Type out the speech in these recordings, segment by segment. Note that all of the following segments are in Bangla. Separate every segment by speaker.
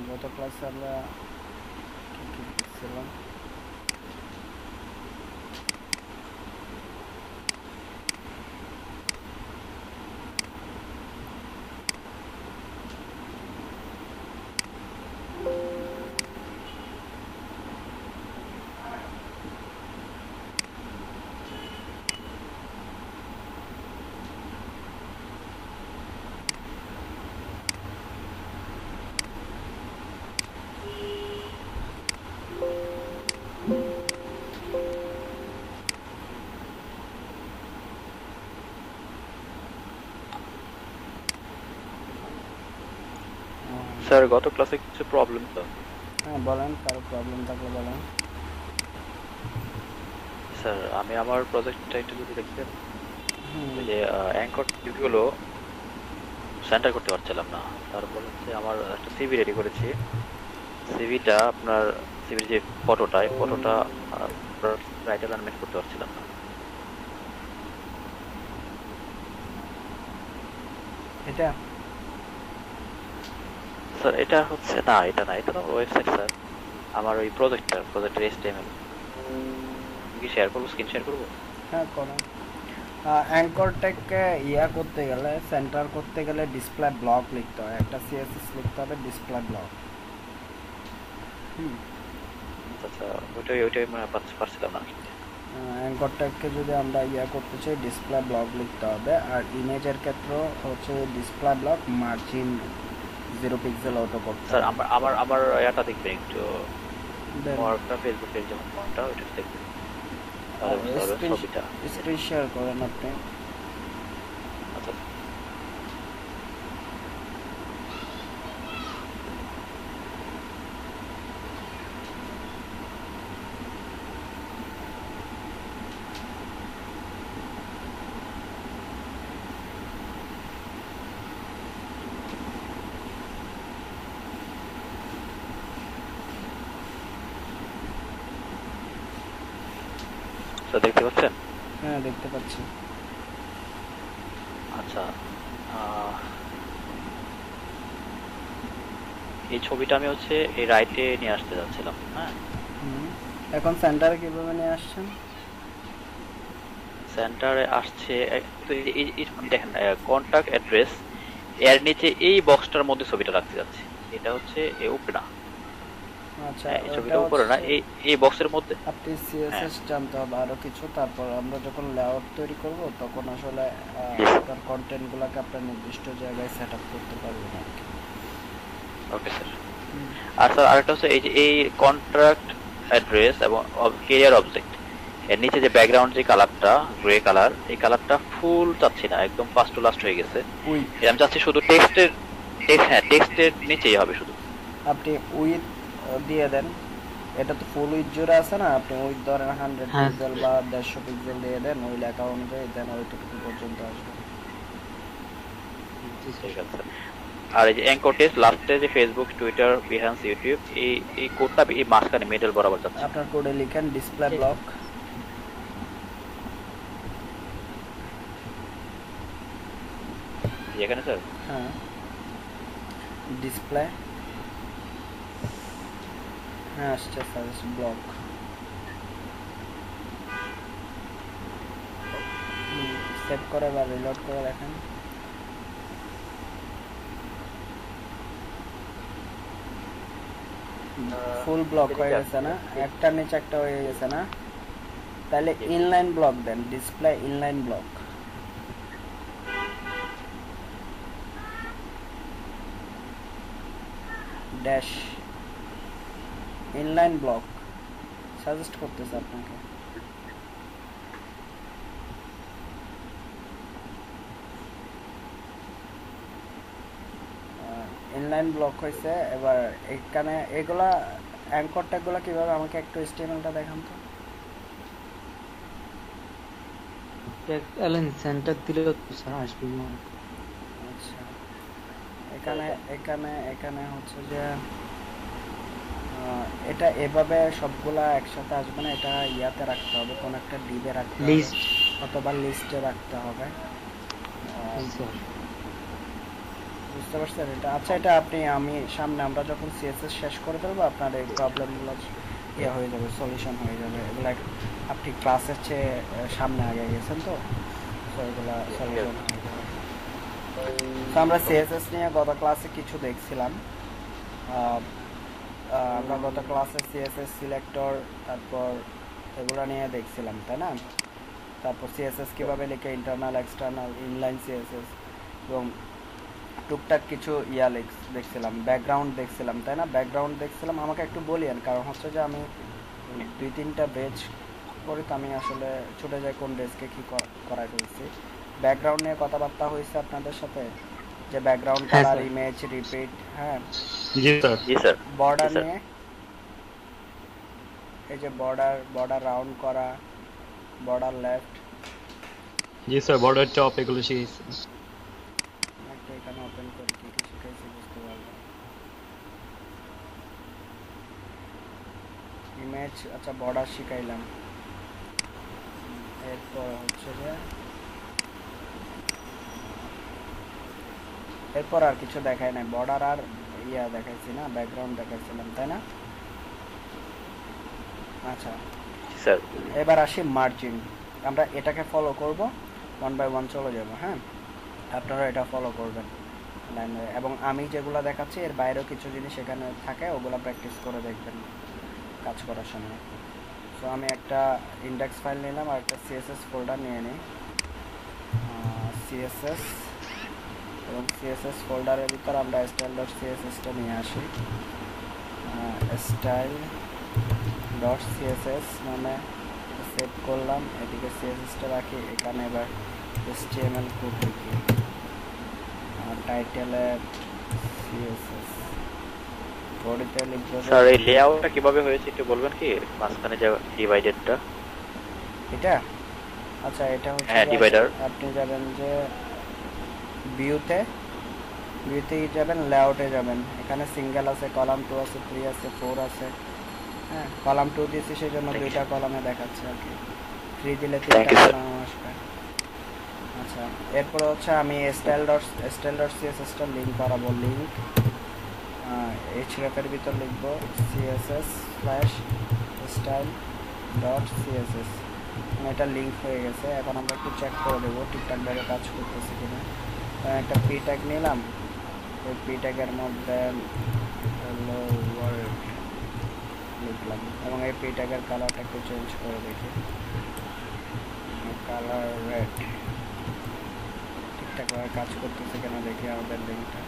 Speaker 1: গত ক্লাসে আমরা কি কি দেখছিলাম?
Speaker 2: স্যার গত ক্লাসে কিছু প্রবলেম তো।
Speaker 1: হ্যাঁ বলেন, কারো প্রবলেম থাকলে বলেন।
Speaker 2: স্যার আমি আমার প্রজেক্টটা একটু যদি দেখতেন, ওই যে অ্যাঙ্কর টিপগুলো সেন্টার করতে পারছিলাম না। তারপর হচ্ছে আমার একটা সিভি রেডি করেছি। সিভিটা আপনার সিভির যে ফটোটা, এই ফটোটা রাইট অ্যালাইনমেন্ট করতে পারছিলাম না।
Speaker 1: এটা
Speaker 2: স্যার এটা হচ্ছে না, এটা না, এটা তো ওয়েবসাইট স্যার। আমার ওই প্রজেক্টের HTML কি শেয়ার করবো, স্ক্রিন শেয়ার করবো?
Speaker 1: হ্যাঁ করেন। অ্যাঙ্কর ট্যাগকে ইয়া করতে গেলে, সেন্টার করতে গেলে ডিসপ্লে ব্লক লিখতে হয়, একটা সিএসএস লিখতে হবে ডিসপ্লে ব্লক।
Speaker 2: আচ্ছা, ওইটাই মানে পারছিলাম না।
Speaker 1: অ্যাঙ্কর ট্যাগকে যদি আমরা ইয়া করতে চাই ডিসপ্লে ব্লক লিখতে হবে। আর ইমেজের ক্ষেত্রে হচ্ছে display block margin 0 pixel auto করতে
Speaker 2: স্যার
Speaker 1: হবে।
Speaker 2: আমার এটা দেখবেন একটু,
Speaker 1: দেন
Speaker 2: ওয়ার্কটা ফেসবুকের যেমন ফোনটা ওইটা দেখবেন, তাহলে বুঝতে পারবেন ছবিটা।
Speaker 1: স্ক্রিন শেয়ার করেন আপনি।
Speaker 2: আচ্ছা স্যার দেখতে পাচ্ছেন?
Speaker 1: হ্যাঁ দেখতে পাচ্ছি।
Speaker 2: আচ্ছা, এই ছবিটা আমি হচ্ছে এই রাইটে নিয়ে আসতে যাচ্ছিলাম। হ্যাঁ,
Speaker 1: এখন সেন্টারে কিভাবে নিয়ে আসছেন?
Speaker 2: সেন্টারে আসছে তো দেখেন কন্টাক্ট অ্যাড্রেস, এর নিচে এই বক্সটার মধ্যে ছবিটা রাখতে যাচ্ছি। এটা হচ্ছে উপরে না,
Speaker 1: আচ্ছা,
Speaker 2: এই
Speaker 1: ওটা
Speaker 2: ছবিটা উপরে না,
Speaker 1: হচ্ছে
Speaker 2: এই বক্সের মধ্যে।
Speaker 1: আপনি
Speaker 2: হ্যাঁ,
Speaker 1: সিএসএস জানতে হবে আরো কিছু। তারপর আমরা যখন লেআউট তৈরি করব তখন আসলে
Speaker 2: yes,
Speaker 1: আপনার কন্টেন্টগুলোকে আপনার নির্দিষ্ট জায়গায় সেট আপ করতে পারবেন আর কি।
Speaker 2: Okay sir. আর স্যার আরেকটা হচ্ছে এই যে এই কন্ট্রাক্ট অ্যাড্রেস এবং কেরিয়ার অবজেক্ট, এর নিচে যে ব্যাকগ্রাউন্ড যে কালারটা গ্রে কালার, এই কালারটা ফুল চাচ্ছি না, একদম ফার্স্ট টু লাস্ট হয়ে গেছে।
Speaker 1: উইথ
Speaker 2: আমি চাচ্ছি শুধু টেক্সটের নিচেই হবে শুধু।
Speaker 1: আপনি উইথ দিয়ে দেন। এটা তো ফুল উইথ জুড়ে আছে না, আপনি উইথ ধরেন 100 পিক্সেল বা 150 পিক্সেল দিয়ে দেন ওই লেখা অনুযায়ী, দেন ওইটুকু পর্যন্ত আসবে।
Speaker 2: ঠিক আছে। আর এই যে অ্যাঙ্কর টেক্সট লাস্টে যে ফেসবুক, টুইটার, বিহান্স, ইউটিউব, এই কোডটা এই মাঝখানে মিডল বরাবর যাচ্ছে।
Speaker 1: আপনার কোডে লিখেন ডিসপ্লে ব্লক।
Speaker 2: এখানে স্যার
Speaker 1: হ্যাঁ, ডিসপ্লে, হ্যাঁ আসছে সাজেস্ট ব্লক। সেভ করে বা রিলোড করে দেখেন। ফুল ব্লক হয়ে গেছে না, একটার নিচে একটা হয়ে গেছে না? তাহলে ইনলাইন ব্লক দেন, display inline block dash inline block suggest করতেছে আপনাকে। ইনলাইন ব্লক হয়েছে। এবার এখানে এগুলা অ্যাঙ্কর ট্যাগগুলো কিভাবে, আমাকে একটু এসটিএমএলটা দেখান তো।
Speaker 3: সেন্টার দিলে তো স্যার আসবে না।
Speaker 1: আচ্ছা, এখানে এখানে এখানে হচ্ছে যে এটা এভাবে সবগুলা একসাথে আসবে না, এটা ইয়াতে রাখতে হবে, কোন একটা ডিবে রাখতে হবে
Speaker 3: লিস্ট
Speaker 1: অথবা লিস্টে রাখতে হবে।
Speaker 3: স্যার
Speaker 1: বুঝতে বুঝতে পারছেন এটা? আচ্ছা, এটা আমি সামনে আমরা যখন সিএসএস শেষ করে ফেলবো আপনার এই প্রবলেমগুলো ইয়ে হয়ে যাবে, সলিউশন হয়ে যাবে। এগুলা আপনি ক্লাসের চেয়ে সামনে আগে গেছেন তো, তো এগুলা সলিউশন হয়ে যাবে। তো আমরা সিএসএস নিয়ে গত ক্লাসে কিছু দেখছিলাম। আমরা গত ক্লাসে সিএসএস সিলেক্টর তারপর এগুলো নিয়ে দেখছিলাম, তাই না? তারপর সিএসএস কীভাবে লিখে, ইন্টারনাল এক্সটার্নাল, ইনলাইন সিএসএস, এবং টুকটাক কিছু দেখছিলাম, ব্যাকগ্রাউন্ড দেখছিলাম, তাই না? ব্যাকগ্রাউন্ড দেখছিলাম। আমাকে একটু বলিয়েন, কারণ হচ্ছে যে আমি 2-3টা বেজ করি, তো আমি আসলে ছুটে যাই কোন বেজকে কী করাই ফেলছি। ব্যাকগ্রাউন্ড নিয়ে কথাবার্তা হয়েছে আপনাদের সাথে, যে ব্যাকগ্রাউন্ড কালার, ইমেজ, রিপিট, হ্যাঁ
Speaker 2: জি স্যার, জি স্যার।
Speaker 1: বর্ডার নিয়ে, এই যে বর্ডার রাউন্ড করা, বর্ডার লেফট,
Speaker 4: জি স্যার, বর্ডার টপ এগুলো শিখেছি।
Speaker 1: একটা এখানে ওপেন করে কি কি শিখাইছি বুঝতে পারবেন। ইমেজ, আচ্ছা বর্ডার শিখাইলাম। এরপর হচ্ছে যে এরপর আর কিছু দেখাই নাই, বর্ডার আর দেখাইছি না, ব্যাকগ্রাউন্ড দেখাইছিলাম, তাই না? আচ্ছা
Speaker 2: স্যার,
Speaker 1: এবার আসি মার্জিন। আমরা এটাকে ফলো করব, 1 বাই 1 চলে যাব, হ্যাঁ? আপনারা এটা ফলো করবেন এবং আমি যেগুলো দেখাচ্ছি এর বাইরেও কিছু জিনিস এখানে থাকে, ওগুলো প্র্যাকটিস করে দেখবেন কাজ করার সময়। সো আমি একটা ইন্ডেক্স ফাইল নিলাম আর একটা সিএসএস ফোল্ডার নিয়ে নিই, সিএসএস, এবং সিএসএস ফোল্ডারের ভিতর আমরা style.css-টা নিয়ে আসি। style.css মানে সেভ করলাম, এদিকে সিএসএসটা রাখি, এখানে এবার HTML কোড লিখি, টাইটেলে সিএসএস, বডিতে লিখব।
Speaker 2: স্যার এই লেআউটটা কিভাবে হয়েছে একটু বলবেন কি, মাঝখানে যে ডিভাইডেডটা?
Speaker 1: এটা আচ্ছা, এটা হচ্ছে
Speaker 2: ডিভাইডার।
Speaker 1: আপনি যাবেন যে ভিউতে যাবেন, লেআউটে যাবেন, এখানে সিঙ্গেল আছে, কলাম 2 আছে, 3 আছে, 4 আছে, হ্যাঁ? কলাম 2 দিয়েছি সেই জন্য 2টা কলামে দেখাচ্ছে আর কি, 3 দিলে 3টা কলাম আসবে। আচ্ছা, এরপর হচ্ছে আমি style.css-টা লিঙ্ক করাবো, লিঙ্ক href-এর ভিতর লিখব css/style.css, এটা লিঙ্ক হয়ে গেছে। এখন আমরা একটু চেক করে দেবো ঠিকঠাকভাবে কাজ করতেছে কিনা। একটা পি ট্যাগ নিলাম, ওই পি ট্যাগের মধ্যে হ্যালো ওয়ার্ল্ড লিখলাম, এবং এই পি ট্যাগের কালারটা একটু চেঞ্জ করে দেখি, কালার রেড। ঠিকঠাকভাবে কাজ করতেছে কিনা দেখি আমাদের লিঙ্কটা।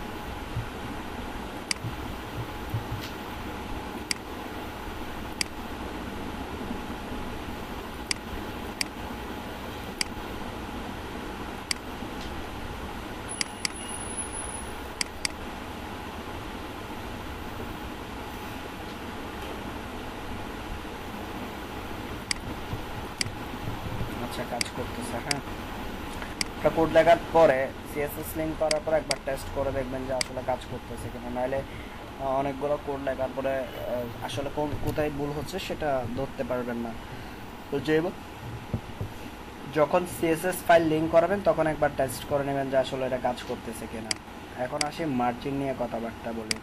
Speaker 1: আচ্ছা, কাজ করতেছে, হ্যাঁ? একটা কোড লেখার পরে সিএসএস লিঙ্ক করার পর একবার টেস্ট করে দেখবেন যে আসলে কাজ করতেছে কিনা, নাহলে অনেকগুলো কোড লেখার পরে আসলে কোথায় ভুল হচ্ছে সেটা ধরতে পারবেন না। তো যখন সিএসএস ফাইল লিঙ্ক করাবেন তখন একবার টেস্ট করে নেবেন যে আসলে এটা কাজ করতেছে কিনা। এখন আসি মার্জিন নিয়ে কথাবার্তা বলি।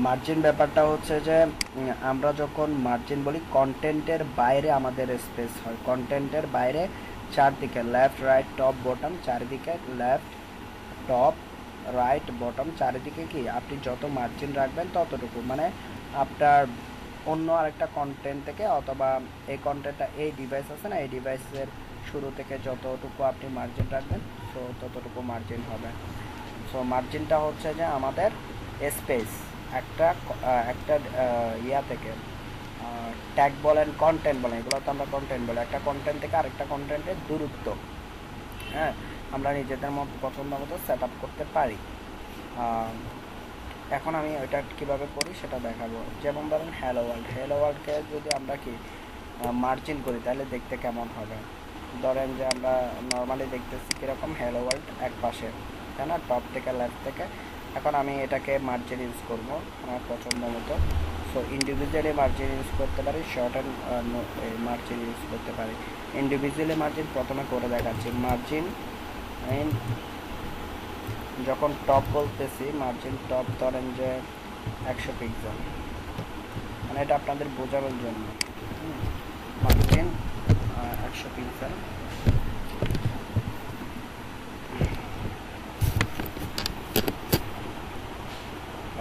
Speaker 1: মার্জিন ব্যাপারটা হচ্ছে যে আমরা যখন মার্জিন বলি, কন্টেন্টের বাইরে আমাদের স্পেস হয়, কন্টেন্টের বাইরে চারদিকে লেফট রাইট টপ বটম, চারিদিকে লেফট টপ রাইট বটম, চারিদিকে কি আপনি যত মার্জিন রাখবেন ততটুকু, মানে আপনার অন্য আরেকটা কন্টেন্ট থেকে, অথবা এই কন্টেন্টটা এই ডিভাইস আছে না, এই ডিভাইসের শুরু থেকে যতটুকু আপনি মার্জিন রাখবেন সো ততটুকু মার্জিন হবে। সো মার্জিনটা হচ্ছে যে আমাদের স্পেস, একটা ইয়া থেকে ট্যাগ বলেন, কন্টেন্ট বলেন, এগুলো তো আমরা কন্টেন্ট বলি, একটা কন্টেন্ট থেকে আরেকটা কন্টেন্টের দূরত্ব, হ্যাঁ, আমরা নিজেদের মতো পছন্দ মতো সেট আপ করতে পারি। এখন আমি ওইটা কীভাবে করি সেটা দেখাবো। যেমন ধরেন হ্যালো ওয়ার্ল্ডকে যদি আমরা কি মার্জিন করি তাহলে দেখতে কেমন হবে। ধরেন যে আমরা নর্মালি দেখতেছি কীরকম, হ্যালো ওয়ার্ল্ড এক পাশে, তাই না, টপ থেকে লেফট থেকে। এখন আমি এটাকে মার্জিন ইউজ করব আমার পছন্দ মতো। সো ইন্ডিভিজুয়ালি মার্জিন ইউজ করতে পারি, শর্ট অ্যান্ড মার্জিন ইউজ করতে পারি। ইন্ডিভিজুয়ালি মার্জিন প্রথমে করে দেখাচ্ছি, মার্জিন ইন যখন টপ বলতেছি মার্জিন টপ ধরেন যে 100 পিক্সেল, মানে এটা আপনাদের বোঝানোর জন্য। Margin 100 pixel.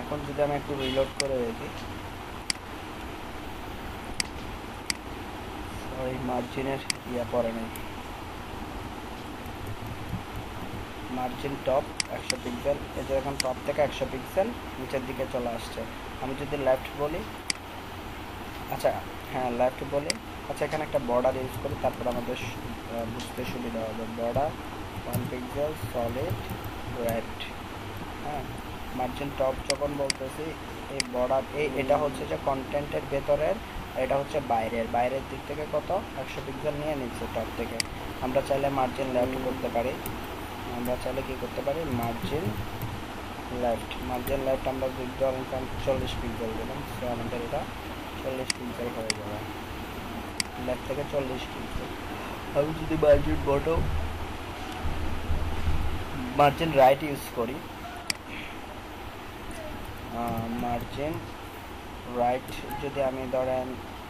Speaker 1: এখন যদি আমি একটু রিলোড করে দেখি, ওই মার্জিনের পড়ে নেই। মার্জিন টপ 100 পিক্সেল, এই যে এখন টপ থেকে 100 পিক্সেল নিচের দিকে চলে আসছে। আমি যদি লেফট বলি, আচ্ছা হ্যাঁ লেফট বলি, আচ্ছা এখানে একটা বর্ডার ইউজ করি, তারপর আমাদের বুঝতে সুবিধা হবে। Border 1 pixel solid red. হ্যাঁ, মার্জিন টপ যখন বলতেছি এই বর্ডার এটা হচ্ছে যে কন্টেন্টের ভেতরের, এটা হচ্ছে বাইরের দিক থেকে কত 100 পিক্সেল নিয়ে নিচ্ছে টপ থেকে। আমরা চাইলে মার্জিন লেফট করতে পারি, আমরা চাইলে কি করতে পারি মার্জিন লেফট আমরা ধরেন 40 পিক্সেল দিলাম, সো আমাদের এটা 40 পিক্সেল হয়ে যাবে, লেফট থেকে 40 পিক্সেল। আমি যদি মার্জিন রাইট ইউজ করি, মার্জিন রাইট যদি আমি ধরেন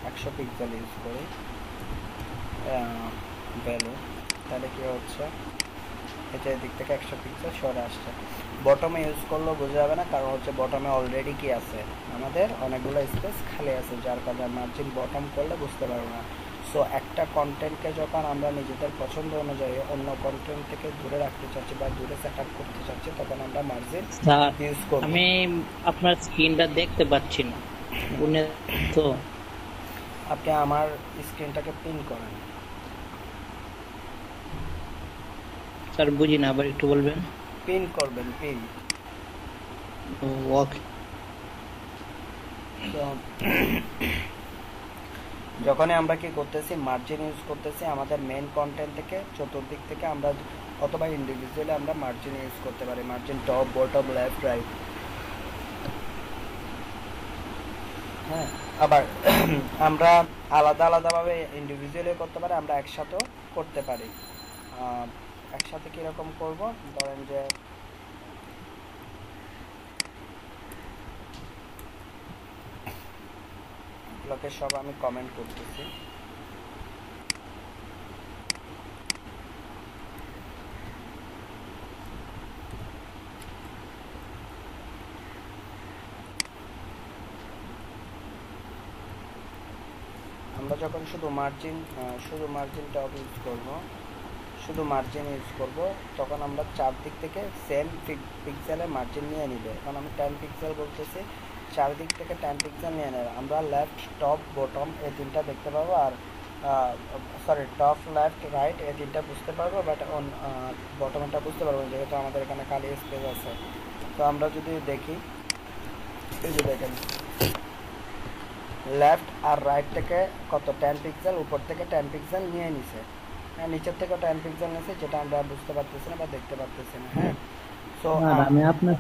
Speaker 1: 100 পিক্সেল ইউজ করি ভ্যালু, তাহলে কি হচ্ছে এটা এদিক থেকে 100 পিক্সেল সরে আসছে। বটমে ইউজ করলেও বোঝা যাবে না, কারণ হচ্ছে বটমে অলরেডি কি আছে, আমাদের অনেকগুলো স্পেস খালি আছে, যার কারণে মার্জিন বটম করলে বুঝতে পারবো না। সো একটা কন্টেন্টকে যখন আমরা নিজেদের পছন্দ অনুযায়ী অন্য কন্টেন্ট থেকে দূরে রাখতে চাচ্ছি বা দূরে সেট আপ করতে চাচ্ছি, তখন আমরা মার্জিন
Speaker 3: স্যার
Speaker 1: ইউজ করব।
Speaker 3: আমি আপনার স্ক্রিনটা দেখতে পাচ্ছি না, বুঝলেন তো?
Speaker 1: আপনি আমার স্ক্রিনটাকে পিন করেন।
Speaker 3: স্যার বুঝি না, আবার একটু বলবেন।
Speaker 1: পিন করবেন, পিন।
Speaker 3: ওকে।
Speaker 1: তো যখনই আমরা কি করতেছি মার্জিন ইউজ করতেছি, আমাদের মেইন কন্টেন্ট থেকে চতুর্দিক থেকে আমরা অথবা ইন্ডিভিজুয়ালি আমরা মার্জিন ইউজ করতে পারি, margin top bottom left right. হ্যাঁ, আবার আমরা আলাদাভাবে ইন্ডিভিজুয়ালি করতে পারি, আমরা একসাথেও করতে পারি। একসাথে কীরকম করব, ধরেন যে ব্লকে সব আমি কমেন্ট করতেছি। আমরা যখন শুধু মার্জিন টপ ইউজ করব, তখন আমরা চারদিক থেকে সেম পিক্সেলে মার্জিন নিয়ে নিবে। এখন আমি 10 পিক্সেল বলতেছি, চারদিক থেকে 10 পিক্সেল নিয়ে নেবে। আমরা লেফট টপ বটম এই তিনটা দেখতে পাবো, আর টপ লেফট রাইট এই তিনটা বুঝতে পারবো, বাট বটমটা বুঝতে পারবো যেহেতু আমাদের এখানে খালি স্পেস আছে। তো আমরা যদি দেখি, এই যে দেখেন লেফট আর রাইট থেকে কত 10 পিক্সেল, উপর থেকে 10 পিক্সেল নিয়ে নিছে, হ্যাঁ নিচের থেকে 10 পিক্সেল নিছে, যেটা আমরা বুঝতে পারতেছি না বা দেখতে পারতেছি না। হ্যাঁ, সো
Speaker 3: আমি আপনার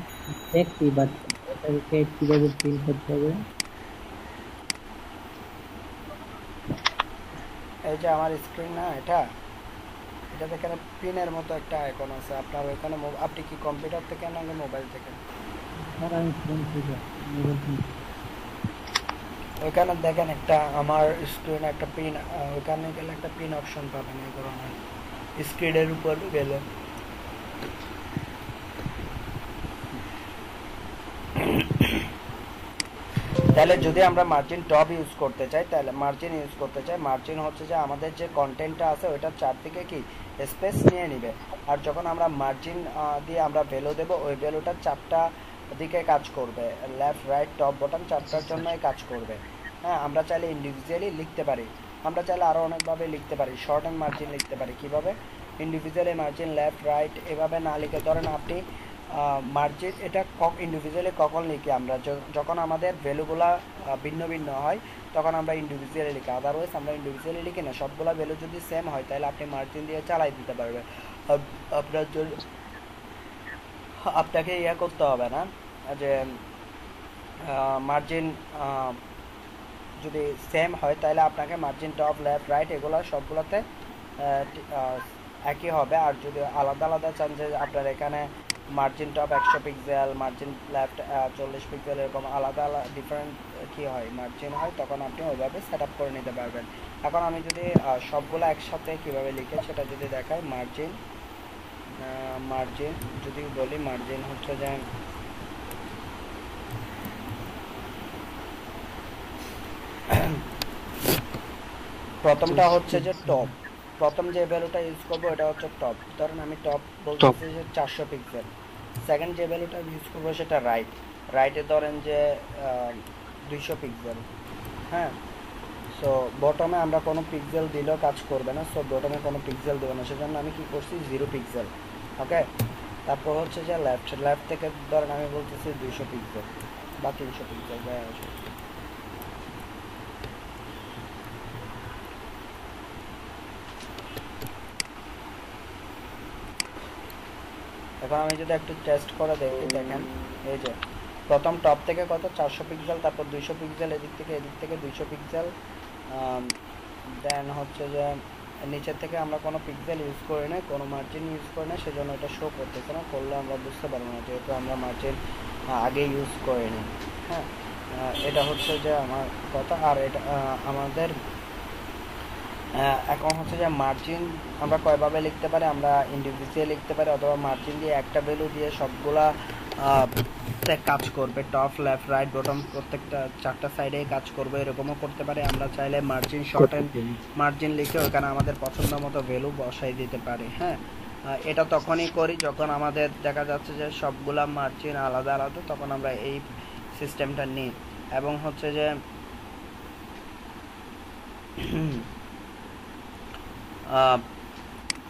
Speaker 3: দেখছি, বাট এটাকে কিভাবে ফিল করতে হবে?
Speaker 1: এই যে আমার স্ক্রিন না, এটা এখানে পিনের মতো একটা আইকন আছে। আপনার ওইখানে আপনি কি কম্পিউটার থেকে নাকি মোবাইল থেকে?
Speaker 3: স্যার আমি ফোন থেকে, মোবাইল ফোন থেকে।
Speaker 1: ওইখানে দেখেন একটা আমার স্ক্রিনে একটা পিন, ওইখানে গেলে একটা পিন অপশন পাবেন এই ধরনের, স্ক্রিনের উপর গেলে। তাহলে যদি আমরা মার্জিন টপ ইউজ করতে চাই, মার্জিন হচ্ছে যে আমাদের যে কন্টেন্টটা আছে ওইটার চারদিকে কি স্পেস নিয়ে নিবে। আর যখন আমরা মার্জিন দিয়ে আমরা ভ্যালু দেবো, ওই ভ্যালুটা চারটা দিকে কাজ করবে, লেফট রাইট টপ বটম চারটার জন্যই কাজ করবে। হ্যাঁ, আমরা চাইলে ইন্ডিভিজুয়ালি লিখতে পারি, আমরা চাইলে আরও অনেকভাবে লিখতে পারি। শর্ট অ্যান্ড মার্জিন লিখতে পারি কীভাবে, ইন্ডিভিজুয়ালি মার্জিন লেফট রাইট এভাবে না লিখে, ধরেন আপনি মার্জিন এটা ইন্ডিভিজুয়ালি কখন লিখি আমরা, যখন আমাদের ভ্যালুগুলা ভিন্ন ভিন্ন হয় তখন আমরা ইন্ডিভিজুয়ালি লিখি। আদারওয়াইজ আমরা ইন্ডিভিজুয়ালি লিখি না। সবগুলা ভ্যালু যদি সেম হয় তাহলে আপনি মার্জিন দিয়ে চালাই দিতে পারবেন। আপনার জন্য আপনাকে ইয়া করতে হবে না যে মার্জিন যদি সেম হয় তাহলে আপনাকে মার্জিন টপ লেফট রাইট এগুলো সবগুলোতে একই হবে। আর যদি আলাদা আলাদা চান যে আপনার এখানে margin top 100 pixel, margin left 40 pixel, এরকম আলাদা আলাদা ডিফারেন্ট কি হয় মার্জিন হয়, তখন আপনি ওইভাবে সেট আপ করে নিতে পারবেন। এখন আমি যদি সবগুলো একসাথে কিভাবে লিখে সেটা যদি দেখাই, মার্জিন যদি বলি, মার্জিন হচ্ছে যে প্রথমটা হচ্ছে যে টপ, প্রথম যে ভ্যালুটা ইউজ করবো এটা হচ্ছে টপ। ধরেন আমি টপ বলতেছি যে 400 পিক্সেল। সেকেন্ড যে ভ্যালুটা ইউজ করবো সেটা রাইটে ধরেন যে 200 পিক্সেল। হ্যাঁ, সো বটমে আমরা কোনো পিক্সেল দিলেও কাজ করবে না, সো বটমে কোনো পিক্সেল দেবো না, সেজন্য আমি কি করছি 0 পিক্সেল। ওকে, তারপর হচ্ছে যে লেফট থেকে ধরেন আমি বলতেছি 200 পিক্সেল বা 300 পিক্সেল যাই আসে। এখন আমি যদি একটু টেস্ট করে দেখি, দেখেন এই যে প্রথম টপ থেকে কত 400 পিক্সেল, তারপর 200 পিক্সেল, এদিক থেকে 200 পিক্সেল, দেন হচ্ছে যে নিচের থেকে আমরা কোনো পিক্সেল ইউজ করি না, কোনো মার্জিন ইউজ করি না, সেজন্য এটা শো করতেছে না, করলে আমরা বুঝতে পারবো না যেহেতু আমরা মার্জিন আগে ইউজ করিনি। হ্যাঁ, এটা হচ্ছে যে আমার কথা। আর এটা আমাদের এখন হচ্ছে যে মার্জিন আমরা কয়ভাবে লিখতে পারি, আমরা ইন্ডিভিজুয়াল লিখতে পারি, অথবা মার্জিন দিয়ে একটা ভ্যালু দিয়ে সবগুলা কাজ করবে, টপ লেফট রাইট বটম প্রত্যেকটা 4টা সাইডেই কাজ করবে, এরকমও করতে পারি। আমরা চাইলে মার্জিন শর্ট অ্যান্ড মার্জিন লিখে ওখানে আমাদের পছন্দ মতো ভ্যালু বসাই দিতে পারি। হ্যাঁ, এটা তখনই করি যখন আমাদের দেখা যাচ্ছে যে সবগুলা মার্জিন আলাদা আলাদা, তখন আমরা এই সিস্টেমটা নিই। এবং হচ্ছে যে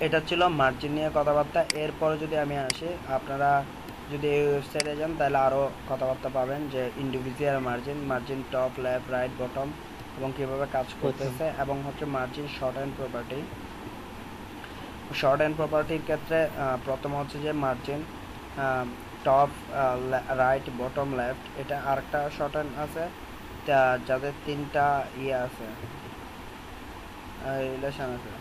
Speaker 1: এটা ছিল মার্জিন নিয়ে কথাবার্তা। এরপরে যদি আমি আসি, আপনারা যদি এই ওয়েবসাইটে যান তাহলে আরও কথাবার্তা পাবেন যে individual margin top left right bottom এবং কীভাবে কাজ করতেছে, এবং হচ্ছে মার্জিন শর্ট অ্যান্ড প্রপার্টির ক্ষেত্রে প্রথম হচ্ছে যে margin top right bottom left, এটা আরেকটা শর্ট হ্যান্ড আছে যাদের 3টা ইয়ে আছে, রিলেশন আছে।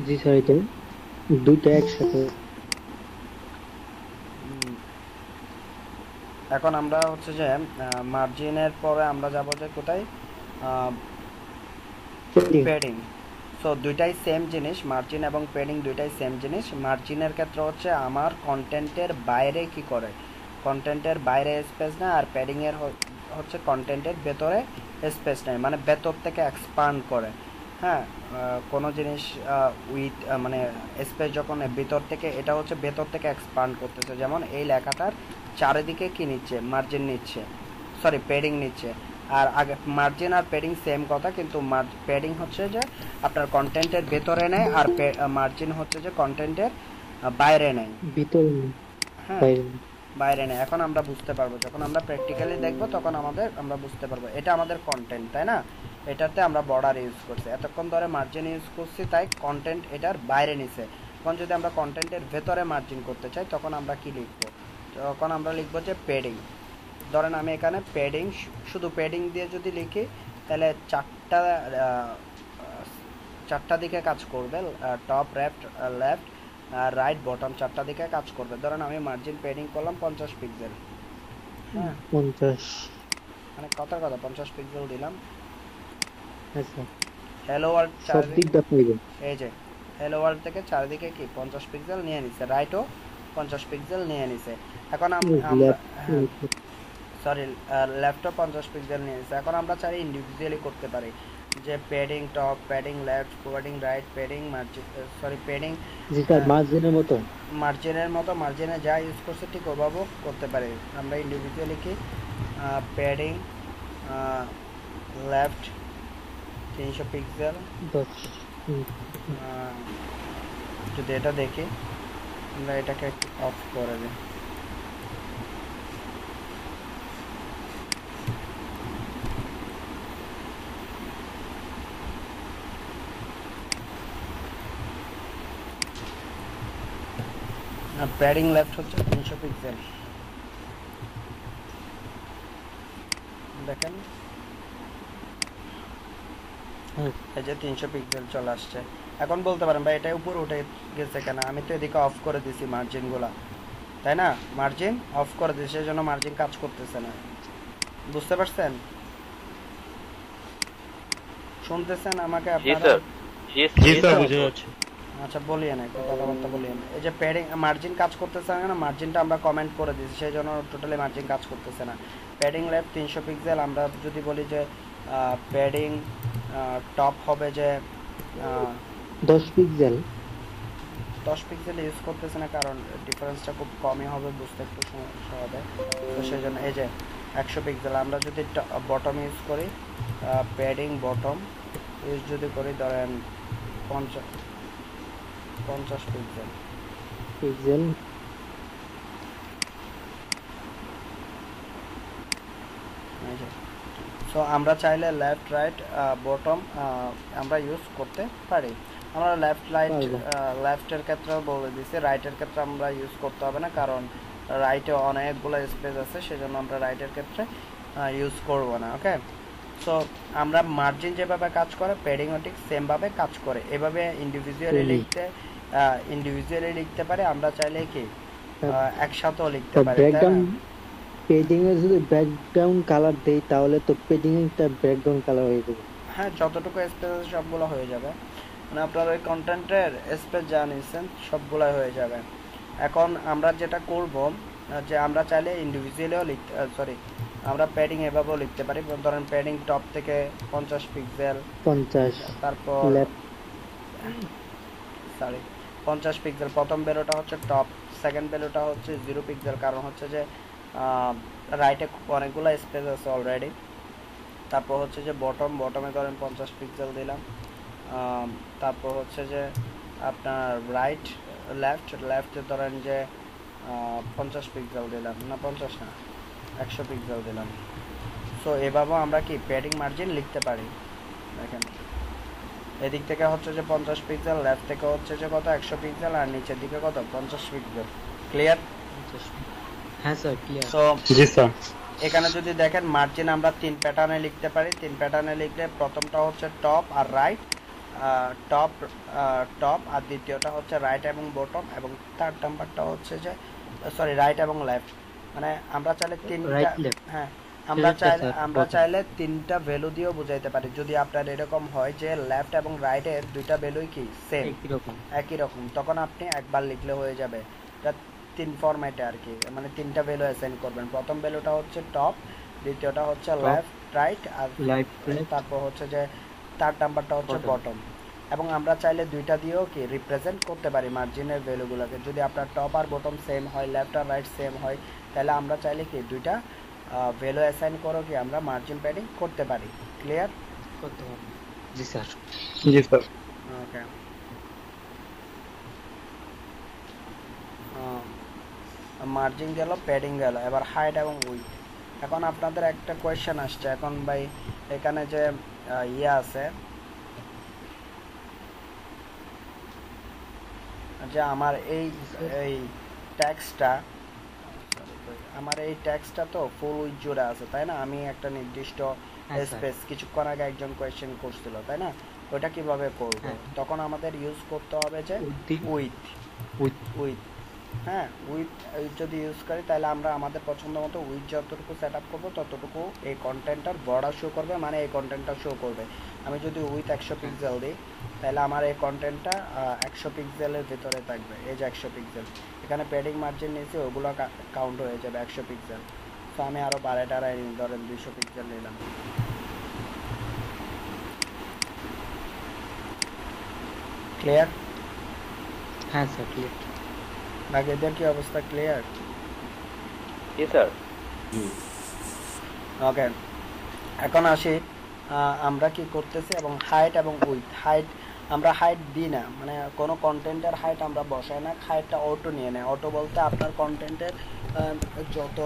Speaker 3: জি স্যার, এটা দুইটা একসাথে।
Speaker 1: এখন আমরা হচ্ছে যে মার্জিনের পরে আমরা যাব যে কোথায়, প্যাডিং। সো দুইটাই সেম জিনিস, মার্জিন এবং প্যাডিং দুইটাই সেম জিনিস। মার্জিনের ক্ষেত্রে হচ্ছে আমার কন্টেন্টের বাইরে কি করে, কন্টেন্টের বাইরে স্পেস নেয়, আর প্যাডিংয়ের হচ্ছে কন্টেন্টের ভেতরে স্পেস নেয়, মানে ভেতর থেকে এক্সপান্ড করে। হ্যাঁ, কোনো জিনিস উইথ মানে স্পেস যখন ভিতর থেকে, এটা হচ্ছে ভেতর থেকে এক্সপান্ড করতেছে, যেমন এই লেখাটার চারিদিকে কি নিচ্ছে, মার্জিন নিচ্ছে, সরি প্যাডিং নিচ্ছে। আর আগে মার্জিন আর প্যাডিং সেম কথা, কিন্তু প্যাডিং হচ্ছে যে আপনার কন্টেন্টের ভেতরে নেয়, আর মার্জিন হচ্ছে যে কন্টেন্টের বাইরে নেয়।
Speaker 3: ভিতরে
Speaker 1: হ্যাঁ, বাইরে নেয়। এখন আমরা বুঝতে পারবো, যখন আমরা প্র্যাকটিক্যালি দেখবো তখন আমরা বুঝতে পারবো এটা আমাদের কন্টেন্ট, তাই না? এটাতে আমরা বর্ডার ইউজ করছি, এতক্ষণ ধরে মার্জিন ইউজ করছি, তাই কন্টেন্ট এটার বাইরে নিছে। এখন যদি আমরা কন্টেন্টের ভেতরে মার্জিন করতে চাই তখন আমরা কি লিখবো, তখন আমরা লিখবো যে প্যাডিং। ধরেন আমি এখানে প্যাডিং, শুধু প্যাডিং দিয়ে যদি লিখি তাহলে চারটা দিকে কাজ করবে, টপ লেফট রাইট বটম 4টা দিকে কাজ করবে। ধরেন আমি মার্জিন প্যাডিং করলাম 50 পিক্সেল। হ্যাঁ,
Speaker 3: 50,
Speaker 1: মানে কথার কথা 50 পিক্সেল দিলাম।
Speaker 3: আচ্ছা
Speaker 1: হ্যালো ওয়ার্ল্ড
Speaker 3: সব দিকটা পাইবেন।
Speaker 1: এই যে হ্যালো ওয়ার্ল্ড থেকে চারিদিকে কি 50 পিক্সেল নিয়ে নিছে, রাইটও 50 পিক্সেল নিয়ে নিছে। এখন সরি লেফটও 50 পিক্সেল নিয়ে নিছে। এখন আমরা চাই ইন্ডিভিজুয়ালি করতে পারি, যে padding top, padding left, padding right, padding margin, sorry padding
Speaker 3: যেটা মার্জিনের মতো,
Speaker 1: মার্জিনে যা ইউজ করছে ঠিক ওভাবে করতে পারি। আমরা ইন্ডিভিজুয়ালি কি প্যাডিং লেফট 300 পিক্সেল, যদি এটা দেখি, আমরা এটাকে একটু অফ করে দিই। প্যাডিং লেফট হচ্ছে 300 পিক্সেল, দেখেন এই যে 300 পিক্সেল চলে আসছে। এখন বলতে পারেন ভাই এটা উপরে উঠে গেছে কেন? আমি তো এদিকে অফ করে দিছি মার্জিনগুলা, তাই না? মার্জিন অফ করে দিয়েছে, সেজন্য মার্জিন কাজ করতেছে না। বুঝতে পারছেন? শুনতেছেন আমাকে
Speaker 2: জি
Speaker 1: আপনারা?
Speaker 2: স্যার,
Speaker 4: জি
Speaker 2: জি
Speaker 4: স্যার
Speaker 2: স্যার।
Speaker 4: বুঝে যাচ্ছে।
Speaker 1: আচ্ছা বলিয়েন, একটু কথাবার্তা বলিয়েন। এই যে প্যাডিং মার্জিন কাজ করতেছে না, মার্জিনটা আমরা কমেন্ট করে দিয়েছি, সেই জন্য টোটালি মার্জিন কাজ করতেছে না। প্যাডিং লেফট 300 পিক্সেল, আমরা যদি বলি যে প্যাডিং টপ হবে যে
Speaker 3: 10 পিক্সেল।
Speaker 1: 10 পিক্সেল ইউজ করতেছে না, কারণ ডিফারেন্সটা খুব কমই হবে, বুঝতে একটু সমস্যা হবে। তো সেই জন্য এই যে 100 পিক্সেল আমরা যদি বটম ইউজ করি, প্যাডিং বটম ইউজ যদি করি ধরেন 50 পিক্সেল।
Speaker 3: পিক্সেল
Speaker 1: সো আমরা চাইলে লেফট রাইট বটম আমরা ইউজ করতে পারি। আমরা লেফট রাইট
Speaker 3: পারবো।
Speaker 1: লেফটের ক্ষেত্রে বলে দিছি, রাইটের ক্ষেত্রে আমরা ইউজ করতে হবে না, কারণ রাইটে অনেকগুলো স্পেস আছে, সেজন্য আমরা রাইটের ক্ষেত্রে ইউজ করব না। ওকে, সো আমরা মার্জিন যেভাবে কাজ করে প্যাডিংও ঠিক সেমভাবে কাজ করে, এভাবে ইন্ডিভিজুয়ালি লিখতে পারি। আমরা চাইলে কি একসাথেও লিখতে পারি, তাই
Speaker 3: ব্যাকগ্রাউন্ড
Speaker 1: না?
Speaker 3: পেজিং এ যদি ব্যাকগ্রাউন্ড কালার দেই তাহলে তো পেজিং এর ব্যাকগ্রাউন্ড কালার হয়ে যাবে।
Speaker 1: হ্যাঁ, যতটুকু স্পেস আছে সবগুলো হয়ে যাবে, মানে আপনার ওই কন্টেন্টের স্পেস যা নিচ্ছেন সবগুলাই হয়ে যাবে। এখন আমরা যেটা করব যে আমরা চাইলে ইন্ডিভিজুয়ালিও লিখতে, সরি, আমরা প্যাডিং এভাবেও লিখতে পারি। ধরেন প্যাডিং টপ থেকে 50 পিক্সেল,
Speaker 3: 50
Speaker 1: তারপর
Speaker 3: লেফট
Speaker 1: সরি 50 পিক্সেল প্রথম ভ্যালুটা হচ্ছে টপ, সেকেন্ড ভ্যালুটা হচ্ছে 0 পিক্সেল, কারণ হচ্ছে যে রাইটে অনেকগুলো স্পেস আছে অলরেডি। তারপর হচ্ছে যে বটমে ধরেন 50 পিক্সেল দিলাম। তারপর হচ্ছে যে আপনার রাইট লেফটে ধরেন যে 50 পিক্সেল দিলাম, না 50 না 100 পিক্সেল দিলাম। সো এভাবেও আমরা কি প্যাডিং মার্জিন লিখতে পারি। দেখেন এদিক থেকে হচ্ছে যে 50 পিক্সেল, লেফট থেকে হচ্ছে যে কত 100 পিক্সেল, আর নিচের দিকে কত 50 পিক্সেল। ক্লিয়ার?
Speaker 3: হ্যাঁ স্যার ক্লিয়ার।
Speaker 1: সো
Speaker 4: জি স্যার।
Speaker 1: এখানে যদি দেখেন মার্জিন আমরা 3 প্যাটার্নে লিখতে পারি। 3 প্যাটার্নে লিখলে প্রথমটা হচ্ছে টপ আর রাইট, টপ আর দ্বিতীয়টা হচ্ছে রাইট এবং বটম, এবং থার্ড নাম্বারটা হচ্ছে যে সরি রাইট এবং লেফট। মানে আমরা চাইলে তিনটা,
Speaker 3: রাইট লেফট।
Speaker 1: হ্যাঁ
Speaker 3: Left এ স্যার,
Speaker 1: আমরা
Speaker 3: bottom।
Speaker 1: চাইলে তিনটা ভ্যালু দিয়েও বুঝাইতে পারি। যদি আপনার এরকম হয় যে লেফট এবং রাইটের দুইটা ভ্যালুই কি সেম, একই রকম, তখন আপনি একবার লিখলে হয়ে যাবে। এটা 3 ফরম্যাটে আর কি, মানে তিনটা ভ্যালু অ্যাসাইন করবেন। প্রথম ভ্যালুটা হচ্ছে টপ, দ্বিতীয়টা হচ্ছে লেফট রাইট, আর তারপর হচ্ছে যে থার্ড নাম্বারটা হচ্ছে বটম। এবং আমরা চাইলে দুইটা দিয়েও কি রিপ্রেজেন্ট করতে পারি মার্জিনের ভ্যালুগুলোকে। যদি আপনার টপ আর বটম সেম হয়, লেফট আর রাইট সেম হয়, তাহলে আমরা চাইলে কি দুইটা ভ্যালু অ্যাসাইন করো কি আমরা মার্জিন প্যাডিং করতে পারি। ক্লিয়ার?
Speaker 3: করতে পারবো। জি স্যার।
Speaker 4: জি স্যার।
Speaker 1: ওকে, মার্জিন গেল, প্যাডিং গেল, এবার হাইট এবং উইথ। এখন আপনাদের একটা কোয়েশ্চেন আসছে, এখন ভাই এখানে যে ইয়ে আছে যে আমার এই ট্যাক্সটা তো ফুল উইথ জুড়ে আছে, তাই না? আমি একটা নির্দিষ্ট স্পেস কিছুক্ষণ আগে একজন কোয়েশ্চেন করছিল, তাই না? ওটা কিভাবে করব? তখন আমাদের ইউজ করতে হবে যে উইথ। হ্যাঁ, উইথ যদি ইউজ করি তাহলে আমরা আমাদের পছন্দ মতো উইথ যতটুকু সেট আপ করবো ততটুকু এই কন্টেন্টটার বর্ডার শো করবে, মানে এই কন্টেন্টটা শো করবে। আমি যদি উইথ 100 পিক্সেল দিই তাহলে আমার এই কন্টেন্টটা 100 পিক্সেলের ভিতরে থাকবে। এই যে 100 পিক্সেল, এখানে প্যাডিং মার্জিন নিয়েছি, ওগুলো কাউন্ট হয়ে যাবে 100 পিক্সেল। তো আমি আরও বাড়ায় ধরেন 200 পিক্সেল নিলাম। ক্লিয়ার?
Speaker 3: হ্যাঁ স্যার ক্লিয়ার।
Speaker 1: বাকিদের কি অবস্থা? ক্লিয়ার?
Speaker 2: জি স্যার।
Speaker 1: ওকে, এখন আসি আমরা কি করতেছি এবং হাইট এবং উইথ। হাইট আমরা হাইট দিই না, মানে কোনো কন্টেন্টের হাইট আমরা বসাই না, হাইটটা অটো নিয়ে নেয়। অটো বলতে আপনার কন্টেন্টের যত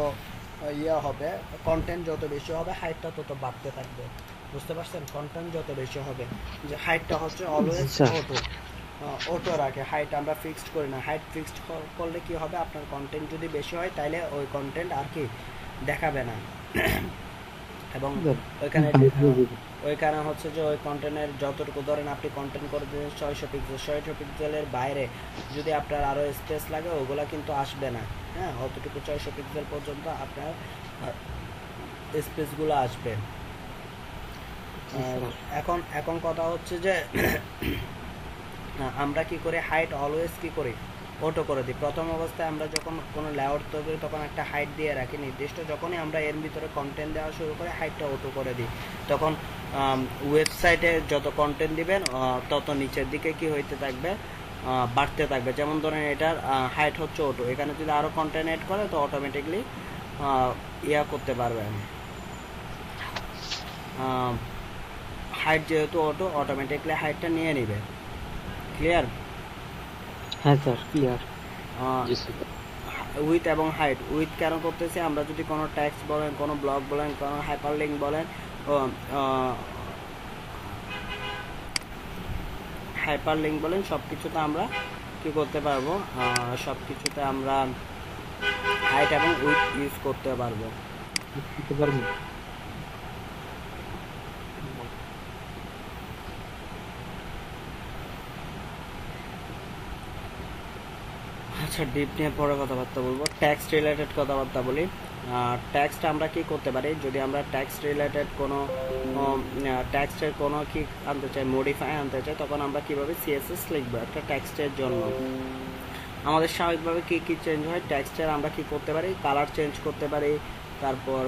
Speaker 1: ইয়ে হবে, কন্টেন্ট যত বেশি হবে হাইটটা তত বাড়তে থাকবে। বুঝতে পারছেন? কন্টেন্ট যত বেশি হবে, যে হাইটটা হচ্ছে অলওয়েজ অটো রাখে, হাইট আমরা ফিক্সড করি না। হাইট ফিক্সড করলে কি হবে, আপনার কন্টেন্ট যদি বেশি হয় তাহলে ওই কন্টেন্ট আর কি দেখাবে না। এবং
Speaker 3: স্যার
Speaker 1: ওইখানে
Speaker 3: বাইরে যাবে।
Speaker 1: ওইখানে হচ্ছে যে ওই কন্টেন্টের যতটুকু ধরেন আপনি কন্টেন্ট করে দিলেন 600 পিক্সেলের বাইরে যদি আপনার আরও স্পেস লাগে ওগুলা কিন্তু আসবে না। হ্যাঁ, অতটুকু 600 পিক্সেল পর্যন্ত আপনার স্পেসগুলো আসবে।
Speaker 3: জি
Speaker 1: আর
Speaker 3: স্যার।
Speaker 1: এখন এখন কথা হচ্ছে যে আমরা কি করি, হাইট অলওয়েজ কি করি, অটো করে দিই। প্রথম অবস্থায় আমরা যখন কোনো লেআউট তৈরি করি তখন একটা হাইট দিয়ে রাখি নির্দিষ্ট, যখনই আমরা এর ভিতরে কন্টেন্ট দেওয়া শুরু করি হাইটটা অটো করে দিই। তখন ওয়েবসাইটে যত কন্টেন্ট দিবেন তত নিচের দিকে কি হইতে থাকবে, বাড়তে থাকবে। যেমন ধরেন এটার হাইট হচ্ছে অটো, এখানে যদি আরও কন্টেন্ট অ্যাড করে তো অটোমেটিকলি ইয়া করতে পারবেন। হাইট যেহেতু অটো, অটোমেটিকলি হাইটটা নিয়ে নিবে। ক্লিয়ার?
Speaker 3: হ্যাঁ স্যার ক্লিয়ার।
Speaker 4: জি স্যার।
Speaker 1: উইথ এবং হাইট, উইথ কেন করতেছি, আমরা যদি কোনো টেক্সট বলেন, কোনো ব্লগ বলেন, কোনো হাইপারলিঙ্ক বলেন, হাইপারলিঙ্ক বলেন, সব কিছুতে আমরা কি করতে পারবো, সব কিছুতে আমরা হাইট এবং উইথ ইউজ করতে পারবো।
Speaker 3: দিতে পারবেন?
Speaker 1: আচ্ছা, ডিপ নিয়ে পরে কথাবার্তা বলবো। ট্যাক্স রিলেটেড কথাবার্তা বলি। ট্যাক্সট আমরা কি করতে পারি, যদি আমরা ট্যাক্স রিলেটেড কোনো ট্যাক্সটের কোনো কি আনতে চাই, মডিফাই আনতে চাই, তখন আমরা কিভাবে সিএসএস লিখবো একটা ট্যাক্সটের জন্য। আমাদের স্বাভাবিকভাবে কি কি চেঞ্জ হয় ট্যাক্সটের, আমরা কি করতে পারি, কালার চেঞ্জ করতে পারি, তারপর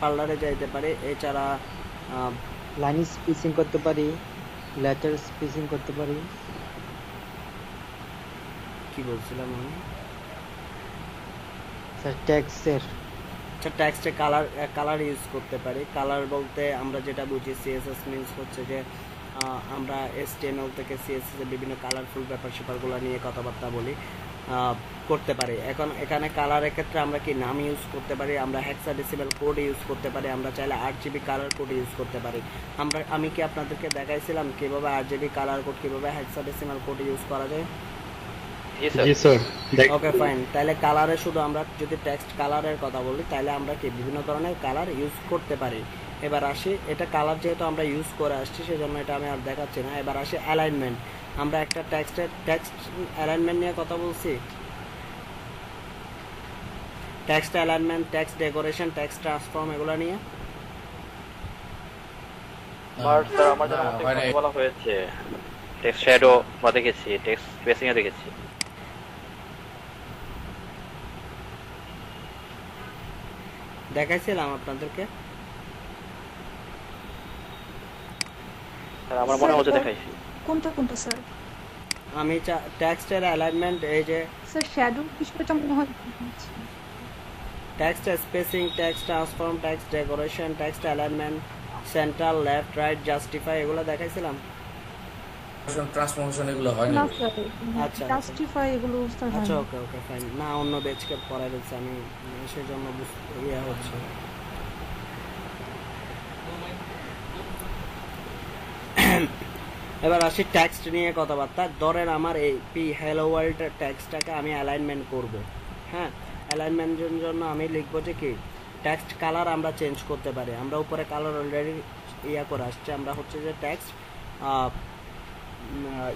Speaker 1: পার্লারে যাইতে পারি। এছাড়া
Speaker 3: লাইন স্পেসিং করতে পারি, লেটার স্পেসিং করতে পারি।
Speaker 1: কি বলছিলাম আমি,
Speaker 3: স্যার ট্যাক্সের
Speaker 1: আচ্ছা ট্যাক্সটে কালার ইউজ করতে পারি। কালার বলতে আমরা যেটা বুঝি, সিএসএস মিনস হচ্ছে যে আমরা HTML থেকে সিএসএস এর বিভিন্ন কালারফুল ব্যাপার স্যাপারগুলো নিয়ে কথাবার্তা বলি, করতে পারি। এখন এখানে কালারের ক্ষেত্রে আমরা কি নাম ইউজ করতে পারি, আমরা হেক্সাডেসিমাল কোড ইউজ করতে পারি, আমরা চাইলে 8GB কালার কোড ইউজ করতে পারি। আমি কি আপনাদেরকে দেখাইছিলাম কিভাবে 8GB কালার কোড, কিভাবে হেক্সাডেসিমাল কোড ইউজ করা যায়?
Speaker 4: জি স্যার।
Speaker 1: ওকে ফাইন, তাহলে কালারে শুধু আমরা যদি টেক্সট কালারের কথা বলি তাহলে আমরা কি বিভিন্ন ধরনের কালার ইউজ করতে পারি। এবার আসি, এটা কালার যেহেতু আমরা ইউজ করে আসছি সেজন্য এটা আমি আর দেখাচ্ছি না। এবার আসি অ্যালাইনমেন্ট। আমরা একটা টেক্সট অ্যালাইনমেন্ট নিয়ে কথা বলছি। Text alignment, text decoration, text transform, এগুলো নিয়ে
Speaker 2: আমার জানা মতে কথা বলা হয়েছে। টেক্সট শ্যাডো বা দেখেছি, টেক্সট স্পেসিং এ দেখেছি।
Speaker 1: দেখাইছিলাম আপনাদেরকে।
Speaker 2: স্যার আমার মনে হচ্ছে দেখাইছি।
Speaker 5: কোনটা কোনটা স্যার?
Speaker 1: আমি টেক্সটের অ্যালাইনমেন্ট, এই যে
Speaker 5: স্যার শ্যাডো বিষয়টা মনে হয়
Speaker 1: text spacing, text transform, text decoration, text alignment, centre, left, right, justify, এগুলো দেখাইছিলাম।
Speaker 6: ট্রান্সফরমেশন এগুলো হয় না।
Speaker 5: না স্যার,
Speaker 1: আচ্ছা
Speaker 5: জাস্টিফাই এগুলো স্যার হয়
Speaker 1: আচ্ছা,
Speaker 5: না।
Speaker 1: ওকে ওকে ফাইন। না, অন্য বেচকে পড়াই দিচ্ছি আমি, সেই জন্য ইয়ে হচ্ছে। এবার আসি টেক্সট নিয়ে কথাবার্তা। ধরেন আমার এই হ্যালো ওয়ার্ল্ড টেক্সটটাকে আমি অ্যালাইনমেন্ট করব। হ্যাঁ, অ্যালাইনমেন্টের জন্য আমি লিখবো যে কি, টেক্সট কালার আমরা চেঞ্জ করতে পারি। আমরা উপরে কালার অলরেডি ইয়া করে আসছে। আমরা হচ্ছে যে টেক্সট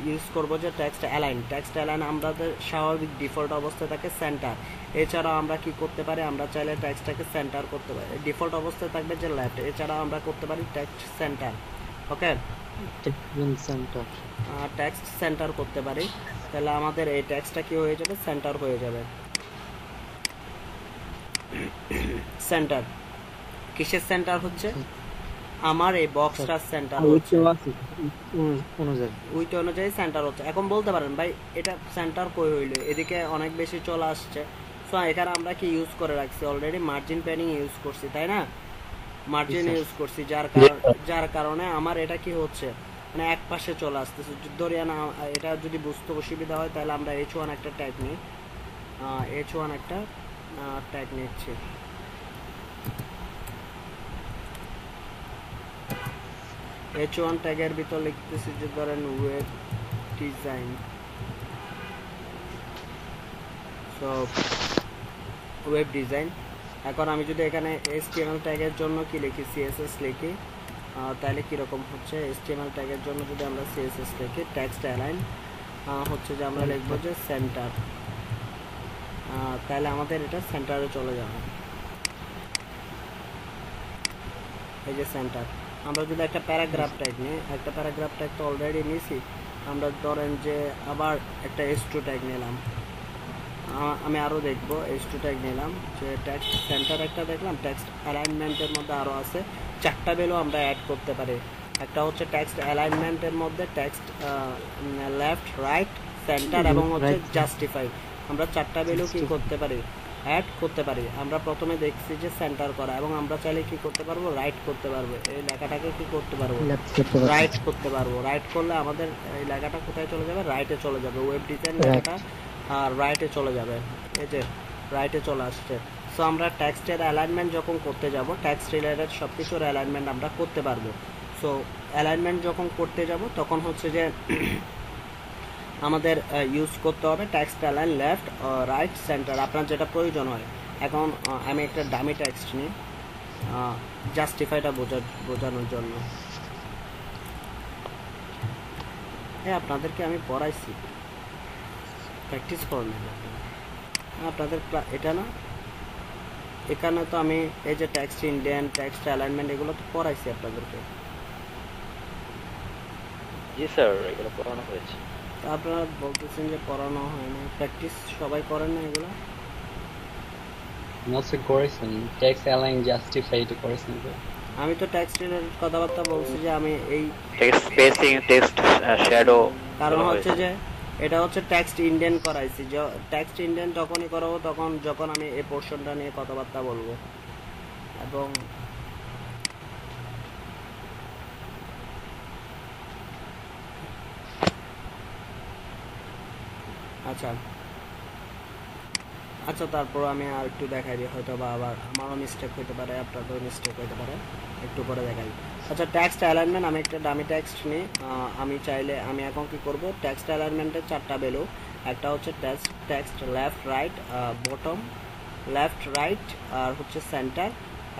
Speaker 1: ইউজ করব যে টেক্সট অ্যালাইন আমাদের স্বাভাবিক ডিফল্ট অবস্থায় থাকে সেন্টার। এছাড়াও আমরা কি করতে পারি, আমরা চাইলে টেক্সটটাকে সেন্টার করতে পারি। ডিফল্ট অবস্থায় থাকবে যে লেফট। এছাড়াও আমরা করতে পারি টেক্সট সেন্টার। ওকে,
Speaker 3: সেন্টার
Speaker 1: টেক্সট সেন্টার করতে পারি। তাহলে আমাদের এই টেক্সটটা কি হয়ে যাবে, সেন্টার হয়ে যাবে। সেন্টার কিসের সেন্টার হচ্ছে, আমার এই বক্সটার সেন্টার হচ্ছে, ওইটা অনুযায়ী সেন্টার হচ্ছে। এখন বলতে পারেন ভাই এটা সেন্টার কই হইলো, এদিকে অনেক বেশি চলে আসছে। সো এখানে আমরা কি ইউজ করে রাখছি, অলরেডি মার্জিন প্যাডিং ইউজ করছি, তাই না? মার্জিন ইউজ করছি, যার কারণে আমার এটা কি হচ্ছে, মানে এক পাশে চলে আসতেছে। ধরি না, এটা যদি বুঝতে অসুবিধা হয় তাহলে আমরা H1 একটা ট্যাগ নিই, H1 একটা ট্যাগ নিচ্ছি। H1 ট্যাগের ভিতর লিখতেছি যে ধরেন web design. So web design এখন আমি যদি এখানে HTML ট্যাগের জন্য কি লিখি, CSS লিখি, তাহলে কীরকম হচ্ছে, HTML ট্যাগের জন্য যদি আমরা CSS লিখি টেক্সট অ্যালাইন, হচ্ছে যে আমরা লিখবো যে সেন্টার, তাহলে আমাদের এটা সেন্টারে চলে যাবে। এই যে সেন্টার। আমরা যদি একটা প্যারাগ্রাফ ট্যাগ নিই, একটা প্যারাগ্রাফ ট্যাগ তো অলরেডি নিয়েছি, আমরা ধরেন যে আবার একটা S2 ট্যাগ নিলাম, আমি আরও দেখবো S2 ট্যাগ নিলাম, যে টেক্সট সেন্টার একটা দেখলাম, টেক্সট অ্যালাইনমেন্টের মধ্যে আরও আছে 4টা ভ্যালু আমরা অ্যাড করতে পারি। একটা হচ্ছে টেক্সট অ্যালাইনমেন্টের মধ্যে টেক্সট লেফট, রাইট, সেন্টার এবং হচ্ছে জাস্টিফাই, আমরা 4টা ভ্যালু কি করতে পারি, অ্যাড করতে পারি। আমরা প্রথমে দেখছি যে সেন্টার করা, এবং আমরা চাইলে কি করতে পারবো, রাইট করতে পারবো, এই লেখাটাকে কি করতে পারবো, রাইট করতে পারবো। রাইট করলে আমাদের এই লেখাটা কোথায় চলে যাবে, রাইটে চলে যাবে, ওয়েব ডিজাইন লেখাটা আর রাইটে চলে যাবে। এই যে রাইটে চলে আসছে। সো আমরা টেক্সটের অ্যালাইনমেন্ট যখন করতে যাব, টেক্সট রিলেটেড সব কিছুর অ্যালাইনমেন্ট আমরা করতে পারবো। সো অ্যালাইনমেন্ট যখন করতে যাব তখন হচ্ছে যে আমাদের ইউজ করতে হবে text align left, right, centre, আপনার যেটা প্রয়োজন হয়। এখন আমি একটা ডামি টেক্সট নিই জাস্টিফাইটা বোঝানোর জন্য। আপনাদেরকে আমি পড়াইছি, প্র্যাকটিস করেন আপনাদের এটা না, এখানে তো আমি এই যে টেক্সট ইন্ডিয়ান, টেক্সট অ্যালাইনমেন্ট এগুলো তো পড়াইছি আপনাদেরকে।
Speaker 2: জি স্যার, এগুলো পড়ানো হয়েছে।
Speaker 1: আপনারা বলতেছেন যে পড়ানো হয় না, প্র্যাকটিস সবাই করেন না এগুলো?
Speaker 4: নসে করেছেন টেক্সট অ্যালাইন জাস্টিফাইড করেছেন।
Speaker 1: আমি তো টেক্সট রিলেটেড কথাবার্তা বলছি, যে আমি এই
Speaker 2: টেক্সট স্পেসিং, টেক্সট শ্যাডো,
Speaker 1: কারণ হচ্ছে যে এটা হচ্ছে টেক্সট ইন্ডেন্ট করাইছি। টেক্সট ইন্ডেন্ট তখনই করাবো যখন আমি এই পোর্শনটা নিয়ে কথাবার্তা বলবো। এবং আচ্ছা তারপর আমি আর একটু দেখাই দিই, হয়তো বা আবার আমারও মিস্টেক হতে পারে, আপনাদেরও মিস্টেক হতে পারে, একটু করে দেখাই। আচ্ছা টেক্সট অ্যালাইনমেন্ট, আমি একটা ডামি টেক্সট নিই, আমি চাইলে আমি এখন কি করব, টেক্সট অ্যালাইনমেন্টের 4টা ভ্যালু, একটা হচ্ছে text left, right, bottom, left, right আর হচ্ছে সেন্টার।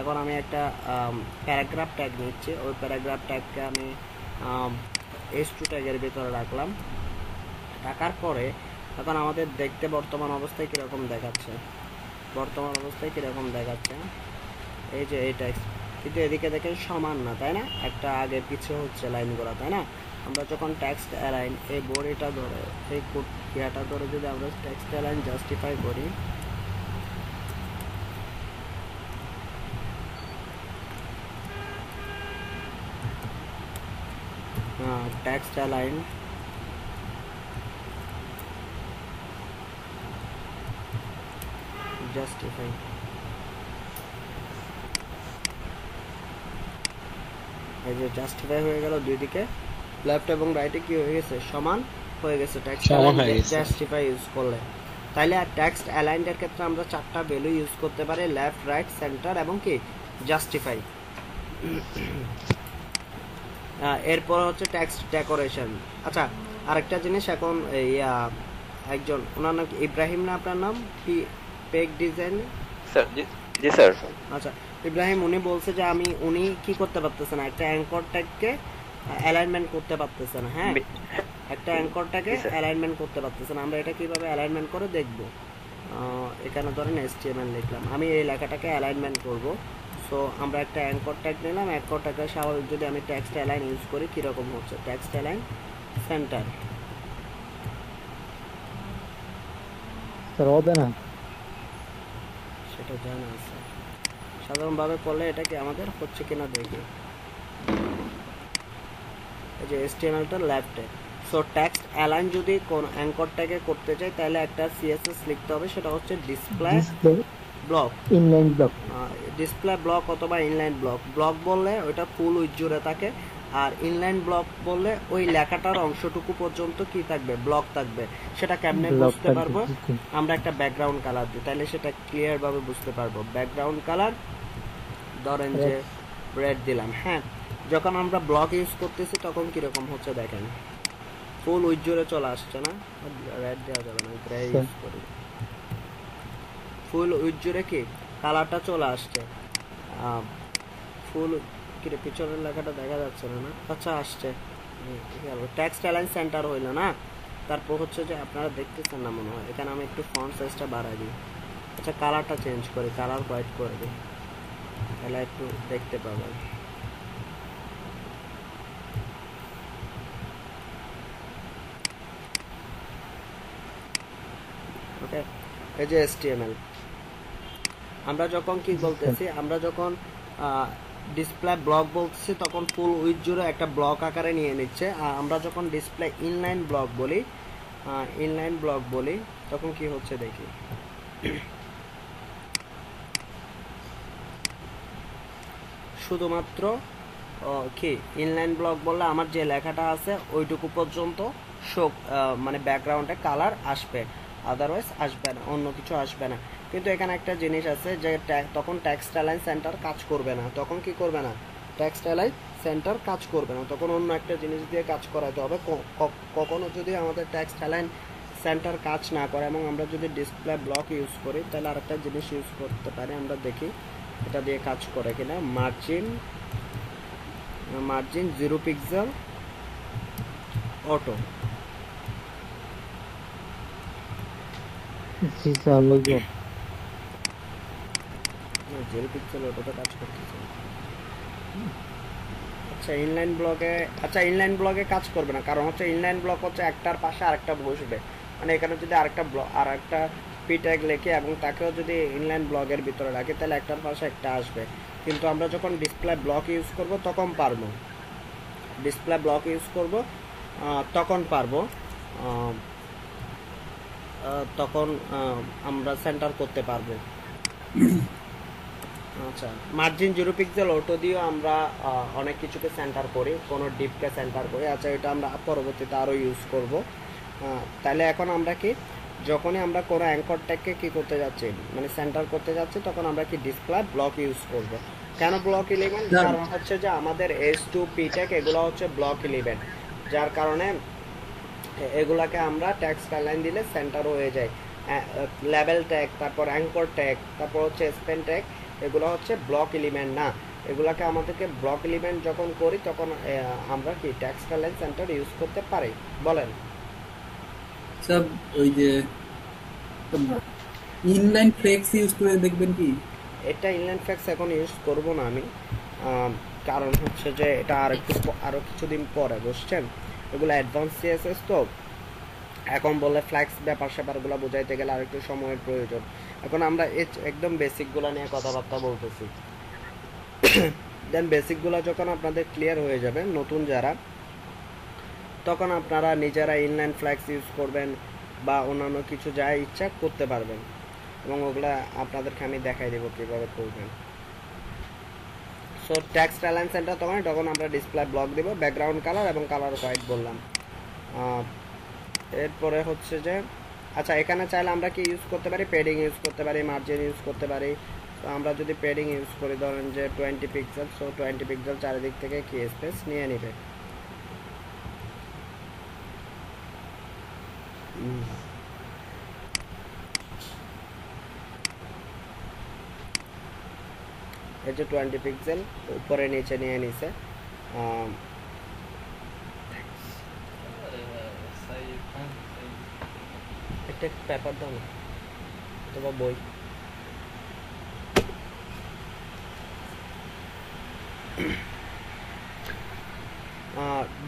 Speaker 1: এখন আমি একটা প্যারাগ্রাফ ট্যাগ নিচ্ছি, ওই প্যারাগ্রাফ ট্যাগকে আমি S2 ট্যাগের ভিতরে রাখলাম। রাখার পরে এখন আমাদের দেখতে বর্তমান অবস্থায় কীরকম দেখাচ্ছে, এই যে এই টেক্সট, কিন্তু এদিকে দেখেন সমান না, তাই না, একটা আগে পিছিয়ে হচ্ছে লাইনগুলো, তাই না। আমরা যখন টেক্সট অ্যালাইন এই বডিটা ধরে, এই ইয়াটা ধরে যদি আমরা টেক্সট অ্যালাইন জাস্টিফাই করি, টেক্সট অ্যালাইন জাস্টিফাই, এই যে জাস্টিফাই হয়ে গেল, দুই দিকে লেফট এবং রাইটে কি হয়ে গেছে, সমান হয়ে গেছে টেক্সট জাস্টিফাই ইউজ করলে। তাইলে আর টেক্সট অ্যালাইনের ক্ষেত্রে আমরা 4টা ভ্যালু ইউজ করতে পারি, লেফট, রাইট, সেন্টার এবং কি জাস্টিফাই। এরপর হচ্ছে টেক্সট ডেকোরেশন। আচ্ছা আরেকটা জিনিস, এখন একজন, ওনার নাম কি ইব্রাহিম না আপনার নাম, পেক ডিজাইন
Speaker 2: স্যার? জি স্যার।
Speaker 1: আচ্ছা ইব্রাহিম, উনি বলছে যে উনি কি করতে পারতেছে না, একটা অ্যাঙ্কর ট্যাগকে অ্যালাইনমেন্ট করতে পারতেছে না। হ্যাঁ, একটা অ্যাঙ্কর ট্যাগে অ্যালাইনমেন্ট করতে পারতেছে না। আমরা এটা কিভাবে অ্যালাইনমেন্ট করে দেখব, এখানে ধরেন HTML লিখলাম, আমি এই লেখাটাকে অ্যালাইনমেন্ট করব। সো আমরা একটা অ্যাঙ্কর ট্যাগ নিলাম, অ্যাঙ্কর ট্যাগের স্বাভাবিক যদি আমি টেক্সট অ্যালাইন ইউজ করি কীরকম হচ্ছে, টেক্সট অ্যালাইন সেন্টার,
Speaker 3: স্যার হবে না,
Speaker 1: সেটা জানা আছে। সাধারণভাবে করলে এটা কি আমাদের হচ্ছে কিনা দেখি, এই যে HTMLটা লেফটে। সো টেক্সট অ্যালাইন যদি কোন অ্যাঙ্কর ট্যাগে করতে চাই তাহলে একটা CSS লিখতে হবে, সেটা হচ্ছে display block,
Speaker 3: inline block,
Speaker 1: display block অথবা ইনলাইন ব্লক। ব্লক বললে ওইটা ফুল উইথ জুড়ে থাকে, আর ইনলাইন ব্লক বললে ওই লেখাটার অংশটুকু পর্যন্ত কি থাকবে, ব্লক থাকবে। সেটা কেমনে বুঝতে পারবো, আমরা একটা ব্যাকগ্রাউন্ড কালার দিই, তাহলে সেটা ক্লিয়ার ভাবে বুঝতে পারবো। ব্যাকগ্রাউন্ড কালার ধরেন যে রেড দিলাম। হ্যাঁ, যখন আমরা ব্লক ইউজ করতেছি তখন কিরকম হচ্ছে দেখেন, ফুল উইথ জুড়ে চলে আসছে না, রেড দেওয়া যাবে না, গ্রে ইউজ করি। ফুল উইথ জুড়ে কি কালারটা চলে আসছে। ফুল কিরে পিছনের লেখাটা দেখা যাচ্ছে না, না আচ্ছা আসছে। টেক্সট অ্যালাইন সেন্টার হইলো না। তারপর হচ্ছে যে আপনারা দেখতেছেন না মনে হয়, এখানে আমি একটু ফন্ট সাইজটা বাড়াই দিই। আচ্ছা কালারটা চেঞ্জ করি, কালার হোয়াইট করে দিই, তাহলে একটু দেখতে পাবেন। ওকে, এই যে HTML আমরা যখন কি বলতেছি, আমরা যখন ডিসপ্লে ব্লক বলতেছি তখন ফুল উইথ জুড়ে একটা ব্লক আকারে নিয়ে নিচ্ছে। আর আমরা যখন ডিসপ্লে ইনলাইন ব্লক বলি তখন কি হচ্ছে দেখি। শুধুমাত্র কি ইনলাইন ব্লক বললে আমার যে লেখাটা আছে ওইটুকু পর্যন্ত শো, মানে ব্যাকগ্রাউন্ডে কালার আসবে, আদারওয়াইজ আসবে না, অন্য কিছু আসবে না। কিন্তু এখানে একটা জিনিস আছে যে তখন টেক্সট অ্যালাইন সেন্টার কাজ করবে না। তখন কি করবে না, টেক্সট অ্যালাইন সেন্টার কাজ করবে না, তখন অন্য একটা জিনিস দিয়ে কাজ করাতে হবে। কখনো যদি আমাদের টেক্সট অ্যালাইন সেন্টার কাজ না করে এবং আমরা যদি ডিসপ্লে ব্লক ইউজ করি, তাহলে আরেকটা জিনিস ইউজ করতে পারি। আমরা দেখি এটা দিয়ে কাজ করে কিনা। Margin 0 pixel auto.
Speaker 3: জি স্যার বুঝলাম।
Speaker 1: 0 পিক্সেল অটোতে কাজ করতেছে। আচ্ছা ইনলাইন ব্লকে কাজ করবে না, কারণ হচ্ছে ইনলাইন ব্লক হচ্ছে একটার পাশে আরেকটা বসবে। মানে এখানে যদি আরেকটা পি ট্যাগ লেখে এবং তাকেও যদি ইনলাইন ব্লকের ভিতরে রাখি, তাহলে একটার পাশে একটা আসবে। কিন্তু আমরা যখন ডিসপ্লে ব্লক ইউজ করব তখন পারবো, তখন আমরা সেন্টার করতে পারবো। আচ্ছা মার্জিন 0 পিক্সেল অটো দিয়েও আমরা অনেক কিছুকে সেন্টার করি, কোনো ডিপকে সেন্টার করি। আচ্ছা এটা আমরা পরবর্তীতে আরও ইউজ করব। তাহলে এখন আমরা কি, যখনই আমরা কোনো অ্যাঙ্কর ট্যাগকে কী করতে যাচ্ছি, মানে সেন্টার করতে যাচ্ছি, তখন আমরা কি ডিসপ্লে ব্লক ইউজ করব। কেন ব্লক 11? কারণ হচ্ছে যে আমাদের S2P ট্যাগ এগুলো হচ্ছে ব্লক 11, যার কারণে এগুলাকে আমরা টেক্সট অ্যালাইন দিলে সেন্টার হয়ে যায়। লেভেল ট্যাগ, তারপর অ্যাঙ্কর ট্যাগ, তারপর হচ্ছে স্পেন ট্যাগ, এগুলো হচ্ছে ব্লক এলিমেন্ট না। এগুলাকে আমাদেরকে ব্লক এলিমেন্ট যখন করি তখন আমরা কি টেক্সট অ্যালাইন সেন্টার ইউজ করতে পারি। বলেন
Speaker 6: সব ওই যে ইনলাইন ফ্লেক্স ইউজ করে দেখবেন কি?
Speaker 1: এটা ইনলাইন ফ্লেক্স এখন ইউজ করব না আমি, কারণ হচ্ছে যে এটা আরো কিছুদিন পরে, বুঝছেন? এগুলো অ্যাডভান্স CSS তো, এখন বলে ফ্ল্যাক্স ব্যাপার স্যাপারগুলো বোঝাইতে গেলে আর একটু সময়ের প্রয়োজন। এখন আমরা একদম বেসিকগুলো নিয়ে কথাবার্তা বলতেছি। দেন বেসিকগুলো যখন আপনাদের ক্লিয়ার হয়ে যাবে, নতুন যারা, তখন আপনারা নিজেরা ইনলাইন ফ্ল্যাক্স ইউজ করবেন বা অন্যান্য কিছু যা ইচ্ছা করতে পারবেন, এবং ওগুলা আপনাদেরকে আমি দেখাই দেবো কীভাবে করবেন। সো টেক্সট অ্যালাইন সেন্টার তখন আমরা ডিসপ্লে ব্লক দেবো, ব্যাকগ্রাউন্ড কালার এবং কালার হোয়াইট বললাম। এরপরে হচ্ছে যে আচ্ছা এখানে চাইলে আমরা কি ইউজ করতে পারি, প্যাডিং ইউজ করতে পারি, মার্জিন ইউজ করতে পারি। তো আমরা যদি প্যাডিং ইউজ করি, ধরেন যে 20 পিক্সেল, সো 20 পিক্সেল চারিদিক থেকে কি স্পেস নিয়ে নেবে। এই যে 20 পিক্সেল উপরে নিচে নিয়ে নিছে। একটা পেপার দাও না, অথবা বই।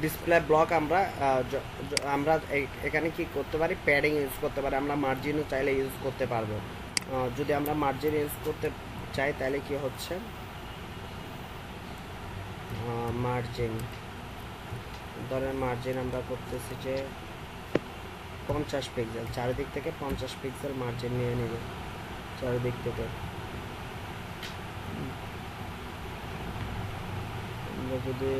Speaker 1: ডিসপ্লে ব্লক আমরা এখানে কি করতে পারি, প্যাডিং ইউজ করতে পারি, আমরা মার্জিনও চাইলে ইউজ করতে পারবো। যদি আমরা মার্জিন ইউজ করতে চাই তাহলে কি হচ্ছে, মার্জিন, ধরেন মার্জিন আমরা করতেছি যে 50 পিক্সেল, চারিদিক থেকে 50 পিক্সেল মার্জিন নিয়ে নেবে চারিদিক থেকে। আমরা যদি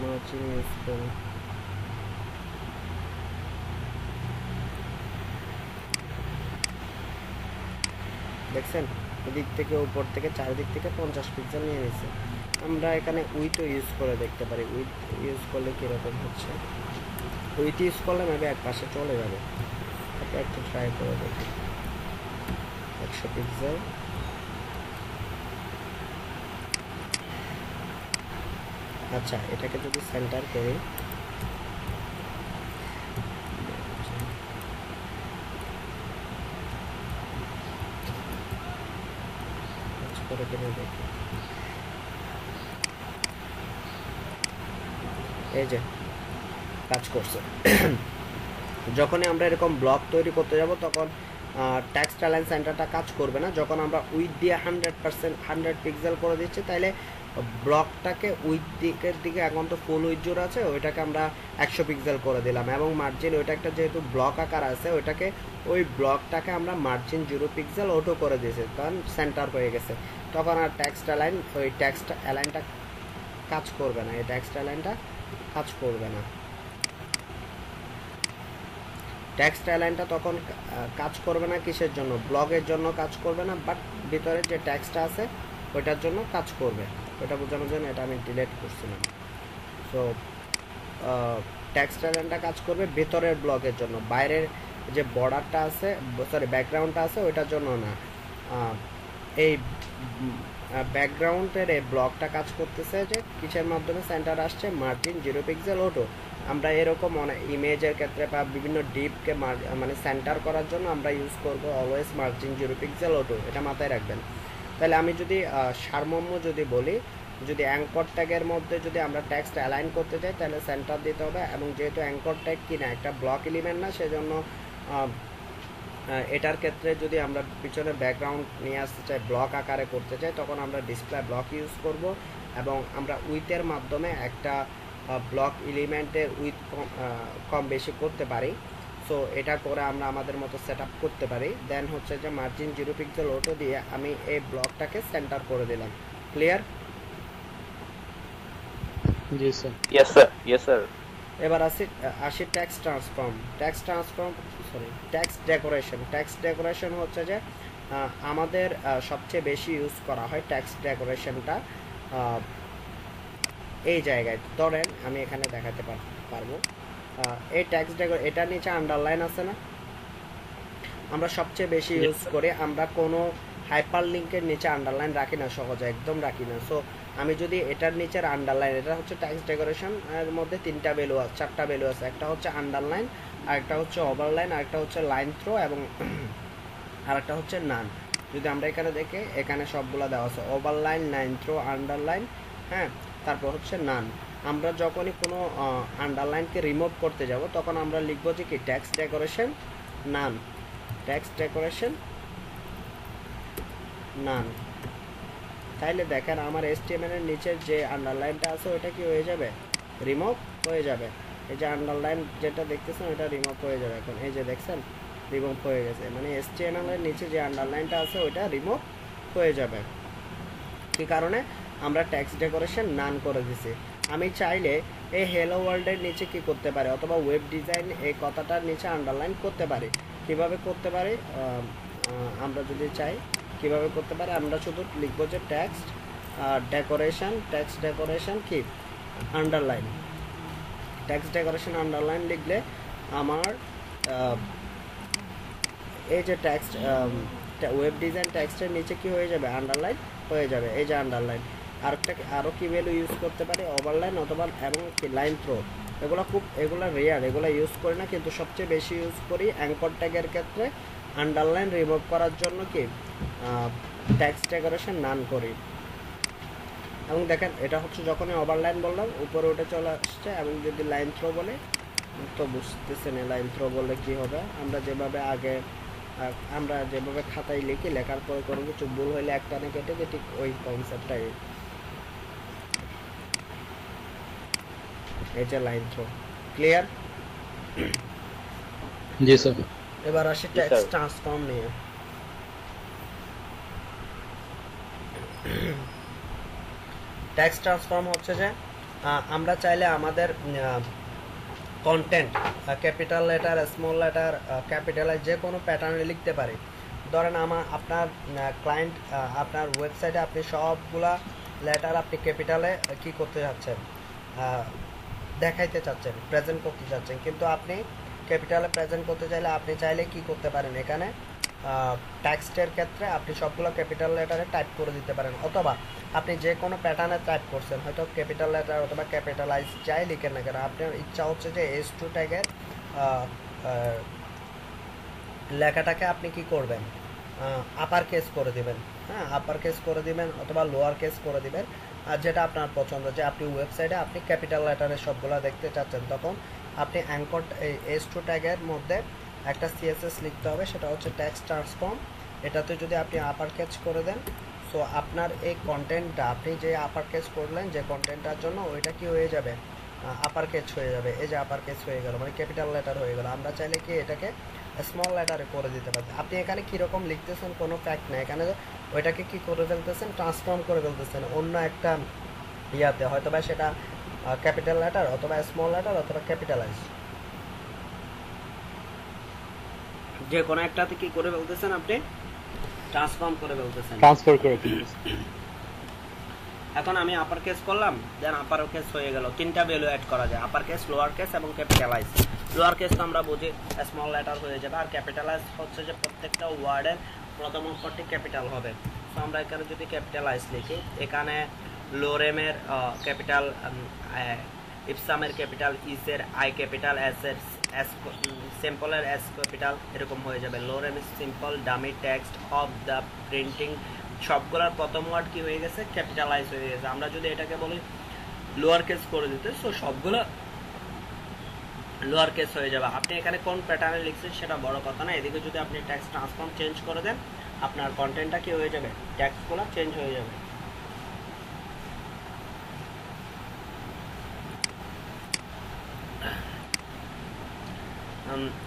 Speaker 1: মার্জিন ইউজ করি, দেখছেন এদিক থেকে উপর থেকে চারিদিক থেকে 50 পিক্সেল নিয়ে নিচ্ছে। আমরা এখানে উইথও ইউজ করে দেখতে পারি, উইথ ইউজ করলে কীরকম হচ্ছে। উইথ ইউজ করলে মেবি এক পাশে চলে যাবে, একটু ট্রাই করে দেখি। 100 পিক্সেল আচ্ছা, এটাকে যদি সেন্টার করি, করে কিনে দেখি, এই যে কাজ করছে। যখনই আমরা এরকম ব্লক তৈরি করতে যাব তখন টেক্সট অ্যালাইন সেন্টারটা কাজ করবে না। যখন আমরা উইথ দিয়ে 100% 100 পিক্সেল করে দিচ্ছি, তাইলে ব্লকটাকে উইথ দিকের দিকে এখন তো ফুল উইথ জোর আছে, ওইটাকে আমরা 100 পিক্সেল করে দিলাম। এবং মার্জিন ওইটা একটা যেহেতু ব্লক আকার আছে, ওইটাকে ওই ব্লকটাকে আমরা মার্জিন 0 পিক্সেল অটো করে দিয়েছি, তখন সেন্টার হয়ে গেছে। তখন আর টেক্সট অ্যালাইন, ওই টেক্সট অ্যালাইনটা কাজ করবে না, এই টেক্সট অ্যালাইনটা কাজ করবে না। টেক্সট অ্যালাইনটা তখন কাজ করবে না কিসের জন্য? ব্লগের জন্য কাজ করবে না, বাট ভিতরে যে টেক্সটটা আছে ওইটার জন্য কাজ করবে। ওটা বোঝানোর জন্য এটা আমি ডিলিট করছিলাম। সো টেক্সট অ্যালাইনটা কাজ করবে ভিতরের ব্লগের জন্য, বাইরের যে বর্ডারটা আছে, সরি ব্যাকগ্রাউন্ডটা আছে ওইটার জন্য না। এই ব্যাকগ্রাউন্ডের এই ব্লকটা কাজ করতেছে যে কিসের মাধ্যমে সেন্টার আসছে? Margin 0 pixel auto. আমরা এরকম অনেক ইমেজের ক্ষেত্রে বা বিভিন্ন ডিপকে মানে সেন্টার করার জন্য আমরা ইউজ করব অলওয়েজ মার্জিন 0 পিক্সেল অটো, এটা মাথায় রাখবেন। তাহলে আমি যদি সারমর্ম যদি বলি, যদি অ্যাঙ্কর ট্যাগের মধ্যে যদি আমরা টেক্সট অ্যালাইন করতে চাই তাহলে সেন্টার দিতে হবে। এবং যেহেতু অ্যাঙ্কর ট্যাগ কিনা একটা ব্লক এলিমেন্ট না, সেজন্য এটার ক্ষেত্রে যদি আমরা পিছনে ব্যাকগ্রাউন্ড নিয়ে আসতে চাই, ব্লক আকারে করতে চাই, তখন আমরা ডিসপ্লে ব্লক ইউজ করব। এবং আমরা উইথের মাধ্যমে একটা ব্লক এলিমেন্টের উইথ কম বেশি করতে পারি। সো এটা করে আমরা আমাদের মতো সেট আপ করতে পারি। দেন হচ্ছে যে মার্জিন 0 পিক্সেল অটো দিয়ে আমি এই ব্লকটাকে সেন্টার করে দিলাম। ক্লিয়ার?
Speaker 4: জি sir.
Speaker 2: Yes sir, yes sir.
Speaker 1: এবার আসি text transform. Text decoration. Text decoration হচ্ছে যে আমাদের সবচেয়ে বেশি ইউজ করা হয় টেক্সট ডেকোরেশনটা এই জায়গায়। ধরেন আমি এখানে দেখাতে পারবো এই টেক্সট এটার নিচে আন্ডারলাইন আছে না, আমরা সবচেয়ে বেশি ইউজ করি। আমরা কোনো হাইপার লিঙ্কের নিচে আন্ডারলাইন রাখি না, সহজে একদম রাখি না। সো আমি যদি এটার নিচের আন্ডারলাইন, এটা হচ্ছে টেক্সট ডেকোরেশন এর মধ্যে 3টা ভ্যালু আছে, 4টা ভ্যালু আছে। একটা হচ্ছে আন্ডারলাইন, আরেকটা হচ্ছে ওভারলাইন, আরেকটা হচ্ছে লাইন থ্রো, এবং আরেকটা হচ্ছে নান। যদি আমরা এখানে দেখে, এখানে সবগুলো দেওয়া আছে, ওভারলাইন, লাইন থ্রো, আন্ডারলাইন, হ্যাঁ, তারপর হচ্ছে নান। আমরা যখনই কোনো আন্ডারলাইনকে রিমুভ করতে যাব তখন আমরা লিখবো যে কি টেক্সট ডেকোরেশন নান, টেক্সট ডেকোরেশন নান। তাইলে দেখেন আমার HTML এর নিচের যে আন্ডারলাইনটা আছে ওটা কি হয়ে যাবে? রিমুভ হয়ে যাবে। এই যে আন্ডারলাইন যেটা দেখতেছেন ওটা রিমুভ হয়ে যাবে। এখন এই যে দেখছেন রিমুভ হয়ে গেছে, মানে HTML এর নিচে যে আন্ডারলাইনটা আছে ওটা রিমুভ হয়ে যাবে। কি কারণে? আমরা টেক্সট ডেকোরেশন নান করে দিছি। আমি চাইলে এই হ্যালো ওয়ার্ল্ডের নিচে কি করতে পারি, অথবা ওয়েব ডিজাইন এই কথাটার নিচে আন্ডারলাইন করতে পারি। কিভাবে করতে পারি? আমরা যদি চাই কিভাবে করতে পারি, আমরা শুধু লিখব যে টেক্সট ডেকোরেশন কি আন্ডারলাইন, টেক্সট ডেকোরেশন আন্ডারলাইন লিখলে আমার এই যে টেক্সট ওয়েব ডিজাইন টেক্সটের নিচে কি হয়ে যাবে? আন্ডারলাইন হয়ে যাবে। এই যে আন্ডারলাইন। আরও কি ভ্যালু ইউজ করতে পারি? ওভারলাইন অথবা এবং কি লাইন থ্রো। এগুলো রেয়ার, এগুলো ইউজ করি না, কিন্তু সবচেয়ে বেশি ইউজ করি অ্যাঙ্কর ট্যাগের ক্ষেত্রে আন্ডারলাইন রিমুভ করার জন্য কি টেক্সট ডেকোরেশন নান করি। এবং দেখেন এটা হচ্ছে যখনই ওভারলাইন বললাম উপরে উঠে চলে আসছে, এবং যদি লাইন থ্রো বলে তো বুঝতেছেন লাইন থ্রো বললে কি হবে। আমরা যেভাবে খাতায় লিখি, লেখার পরে কোনো কিছু ভুল হইলে একটানে কেটে যে ঠিক ওই কনসেপ্টটাই। এই যে লাইন থ্রো। ক্লিয়ার?
Speaker 4: জি স্যার।
Speaker 1: এবার আসি টেক্সট ট্রান্সফর্ম নিয়ে। টেক্সট ট্রান্সফর্ম হচ্ছে যে আমরা চাইলে আমাদের content capital letter, small letter, ক্যাপিটালে যে কোনো প্যাটার্নে লিখতে পারি। ধরেন আপনার ক্লায়েন্ট, আপনার ওয়েবসাইটে আপনি সবগুলা লেটার আপনি ক্যাপিটালে কি করতে চাচ্ছেন, দেখাইতে চাচ্ছেন, প্রেজেন্ট করতে চাচ্ছেন। কিন্তু আপনি ক্যাপিটালে প্রেজেন্ট করতে চাইলে আপনি চাইলে কি করতে পারেন, এখানে টেক্সটের ক্ষেত্রে আপনি সবগুলো ক্যাপিটাল লেটারে টাইপ করে দিতে পারেন, অথবা আপনি যে কোনো প্যাটার্নে টাইপ করছেন, হয়তো ক্যাপিটাল লেটার অথবা ক্যাপিটালাইজ যাই লিখেন না কেন, আপনার ইচ্ছা হচ্ছে যে S2 ট্যাগের লেখাটাকে আপনি কি করবেন, আপার কেস করে দিবেন। হ্যাঁ, আপার কেস করে দিবেন অথবা লোয়ার কেস করে দিবেন, আর যেটা আপনার পছন্দ, যে আপনি ওয়েবসাইটে আপনি ক্যাপিটাল লেটারে সবগুলো দেখতে চাচ্ছেন, তখন আপনি অ্যাঙ্কর S2 ট্যাগের মধ্যে একটা CSS লিখতে হবে, সেটা হচ্ছে টেক্সট ট্রান্সফর্ম। এটাতে যদি আপনি আপার কেস করে দেন, সো আপনার এই কন্টেন্টটা আপনি যে আপার কেস করলেন যে কন্টেন্টটার জন্য, ওইটা কি হয়ে যাবে, আপার কেস হয়ে যাবে। এই যে আপার কেস হয়ে গেল, মানে ক্যাপিটাল লেটার হয়ে গেল। আমরা চাইলে কি এটাকে স্মল লেটারে করে দিতে পারি। আপনি এখানে কীরকম লিখতেছেন কোনো ফ্যাক্ট নেই, এখানে ওইটাকে কি করে ফেলতেছেন, ট্রান্সফর্ম করে ফেলতেছেন অন্য একটা ইয়াতে, হয়তো বা সেটা ক্যাপিটাল লেটার অথবা স্মল লেটার অথবা ক্যাপিটালাইজ, যে কোনো একটাতে কি করে ফেলতেছেন, আপনি ট্রান্সফর্ম করে ফেলতেছেন।
Speaker 4: ট্রান্সফার করে ফেলতেছি।
Speaker 1: এখন আমি আপার কেস করলাম, দেন আপার কেস হয়ে গেল। তিনটা ভ্যালু অ্যাড করা যায়, আপার কেস, লোয়ার কেস এবং ক্যাপিটালাইজ। লোয়ার কেস তো আমরা বুঝি স্মল লেটার হয়ে যাবে, আর ক্যাপিটালাইজ হচ্ছে যে প্রত্যেকটা ওয়ার্ডের প্রথম অক্ষরটি ক্যাপিটাল হবে। তো আমরা এখানে যদি ক্যাপিটালাইজ লিখি, এখানে লোরেমের ক্যাপিটাল, ইপসামের ক্যাপিটাল, ইসের আই ক্যাপিটাল, এসের এস, সিম্পলের এস ক্যাপিটাল, এরকম হয়ে যাবে। Lorem simple dummy text of the printing, সবগুলোর প্রথম ওয়ার্ড কি হয়ে গেছে, ক্যাপিটালাইজ হয়ে গেছে। আমরা যদি এটাকে বলি লোয়ার কেস করে দিতে, সো সবগুলো লোয়ার কেস হয়ে যাবে। আপনি এখানে কোন প্যাটার্নে লিখছেন সেটা বড় কথা না, এদিকে যদি আপনি টেক্সট ট্রান্সফর্ম চেঞ্জ করে দেন, আপনার কন্টেন্টটা কি হয়ে যাবে, টেক্সটগুলো চেঞ্জ হয়ে যাবে।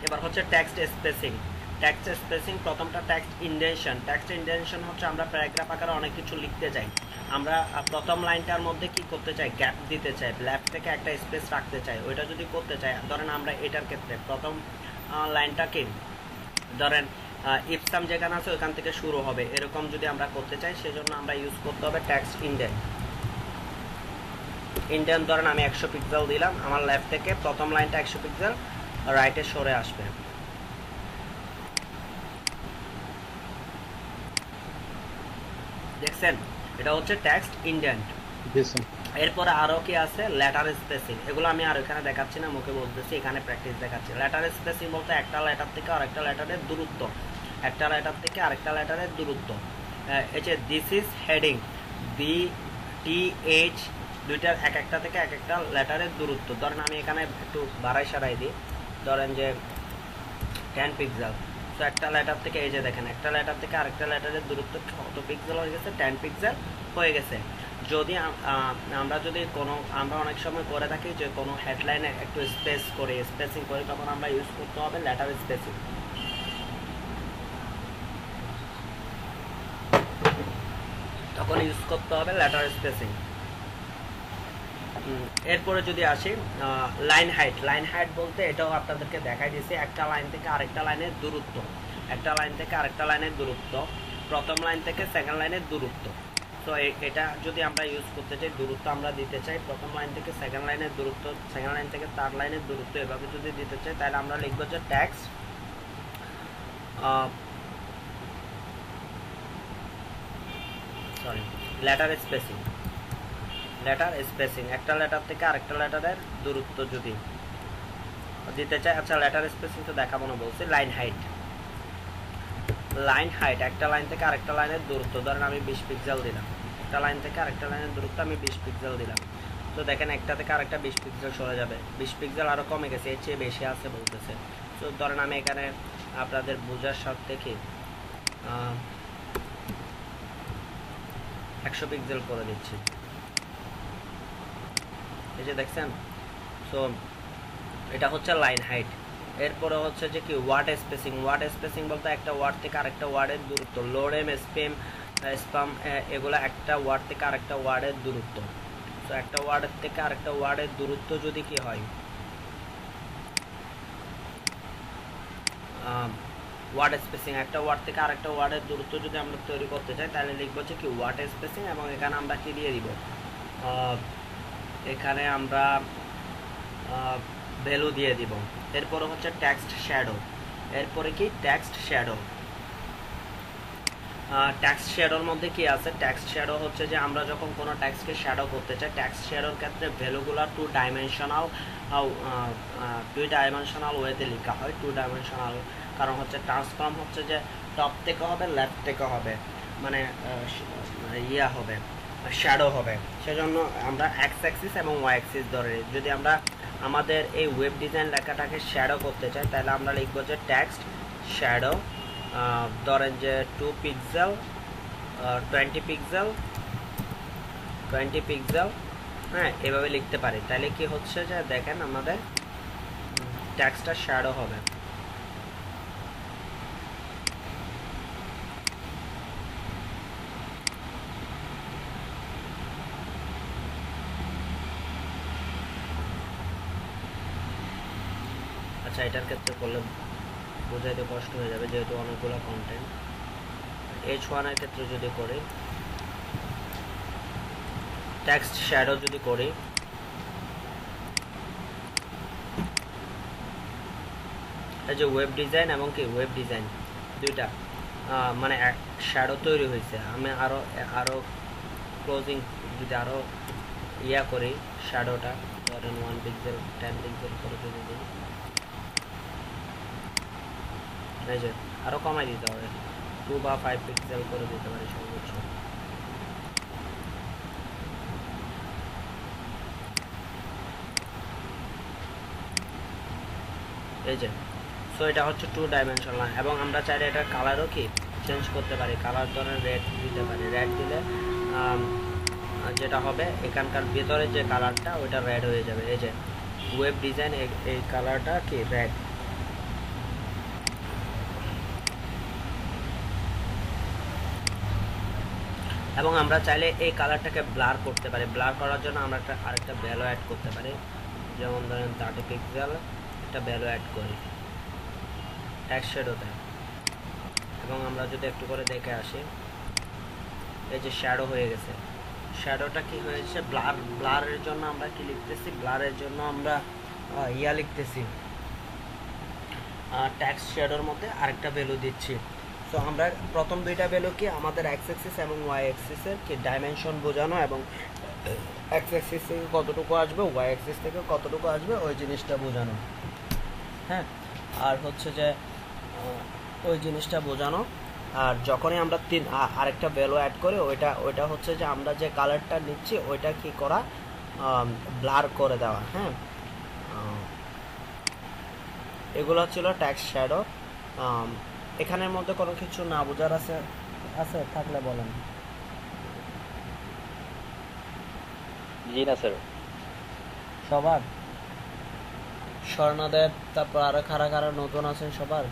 Speaker 1: এবার হচ্ছে টেক্সট স্পেসিং। টেক্সট স্পেসিং, প্রথমটা টেক্সট ইন্ডেনশন। টেক্সট ইন্ডেনশন হচ্ছে আমরা প্যারাগ্রাফ আকারে অনেক কিছু লিখতে চাই, আমরা প্রথম লাইনটার মধ্যে কি করতে চাই, গ্যাপ দিতে চাই, লেফট থেকে একটা স্পেস রাখতে চাই। ওইটা যদি করতে চাই, ধরেন আমরা এটার ক্ষেত্রে প্রথম লাইনটাকে ধরেন ইপসাম যেখানে আছে ওইখান থেকে শুরু হবে, এরকম যদি আমরা করতে চাই, সেজন্য আমরা ইউজ করতে হবে টেক্সট ইন্ডেন্ট। ইন্ডেন্ট ধরেন আমি 100 পিক্সেল দিলাম, আমার লেফট থেকে প্রথম লাইনটা 100 পিক্সেল রাইটে সরে আসবে। দেখছেন, এটা হচ্ছে টেক্সট ইন্ডেন্ট। এরপরে আরো কি আছে, লেটার স্পেসিং। এগুলো আমি আর এখানে দেখাচ্ছি না, মুখে বলতেছি, এখানে প্র্যাকটিস দেখাচ্ছি। লেটার স্পেসিং বলতে একটা লেটার থেকে আরেকটা লেটারের দূরত্ব, একটা লেটার থেকে আরেকটা লেটারের দূরত্ব। এই যে this is heading, B T H, দুইটার এক একটা থেকে এক একটা লেটারের দূরত্ব। ধরেন আমি এখানে একটু বাড়াই সারাই দিই, ধরেন যে 10 পিক্সেল। তো একটা লেটার থেকে, এই যে দেখেন, একটা লেটার থেকে আরেকটা লেটারের দূরত্ব কত পিক্সেল হয়ে গেছে, 10 পিক্সেল হয়ে গেছে। যদি আমরা যদি কোনো, আমরা অনেক সময় করে থাকি যে কোনো হেডলাইনে একটু স্পেস করে স্পেসিং করে, তখন আমরা ইউজ করতে হবে লেটার স্পেসিং। তখন ইউজ করতে হবে লেটার স্পেসিং। এরপরে যদি আসি লাইন হাইট। লাইন হাইট বলতে এটাও আপনাদেরকে দেখাই দিয়েছি, একটা লাইন থেকে আরেকটা লাইনের দূরত্ব, একটা লাইন থেকে আরেকটা লাইনের দূরত্ব, প্রথম লাইন থেকে সেকেন্ড লাইনের দূরত্ব। তো এটা যদি আমরা ইউজ করতে চাই, দূরত্ব আমরা দিতে চাই প্রথম লাইন থেকে সেকেন্ড লাইনের দূরত্ব, সেকেন্ড লাইন থেকে থার্ড লাইনের দূরত্ব, এভাবে যদি দিতে চাই, তাহলে আমরা লিখবো যে text letter spacing. Letter spacing, একটা লেটার থেকে আরেকটা লেটারের দূরত্ব যদি দিতে চাই। আচ্ছা, লেটার স্পেসিং তো দেখাবো না, বলছি লাইন হাইট। লাইন হাইট, একটা লাইন থেকে আরেকটা লাইনের দূরত্ব, ধরেন আমি 20 পিক্সেল দিলাম, একটা লাইন থেকে আরেকটা লাইনের দূরত্ব আমি 20 পিক্সেল দিলাম। তো দেখেন একটা থেকে আরেকটা 20 পিক্সেল সরে যাবে, 20 পিক্সেল আরও কমে গেছে, এর চেয়ে বেশি আছে বলতেছে। তো ধরেন আমি এখানে আপনাদের বোঝার স্বার্থে দেখি 100 পিক্সেল করে দিচ্ছি, এই যে দেখছেন। সো এটা হচ্ছে লাইন হাইট। এরপরে হচ্ছে যে কি ওয়ার্ড স্পেসিং। ওয়ার্ড স্পেসিং বলতে একটা ওয়ার্ড থেকে আরেকটা ওয়ার্ডের দূরত্ব, লোরেম, স্পাম, এগুলো একটা ওয়ার্ড থেকে আরেকটা ওয়ার্ডের দূরত্ব। তো একটা ওয়ার্ডের থেকে আরেকটা ওয়ার্ডের দূরত্ব যদি কি হয়, ওয়ার্ড স্পেসিং, একটা ওয়ার্ড থেকে আরেকটা ওয়ার্ডের দূরত্ব যদি আমরা তৈরি করতে চাই, তাহলে লিখবো যে কি ওয়ার্ড স্পেসিং, এবং এখানে আমরা কি দিয়ে দিব, এখানে আমরা ভ্যালু দিয়ে দিব। এরপরে হচ্ছে টেক্সট শ্যাডো। এরপরে কি টেক্সট শ্যাডো। টেক্সট শ্যাডোর মধ্যে কি আছে? টেক্সট শ্যাডো হচ্ছে যে আমরা যখন কোনো টেক্সটকে শ্যাডো করতে চাই, টেক্সট শ্যাডোর ক্ষেত্রে ভ্যালুগুলো টু ডাইমেনশনাল ওয়েতে লেখা হয়। টু ডাইমেনশনাল কারণ হচ্ছে ট্রান্সফর্ম হচ্ছে যে টপ থেকে হবে, লেফট থেকে হবে, মানে ইয়া হবে, শ্যাডো হবে। সেজন্য আমরা এক্স অ্যাক্সিস এবং ওয়াই অ্যাক্সিস ধরে যদি আমরা আমাদের এই ওয়েব ডিজাইন লেখাটাকে শ্যাডো করতে চাই, তাহলে আমরা লিখবো যে টেক্সট শ্যাডো, ধরেন যে 2 পিক্সেল 20 পিক্সেল 20 পিক্সেল, হ্যাঁ এভাবে লিখতে পারি। তাহলে কি হচ্ছে যে দেখেন আমাদের টেক্সটটা শ্যাডো হবে। আচ্ছা, এটার ক্ষেত্রে করলে বোঝাইতে কষ্ট হয়ে যাবে যেহেতু অনেকগুলো কন্টেন্ট। H1 এর ক্ষেত্রে যদি করি, টেক্সট শ্যাডো যদি করি, এই যে ওয়েব ডিজাইন এবং কি ওয়েব ডিজাইন দুইটা মানে শ্যাডো তৈরি হয়েছে। আমি আরো ক্লোজিং যদি আরো ইয়া করি শ্যাডোটা, ধরেন 1 পিক্সেল 10 পিক্সেল করে যদি দিই, এই যে আরো কমাই দিতে হবে, 2 বা 5 পিক্সেল করে দিতে পারি সর্বোচ্চ। এই যে সো এটা হচ্ছে 2 ডাইমেনশনাল। এবং আমরা চাইলে এটা কালারও কি চেঞ্জ করতে পারি, কালার ধরেন রেড দিতে পারি। রেড দিলে যেটা হবে এখানকার ভেতরে যে কালারটা ওইটা রেড হয়ে যাবে। এই যে ওয়েব ডিজাইন এই কালারটা কি রেড। এবং আমরা চাইলে এই কালারটাকে ব্লার করতে পারি। ব্লার করার জন্য আমরা আরেকটা ভ্যালু অ্যাড করতে পারি, যেমন ধরেন 30 পিক্সেল একটা ভ্যালু অ্যাড করি টেক্সট শ্যাডোতে। এবং আমরা যদি একটু করে দেখে আসি, এই যে শ্যাডো হয়ে গেছে। শ্যাডোটা কি হয়েছে? ব্লারের জন্য আমরা কি লিখতেছি? ব্লারের জন্য আমরা ইয়া লিখতেছি, টেক্সট শ্যাডোর মধ্যে আরেকটা ভ্যালু দিচ্ছি। সো আমরা প্রথম দুইটা ভ্যালু কি আমাদের এক্স অ্যাক্সিস এবং ওয়াই অ্যাক্সিসের কি ডাইমেনশন বোঝানো, এবং এক্স অ্যাক্সিস থেকে কতটুকু আসবে, ওয়াই অ্যাক্সিস থেকে কতটুকু আসবে ওই জিনিসটা বোঝানো। হ্যাঁ, আর হচ্ছে যে ওই জিনিসটা বোঝানো। আর যখনই আমরা আরেকটা ভ্যালু অ্যাড করি, ওইটা হচ্ছে যে আমরা যে কালারটা নিচ্ছি ওইটা কি করা, ব্লার করে দেওয়া। হ্যাঁ, এগুলো ছিল টেক্সট শ্যাডো। এখানের মধ্যে কোনো কিছু না বোঝার আছে থাকলে বলেন।
Speaker 2: জি না স্যার।
Speaker 1: সবার স্বর্ণদেব, তারপর আরো কারা নতুন আছেন সবার?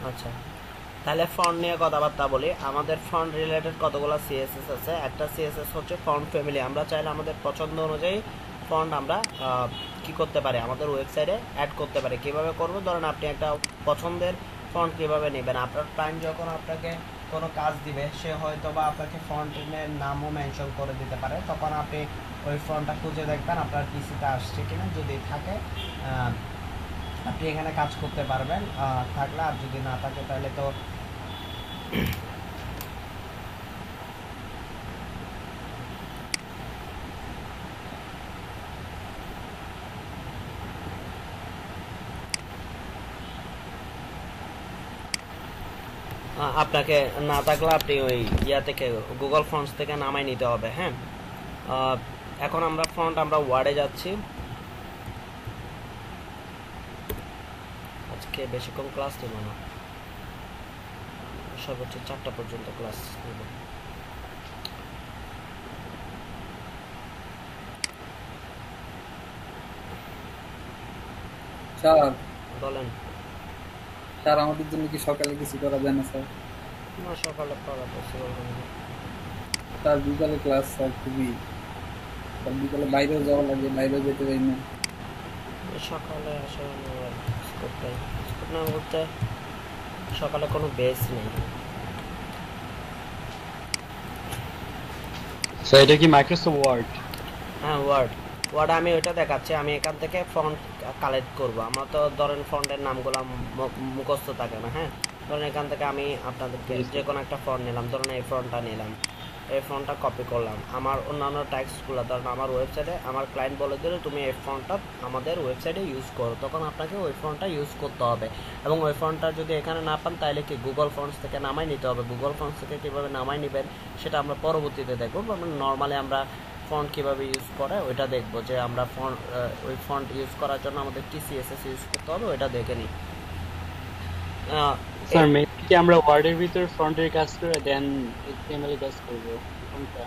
Speaker 1: আচ্ছা, তাহলে ফন্ট নিয়ে কথাবার্তা বলি। আমাদের ফন্ট রিলেটেড কতগুলো সিএসএস আছে। একটা সিএসএস হচ্ছে ফন্ট ফ্যামিলি। আমরা চাইলে আমাদের পছন্দ অনুযায়ী ফন্ট আমরা কি করতে পারি, আমাদের ওয়েবসাইটে অ্যাড করতে পারি। কিভাবে করব? ধরেন আপনি একটা পছন্দের ফন্ট কিভাবে নেবেন, আপনার ক্লায়েন্ট যখন আপনাকে কোনো কাজ দিবে সে হয়তো বা আপনাকে ফন্টের নামও মেনশন করে দিতে পারে। তখন আপনি ওই ফন্টটা খুঁজে দেখবেন আপনার পিসিতে আসছে কিনা। যদি থাকে আপনি এখানে কাজ করতে পারবেন থাকলে, আর যদি না থাকে তাহলে তো আপনাকে না থাকলে আপনি ওই ইয়া থেকে গুগল ফন্টস থেকে নামাই নিতে হবে। হ্যাঁ, এখন আমরা আমরা ওয়ার্ডে যাচ্ছি। আজকে বেশিক্ষণ ক্লাস নেব না, সর্বোচ্চ 4টা পর্যন্ত ক্লাস নেব।
Speaker 6: স্যার
Speaker 1: বলেন।
Speaker 6: স্যার আমাদের জন্য কি সকালে কিছু করা যায় না স্যার?
Speaker 1: না, সকালে পড়া পসিবল হবে না।
Speaker 6: স্যার বিকালে ক্লাস স্যার, খুবই স্যার বিকালে বাইরেও যাওয়া লাগে, বাইরেও যেতে পারি না।
Speaker 1: সকালে আসলে স্কোপ না বলতে সকালে কোনো বেস নেই।
Speaker 4: সো এটা কি মাইক্রোসফট ওয়ার্ড?
Speaker 1: হ্যাঁ, ওয়ার্ড
Speaker 7: ওটা আমি ওইটা দেখাচ্ছি। আমি এখান থেকে ফন্ট কালেক্ট করব। আমরা তো ধরেন ফন্টের নামগুলো মুখস্থ থাকে না, হ্যাঁ। ধরেন এখান থেকে আমি আপনাদেরকে যে কোনো একটা ফন্ট নিলাম, ধরেন এই ফন্টটা নিলাম, এই ফন্টটা কপি করলাম। আমার অন্যান্য ট্যাক্সগুলো ধরেন আমার ওয়েবসাইটে আমার ক্লায়েন্ট বলে দিল তুমি এই ফন্টটা আমাদের ওয়েবসাইটে ইউজ করো, তখন আপনাকে ওই ফন্টটা ইউজ করতে হবে। এবং ওই ফন্টটা যদি এখানে না পান তাহলে কি গুগল ফন্টস থেকে নামাই নিতে হবে। গুগল ফন্টস থেকে কীভাবে নামাই নেবেন সেটা আমরা পরবর্তীতে দেখব। নর্মালি আমরা ফন্ট কীভাবে ইউজ করে ওইটা দেখবো, যে আমরা ফন্ট ওই ফন্ট ইউজ করার জন্য আমাদের কি সিএসএস ইউজ করতে হবে ওইটা দেখে নিই।
Speaker 4: স্যার মেবি কি আমরা ওয়ার্ডের ভিতর ফ্রন্টের কাজ করে দেন এইচটিএমএল এর কাজ করব কোনটা?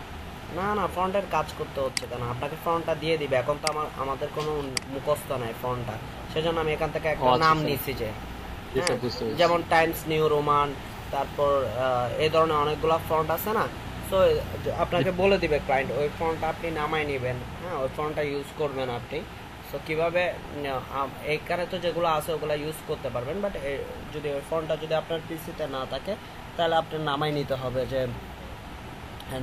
Speaker 7: না না, ফন্টের কাজ করতে হচ্ছে কেন, আপনাকে ফন্টটা দিয়ে দিবে। এখন তো আমাদের কোনো মুখস্থ নাই ফন্টটা, সেজন্য আমি এখান থেকে একটা নাম নিয়েছি, যে যেমন টাইমস নিউ রোমান, তারপর এই ধরনের অনেকগুলো ফন্ট আছে না। সো আপনাকে বলে দিবে ক্লায়েন্ট ওই ফন্টটা আপনি নামাই নেবেন, হ্যাঁ, ওই ফন্টটা ইউজ করবেন আপনি। সো কীভাবে এইখানে তো যেগুলো আছে ওগুলো ইউজ করতে পারবেন, বাট যদি ওই ফন্টটা যদি আপনার পিসিতে না থাকে তাহলে আপনার নামাই নিতে হবে। যে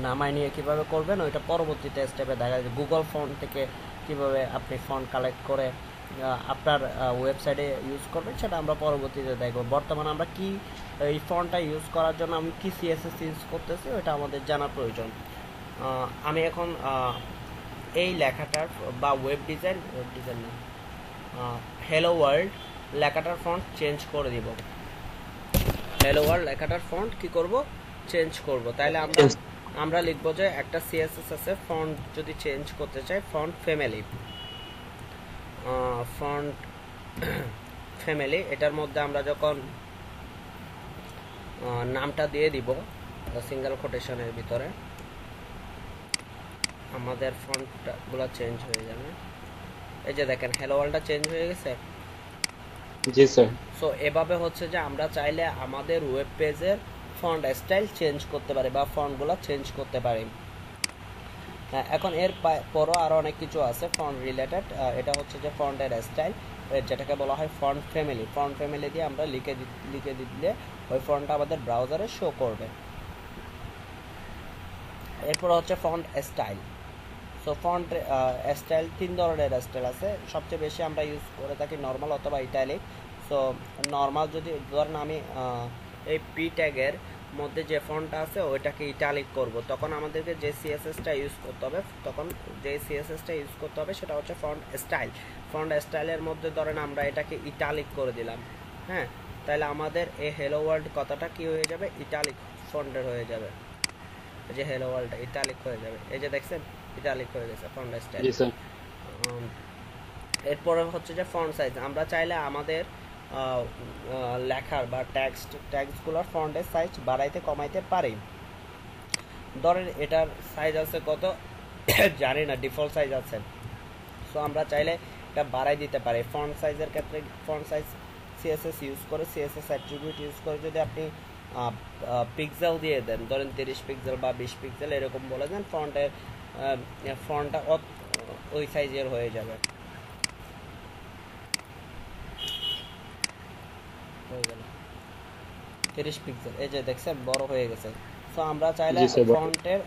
Speaker 7: নামাই নিয়ে কীভাবে করবেন ওইটা পরবর্তীতে স্টেপে দেখা যায়। গুগল ফন্ট থেকে কীভাবে আপনি ফন্ট কালেক্ট করে আপনার ওয়েবসাইটে ইউজ করবেন সেটা আমরা পরবর্তীতে দেখব। বর্তমানে আমরা কি এই ফন্টটা ইউজ করার জন্য আমি কি সিএসএস ইউজ করতেছি ওইটা আমাদের জানা প্রয়োজন। আমি এখন এই লেখাটার বা ওয়েব ডিজাইন না, হ্যালো ওয়ার্ল্ড লেখাটার ফন্ট চেঞ্জ করে দিব। হ্যালো ওয়ার্ল্ড লেখাটার ফন্ট কি করব, চেঞ্জ করব। তাহলে আমরা লিখবো যে একটা সিএসএস আছে, ফন্ট যদি চেঞ্জ করতে চাই ফন্ট ফ্যামিলি, ফন্ট ফ্যামিলি। এটার মধ্যে আমরা যখন নামটা দিয়ে দিব সিঙ্গেল কোটেশনের ভিতরে, আমাদের ফন্টগুলো চেঞ্জ হয়ে যাবে। এই যে দেখেন হ্যালো ওয়ার্ল্ডটা চেঞ্জ হয়ে গেছে।
Speaker 4: জি স্যার।
Speaker 7: সো এভাবে হচ্ছে যে আমরা চাইলে আমাদের ওয়েব পেজের ফন্ট স্টাইল চেঞ্জ করতে পারি বা ফন্টগুলো চেঞ্জ করতে পারি। এখন এর পরও আরও অনেক কিছু আছে ফন্ট রিলেটেড। এটা হচ্ছে যে ফন্টের স্টাইল, যেটাকে বলা হয় ফন্ট ফ্যামিলি। ফন্ট ফ্যামিলি দিয়ে আমরা লিখে দিলে ওই ফন্টটা আমাদের ব্রাউজারে শো করবে। এরপর হচ্ছে font style. So font style 3 ধরনের স্টাইল আছে, সবচেয়ে বেশি আমরা ইউজ করে থাকি নর্মাল অথবা ইটালিক। সো নর্মাল যদি ধরেন আমি এই পি ট্যাগের মধ্যে যে ফন্টটা আছে ওইটাকে ইটালিক করব, তখন আমাদেরকে যে সিএসএসটা ইউজ করতে হবে, সেটা হচ্ছে ফন্ট স্টাইল। ফন্ট স্টাইলের মধ্যে ধরেন আমরা এটাকে ইটালিক করে দিলাম, হ্যাঁ, তাহলে আমাদের এই হ্যালো ওয়ার্ল্ড কথাটা কি হয়ে যাবে, ইটালিক ফন্টের হয়ে যাবে। এই যে হ্যালো ওয়ার্ল্ডটা ইটালিক হয়ে যাবে, এই যে দেখছেন ইটালিক হয়ে গেছে ফন্ট স্টাইল। এরপরে হচ্ছে যে ফন্ট সাইজ। আমরা চাইলে আমাদের লেখার বা ট্যাক্সগুলোর ফন্টের সাইজ বাড়াইতে কমাইতে পারি। ধরেন এটার সাইজ আছে কত জানি না, ডিফল্ট সাইজ আছে। সো আমরা চাইলে এটা বাড়াই দিতে পারি। ফন্ট সাইজের ক্ষেত্রে ফন্ট সাইজ সিএসএস ইউজ করে, সিএসএস অ্যাট্রিবিউট ইউজ করে যদি আপনি পিক্সেল দিয়ে দেন, ধরেন 30 পিক্সেল বা 20 পিক্সেল এরকম বলে দেন, ফন্টটা ওই সাইজের হয়ে যাবে। হয়ে গেল 30 পিক্সেল, এই যে দেখছেন বড় হয়ে গেছে। সো আমরা চাইলে ফন্টের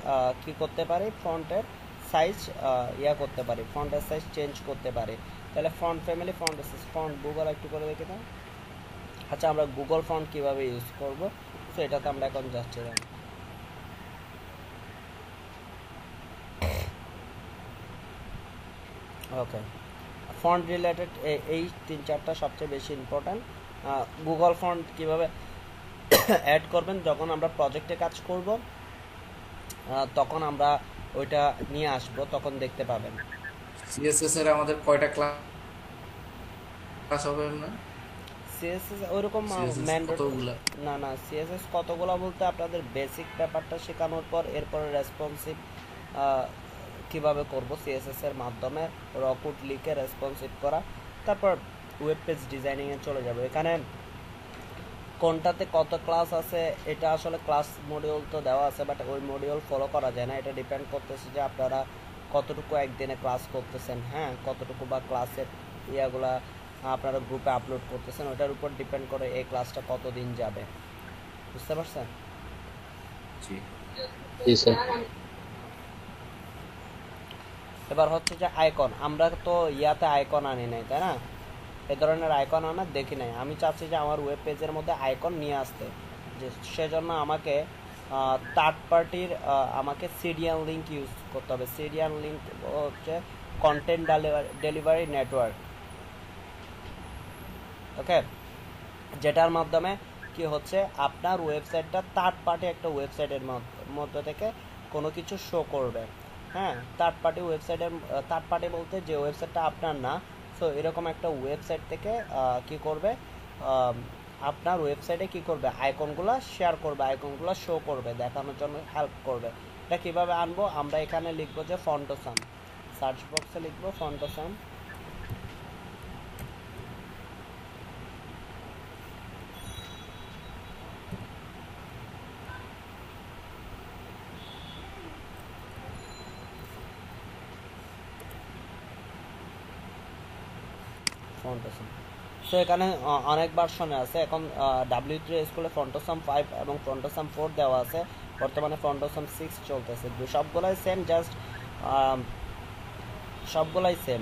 Speaker 7: কি করতে পারি, ফন্টের সাইজ করতে পারি, ফন্টের সাইজ চেঞ্জ করতে পারি। তাহলে ফন্ট ফ্যামিলি, ফন্ট গুগল একটু করে দেখে দাও। আচ্ছা, আমরা গুগল ফন্ট কিভাবে ইউজ করব, তো এটাতে আমরা এখন যাচ্ছি। ওকে, ফন্ট রিলেটেড এই 3-4টা সবচেয়ে বেশি ইম্পর্ট্যান্ট। গুগল ফন্ট কিভাবে অ্যাড করবেন, যখন আমরা প্রজেক্টে কাজ করব তখন আমরা ওইটা নিয়ে আসব, তখন দেখতে পাবেন।
Speaker 6: সিএসএস এর আমাদের কয়টা ক্লাস হবে না?
Speaker 7: সিএসএস ওইরকম না, সিএসএস কতগুলো বলতে আপনাদের বেসিক ব্যাপারটা শেখানোর পর এরপরে রেসপন্সিভ কিভাবে করব সিএসএস এর মাধ্যমে রকুট লিখে রেসপন্সিভ করা, তারপর ওয়েব পেজ ডিজাইনিংয়ে চলে যাব। এখানে কোনটাতে কত ক্লাস আছে এটা আসলে ক্লাস মডিউল তো দেওয়া আছে, বাট ওই মডিউল ফলো করা যায় না। এটা ডিপেন্ড করতেছে যে আপনারা কতটুকু একদিনে ক্লাস করতেছেন, হ্যাঁ, কতটুকু বা ক্লাসের ইয়াগুলা আপনারা গ্রুপে আপলোড করতেছেন, ওটার উপর ডিপেন্ড করে এই ক্লাসটা কতদিন যাবে। বুঝতে পারছেন?
Speaker 4: জি স্যার।
Speaker 7: এবার হচ্ছে যে আইকন, আমরা তো ইয়াতে আইকন আনি নাই, তাই না? এ ধরনের আইকন আনা দেখি নাই। আমি চাচ্ছি যে আমার ওয়েব পেজের মধ্যে আইকন নিয়ে আসতে, যে সেজন্য আমাকে থার্ড পার্টির আমাকে সিডিয়ান লিঙ্ক ইউজ করতে হবে। সিডিয়ান লিঙ্ক হচ্ছে কন্টেন্ট ডেলিভারি নেটওয়ার্ক, ওকে, যেটার মাধ্যমে কি হচ্ছে আপনার ওয়েবসাইটটা থার্ড পার্টি একটা ওয়েবসাইটের মধ্যে থেকে কোনো কিছু শো করবে। হ্যাঁ, থার্ড পার্টি বলতে যে ওয়েবসাইটটা আপনার না, সো এরকম একটা ওয়েবসাইট থেকে কি করবে, আপনার ওয়েবসাইটে কি করবে, আইকনগুলো শেয়ার করবে, আইকনগুলো শো করবে, দেখানোর জন্য হেল্প করবে। এটা কিভাবে আনবো, আমরা এখানে লিখবো যে ফন্টোসাম, সার্চ বক্সে লিখবো ফন্টোসাম। ফন্টোসাম, সো এখানে অনেক ভার্সনে আছে। এখন W3 স্কুলে ফন্টোসাম 5 এবং ফন্টোসাম 4 দেওয়া আছে, বর্তমানে ফন্টোসাম 6 চলতেছে। সবগুলাই সেম, জাস্ট সবগুলাই সেম,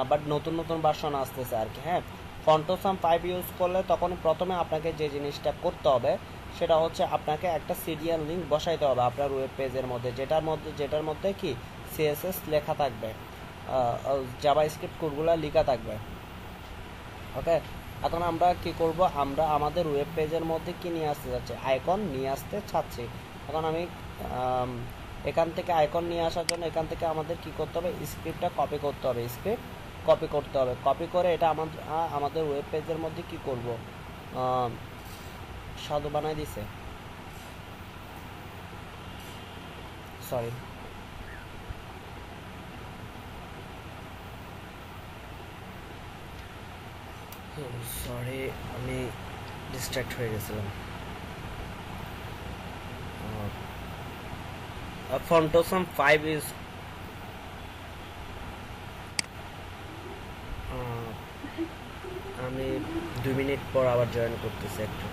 Speaker 7: বাট নতুন নতুন ভার্সন আসতেছে আর কি। হ্যাঁ, ফন্টোসাম 5 ইউজ করলে তখন প্রথমে আপনাকে যে জিনিসটা করতে হবে সেটা হচ্ছে আপনাকে একটা সিডিয়াল লিঙ্ক বসাইতে হবে আপনার ওয়েব পেজের মধ্যে, যেটার মধ্যে কি CSS লেখা থাকবে, জাভাস্ক্রিপ্ট কোডগুলো লেখা থাকবে, ওকে। এখন আমরা কি করব, আমরা আমাদের ওয়েব পেজের মধ্যে কি নিয়ে আসতে যাচ্ছি, আইকন নিয়ে আসতে চাচ্ছি। এখন আমি এখান থেকে আইকন নিয়ে আসার জন্য এখান থেকে আমাদের কি করতে হবে, স্ক্রিপ্টটা কপি করতে হবে, কপি করে এটা আমাদের ওয়েব পেজের মধ্যে কি করব, সাধু বানাই দিছে, সরি, সরি আমি ডিস্ট্র্যাক্ট হয়ে গেছিলাম। ফন্টোসাম 5 ইজ আমি 2 মিনিট পর আবার জয়েন করতেছি একটু।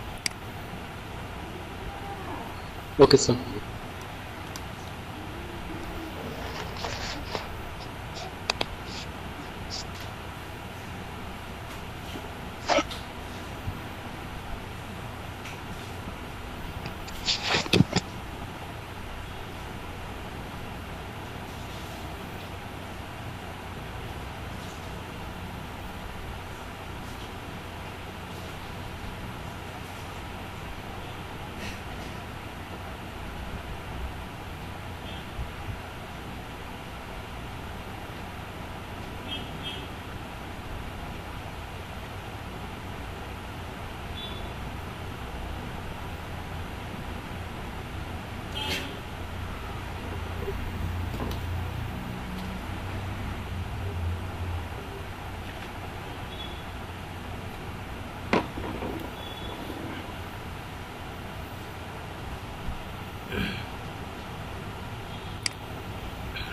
Speaker 4: Okay sir.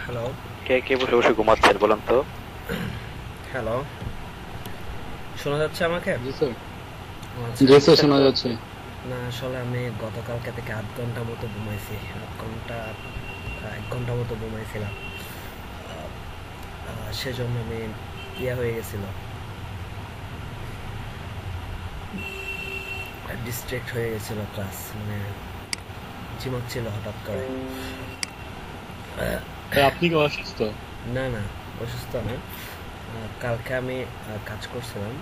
Speaker 7: হ্যালো,
Speaker 2: কে বসে বসে ঘুমাচ্ছেন বলেন তো?
Speaker 7: হ্যালো, শোনা যাচ্ছে আমাকে?
Speaker 4: জি স্যার।
Speaker 7: আচ্ছা,
Speaker 4: জি স্যার, শোনা যাচ্ছে।
Speaker 7: না আসলে আমি গতকালকে থেকে 8 ঘন্টা মতো ঘুমাইছি, 1 ঘন্টা মতো ঘুমাইছিলাম, সেজন্য আমি হয়ে গেছিল, ডিস্ট্র্যাক্ট হয়ে গেছিল, ক্লাস মানে ঝিমাচ্ছিল হঠাৎ করে।
Speaker 4: আপনি কি অসুস্থ?
Speaker 7: না না, অসুস্থ না, কালকে আমি কাজ করছিলাম,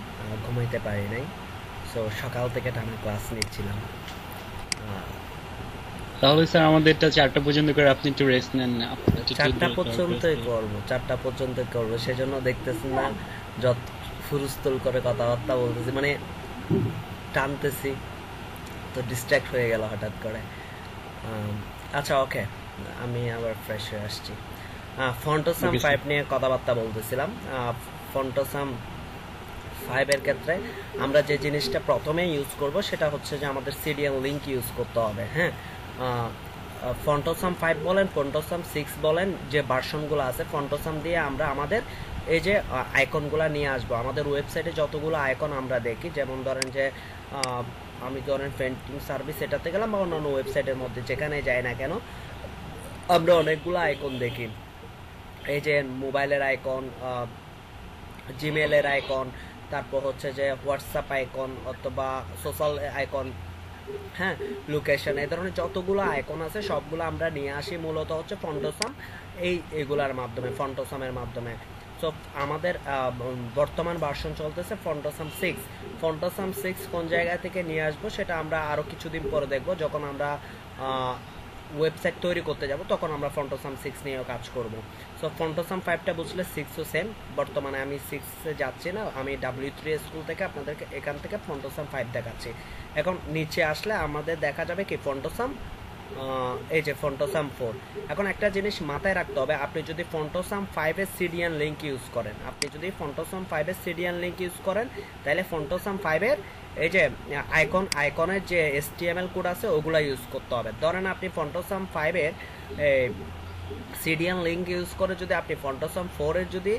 Speaker 7: ঘুমাইতে পারি নাই, সো সকাল থেকে টানা ক্লাস নিচ্ছিলাম।
Speaker 4: তাহলে স্যার আমাদেরটা 4টা পর্যন্ত করে আপনি একটু রেস্ট নেন না?
Speaker 7: 4টা পর্যন্তই করবো, 4টা পর্যন্ত করবো, সেজন্য দেখতেছি না যত ফুরুস্তল করে কথাবার্তা বলতেছি, মানে টানতেছি, তো ডিস্ট্র্যাক্ট হয়ে গেল হঠাৎ করে। আচ্ছা ওকে, আমি আবার ফ্রেশ হয়ে আসছি। ফন্টোসাম 5 নিয়ে কথাবার্তা বলতেছিলাম। ফন্টোসাম 5 এর ক্ষেত্রে আমরা যে জিনিসটা প্রথমে ইউজ করব সেটা হচ্ছে যে আমাদের সিডিএল লিঙ্ক ইউজ করতে হবে। হ্যাঁ, ফন্টোসাম 5 বলেন, ফন্টোসাম 6 বলেন, যে ভার্সনগুলো আছে, ফন্টোসাম দিয়ে আমরা আমাদের এই যে আইকনগুলো নিয়ে আসবো। আমাদের ওয়েবসাইটে যতগুলো আইকন আমরা দেখি, যেমন ধরেন যে আমি ধরেন পেন্টিং সার্ভিস এটাতে গেলাম বা অন্যান্য ওয়েবসাইটের মধ্যে যেখানে যাই না কেন, আমরা অনেকগুলো আইকন দেখি। এই যে মোবাইলের আইকন, জিমেলের আইকন, তারপর হচ্ছে যে হোয়াটসঅ্যাপ আইকন অথবা সোশ্যাল আইকন, হ্যাঁ, লোকেশন, এই ধরনের যতগুলো আইকন আছে সবগুলো আমরা নিয়ে আসি মূলত হচ্ছে ফন্টোসাম এইগুলার মাধ্যমে, ফন্টোসামের মাধ্যমে। সো আমাদের বর্তমান ভার্সন চলতেছে ফন্টোসাম 6। ফন্টোসাম 6 কোন জায়গা থেকে নিয়ে আসবো সেটা আমরা আরও কিছুদিন পরে দেখব, যখন আমরা ওয়েবসাইট তৈরি করতে যাব তখন আমরা ফন্টোসাম 6 নিয়েও কাজ করব। সো ফন্টোসাম 5টা বুঝলে 6ও সেম। বর্তমানে আমি 6-এ যাচ্ছি না, আমি W3 স্কুল থেকে আপনাদেরকে এখান থেকে ফন্টোসাম 5 দেখাচ্ছি। এখন নিচে আসলে আমাদের দেখা যাবে কি ফন্টোসাম, এই যে ফন্টোসাম 4। এখন একটা জিনিস মাথায় রাখতে হবে, আপনি যদি ফন্টোসাম 5-এর সিডিয়ান লিঙ্ক ইউজ করেন, তাহলে ফন্টোসাম 5-এর এই যে আইকনের যে HTML কোড আছে ওগুলা ইউজ করতে হবে। ধরেন আপনি ফন্টোসাম 5-এর সিডিয়ান লিঙ্ক ইউজ করে যদি আপনি ফন্টোসাম 4-এর যদি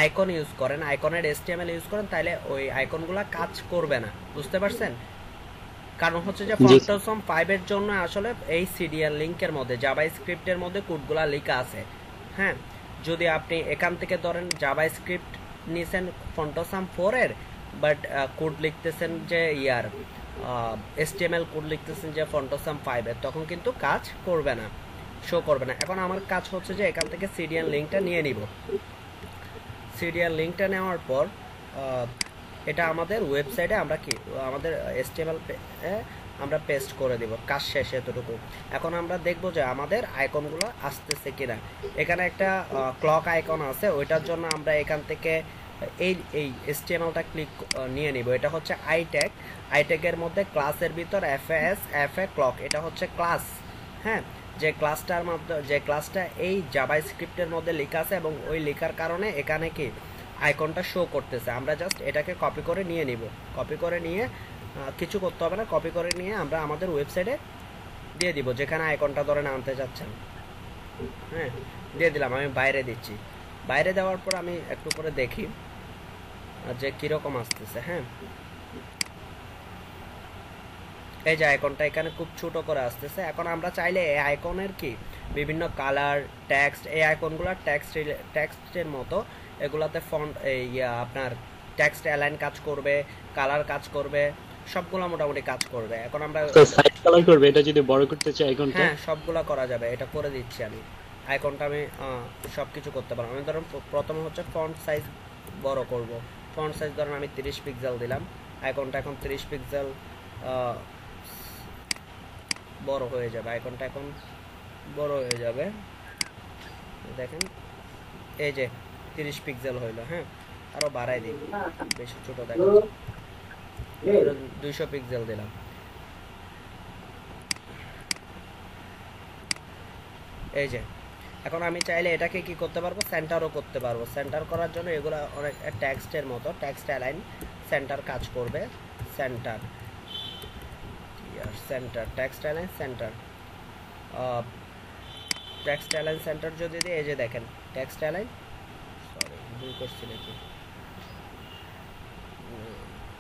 Speaker 7: আইকন ইউজ করেন, আইকনের HTML ইউজ করেন, তাহলে ওই আইকনগুলা কাজ করবে না। বুঝতে পারছেন? কারণ হচ্ছে যে ফন্টোসাম 5-এর জন্য আসলে এই সিডিয়াল লিঙ্কের মধ্যে জাভাস্ক্রিপ্টের মধ্যে কোডগুলা লেখা আছে। হ্যাঁ, যদি আপনি এখান থেকে ধরেন জাভাস্ক্রিপ্ট নিছেন ফন্টোসাম 4-এর, বাট কোড লিখতেছেন যে HTML কোড লিখতেছেন যে ফন্টোসাম 5-এর, তখন কিন্তু কাজ করবে না, শো করবে না। এখন আমার কাজ হচ্ছে যে এখান থেকে সিডিয়াল লিঙ্কটা নিয়ে নিব। সিডিয়াল লিঙ্কটা নেওয়ার পর এটা আমাদের ওয়েবসাইটে আমরা কি আমাদের HTML আমরা পেস্ট করে দিব, কাজ শেষে এতটুকু। এখন আমরা দেখব যে আমাদের আইকনগুলো আসতেছে কিনা। এখানে একটা ক্লক আইকন আছে, ওইটার জন্য আমরা এখান থেকে এই HTMLটা ক্লিক নিয়ে নিব। এটা হচ্ছে আইট্যাগের মধ্যে ক্লাসের ভিতর FA ক্লক, এটা হচ্ছে ক্লাস। হ্যাঁ, যে ক্লাসটা এই জাভাস্ক্রিপ্টের মধ্যে লেখা আছে এবং ওই লেখার কারণে এখানে কি আইকনটা শো করতেছে। আমরা জাস্ট এটাকে কপি করে নিয়ে নিব। কপি করে নিয়ে কিছু করতে হবে না, কপি করে নিয়ে আমরা আমাদের ওয়েবসাইটে দিয়ে দিব, যেখানে আইকনটা ধরে আনতে যাচ্ছেন। হ্যাঁ, দিয়ে দিলাম, আমি বাইরে দিচ্ছি। বাইরে দেওয়ার পর আমি একটু করে দেখি যে কীরকম আসতেছে। হ্যাঁ, এই যে আইকনটা এখানে খুব ছোট করে আসতেছে। এখন আমরা চাইলে এই আইকনের কি বিভিন্ন কালার, টেক্সট, এই আইকনগুলো টেক্সটের মতো, এগুলাতে ফন্ট আপনার টেক্সট অ্যালাইন কাজ করবে, কালার কাজ করবে, সবগুলো মোটামুটি কাজ করবে। এখন আমরা
Speaker 4: সাইড কালার করবে, এটা যদি বড় করতে চাই আইকনটা,
Speaker 7: হ্যাঁ সবগুলো করা যাবে, এটা করে দিচ্ছি আমি। আইকনটা আমি সবকিছু করতে পারবো। আমি ধরুন প্রথমে হচ্ছে ফন্ট সাইজ বড় করব। ফন্ট সাইজ ধরুন আমি 30 পিক্সেল দিলাম। আইকনটা এখন 30 পিক্সেল বড় হয়ে যাবে। আইকনটা এখন বড় হয়ে যাবে, দেখেন এই যে 30 পিক্সেল হইলো। হ্যাঁ, আরো বাড়াই দিই, বেশি ছোট দেখাচ্ছে, 200 পিক্সেল দিলাম। এই যে এখন আমি চাইলে এটাকে কি করতে পারবো, সেন্টারও করতে পারবো। সেন্টার করার জন্য এগুলো অনেক টেক্সটের মতো, টেক্সট অ্যালাইন সেন্টার কাজ করবে। সেন্টার টেক্সট অ্যালাইন সেন্টার যদি দিই, এই যে দেখেন টেক্সট অ্যালাইন, সরি ভুল করছি নাকি,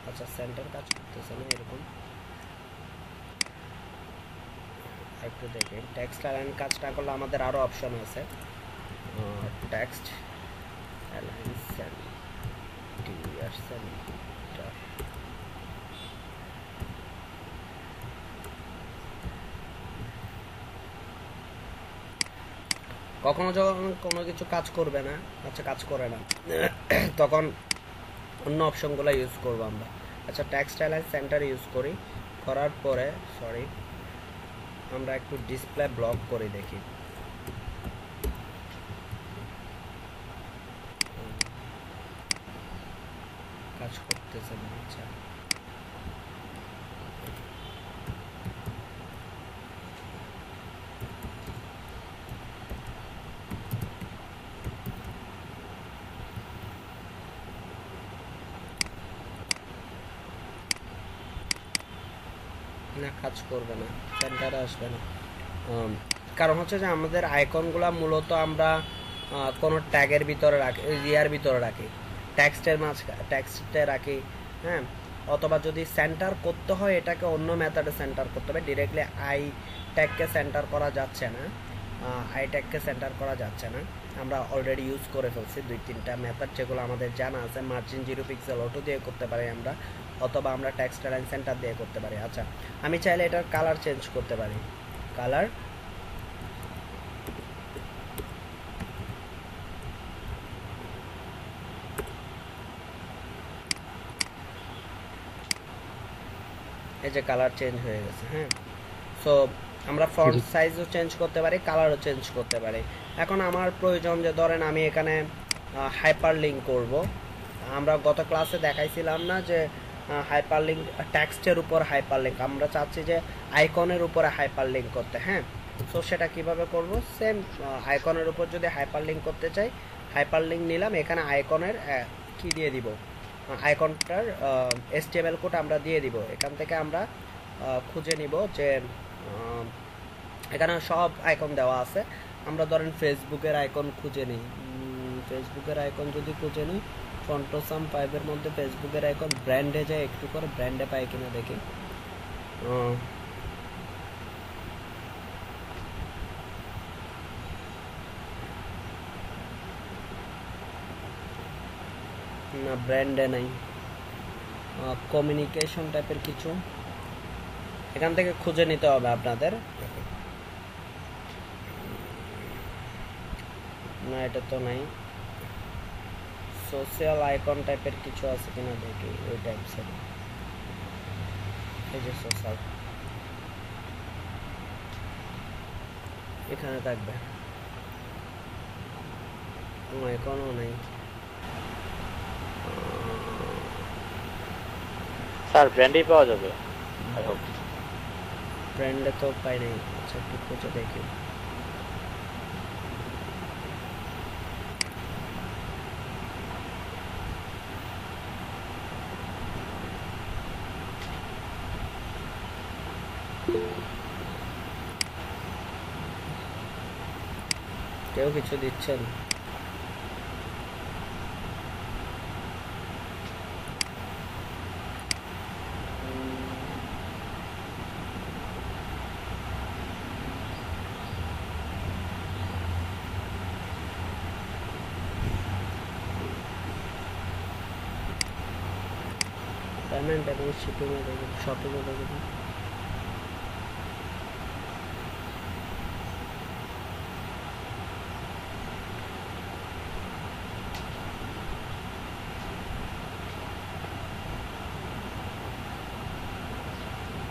Speaker 7: আচ্ছা সেন্টার কাজ করতেছে না এরকম, একটু দেখেন। টেক্সট অ্যালাইন কাজ না করলে আমাদের আরো অপশন আছে। টেক্সট অ্যালাইন সেন্টার, কখনো যখন কোনো কিছু কাজ করবে না, আচ্ছা কাজ করে না, তখন অন্য অপশনগুলো ইউজ করবো আমরা। আচ্ছা টেক্সট অ্যালাইন সেন্টার ইউজ করি, করার পরে সরি আমরা একটু ডিসপ্লে ব্লক করে দেখি। কাজ করতেছে না, আচ্ছা না, কাজ করবে না, সেন্টারে আসবে না। কারণ হচ্ছে যে আমাদের আইকনগুলো মূলত আমরা কোনো ট্যাগের ভিতরে রাখি, ভিতরে রাখি, টেক্সটে রাখি। হ্যাঁ, অথবা যদি সেন্টার করতে হয় এটাকে অন্য মেথডে সেন্টার করতে হবে, ডিরেক্টলি আই ট্যাগকে সেন্টার করা যাচ্ছে না। আইট্যাগকে সেন্টার করা যাচ্ছে না। আমরা অলরেডি ইউজ করে ফেলছি 2-3টা মেথড যেগুলো আমাদের জানা আছে। মার্জিন 0 পিক্সেল অটো দিয়ে করতে পারি আমরা, অথবা আমরা টেক্সট অ্যালাইন সেন্টার দিয়ে করতে পারি। আচ্ছা, আমি চাইলে এটার কালার চেঞ্জ করতে পারি। কালার এই যে কালার চেঞ্জ হয়ে গেছে। হ্যাঁ, সো আমরা ফন্ট সাইজও চেঞ্জ করতে পারি, কালারও চেঞ্জ করতে পারি। এখন আমার প্রয়োজন যে ধরেন আমি এখানে হাইপার লিঙ্ক করবো। আমরা গত ক্লাসে দেখাইছিলাম না যে হাইপার লিঙ্ক টেক্সটের উপর হাইপার লিঙ্ক, আমরা চাচ্ছি যে আইকনের উপরে হাইপার লিঙ্ক করতে। হ্যাঁ, সো সেটা কিভাবে করব? সেম আইকনের উপর যদি হাইপার লিঙ্ক করতে চাই, হাইপার লিঙ্ক নিলাম, এখানে আইকনের কি দিয়ে দিব, আইকনটার HTML কোড আমরা দিয়ে দিব। এখান থেকে আমরা খুঁজে নিব যে এখানে সব আইকন দেওয়া আছে। আমরা ধরেন ফেসবুকের আইকন খুঁজে নিই, ফেসবুকের আইকন যদি খুঁজে নিই, ফন্টোসাম 5 এর মধ্যে ফেসবুকের আইকন ব্র্যান্ডে যায়, একটু করে ব্র্যান্ডে পাই কিনা দেখি। না, ব্র্যান্ডে নাই। কমিউনিকেশন টাইপের কিছু এখান থেকে খুঁজে নিতে হবে আপনাদের। না, এটা তো নাই। সোশ্যাল আইকন টাইপের কিছু আছে কিনা দেখি, ওই টাইপসের। এই যে সোশ্যাল এখানে থাকবে, এখনো নাই।
Speaker 2: স্যার ব্র্যান্ডই পাওয়া যাবে?
Speaker 7: ব্র্যান্ডে তো পাই নাই। আচ্ছা, একটু খুঁজে দেখি। কেউ কিছু দিচ্ছেন? পেমেন্ট এবং শিপিংয়ে দেখুন, শপিংয়ে দেখুন।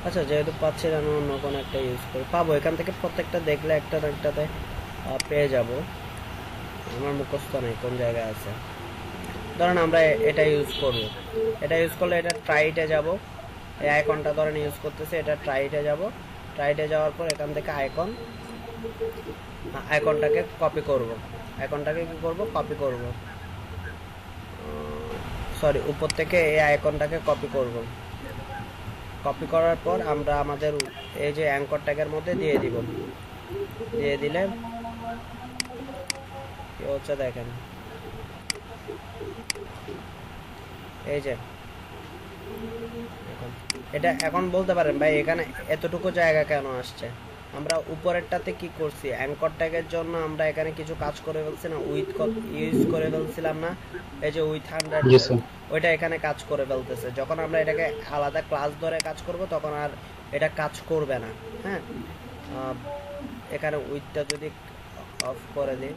Speaker 7: আচ্ছা, যেহেতু পাচ্ছি না, আমি অন্য কোনো একটা ইউজ করি, পাবো। এখান থেকে প্রত্যেকটা দেখলে একটা না একটাতে পেয়ে যাব। আমার মুখস্থ নেই কোন জায়গায় আছে। ধরেন আমরা এটা ইউজ করব, এটা ইউজ করলে এটা ট্রাইটে যাব। এই আইকনটা ধরেন ইউজ করতেছে, এটা ট্রাইটে যাব। ট্রাইটে যাওয়ার পর এখান থেকে আইকনটাকে কপি করব। আইকনটাকে কি করব? কপি করব। সরি, উপর থেকে এই আইকনটাকে কপি করব। কপি করার পর আমরা আমাদের এই যে অ্যাঙ্কর ট্যাগের মধ্যে দিয়ে দিব। দিয়ে দিলে কি হচ্ছে দেখেন, এই যে এটা এখন বলতে পারেন ভাই এখানে এতটুকু জায়গা কেন আসছে? আমরা উপরেরটাতে কি করছি, অ্যাঙ্কর ট্যাগের জন্য আমরা এখানে কিছু কাজ করে ফেলছি না, উইথ ইউজ করে ফেলছিলাম না, এই যে উইথ 100, ওইটা এখানে কাজ করে ফেলতেছে। যখন আমরা এটাকে আলাদা ক্লাস ধরে কাজ করব তখন আর এটা কাজ করবে না। হ্যাঁ, এখানে উইথটা যদি অফ করে দিই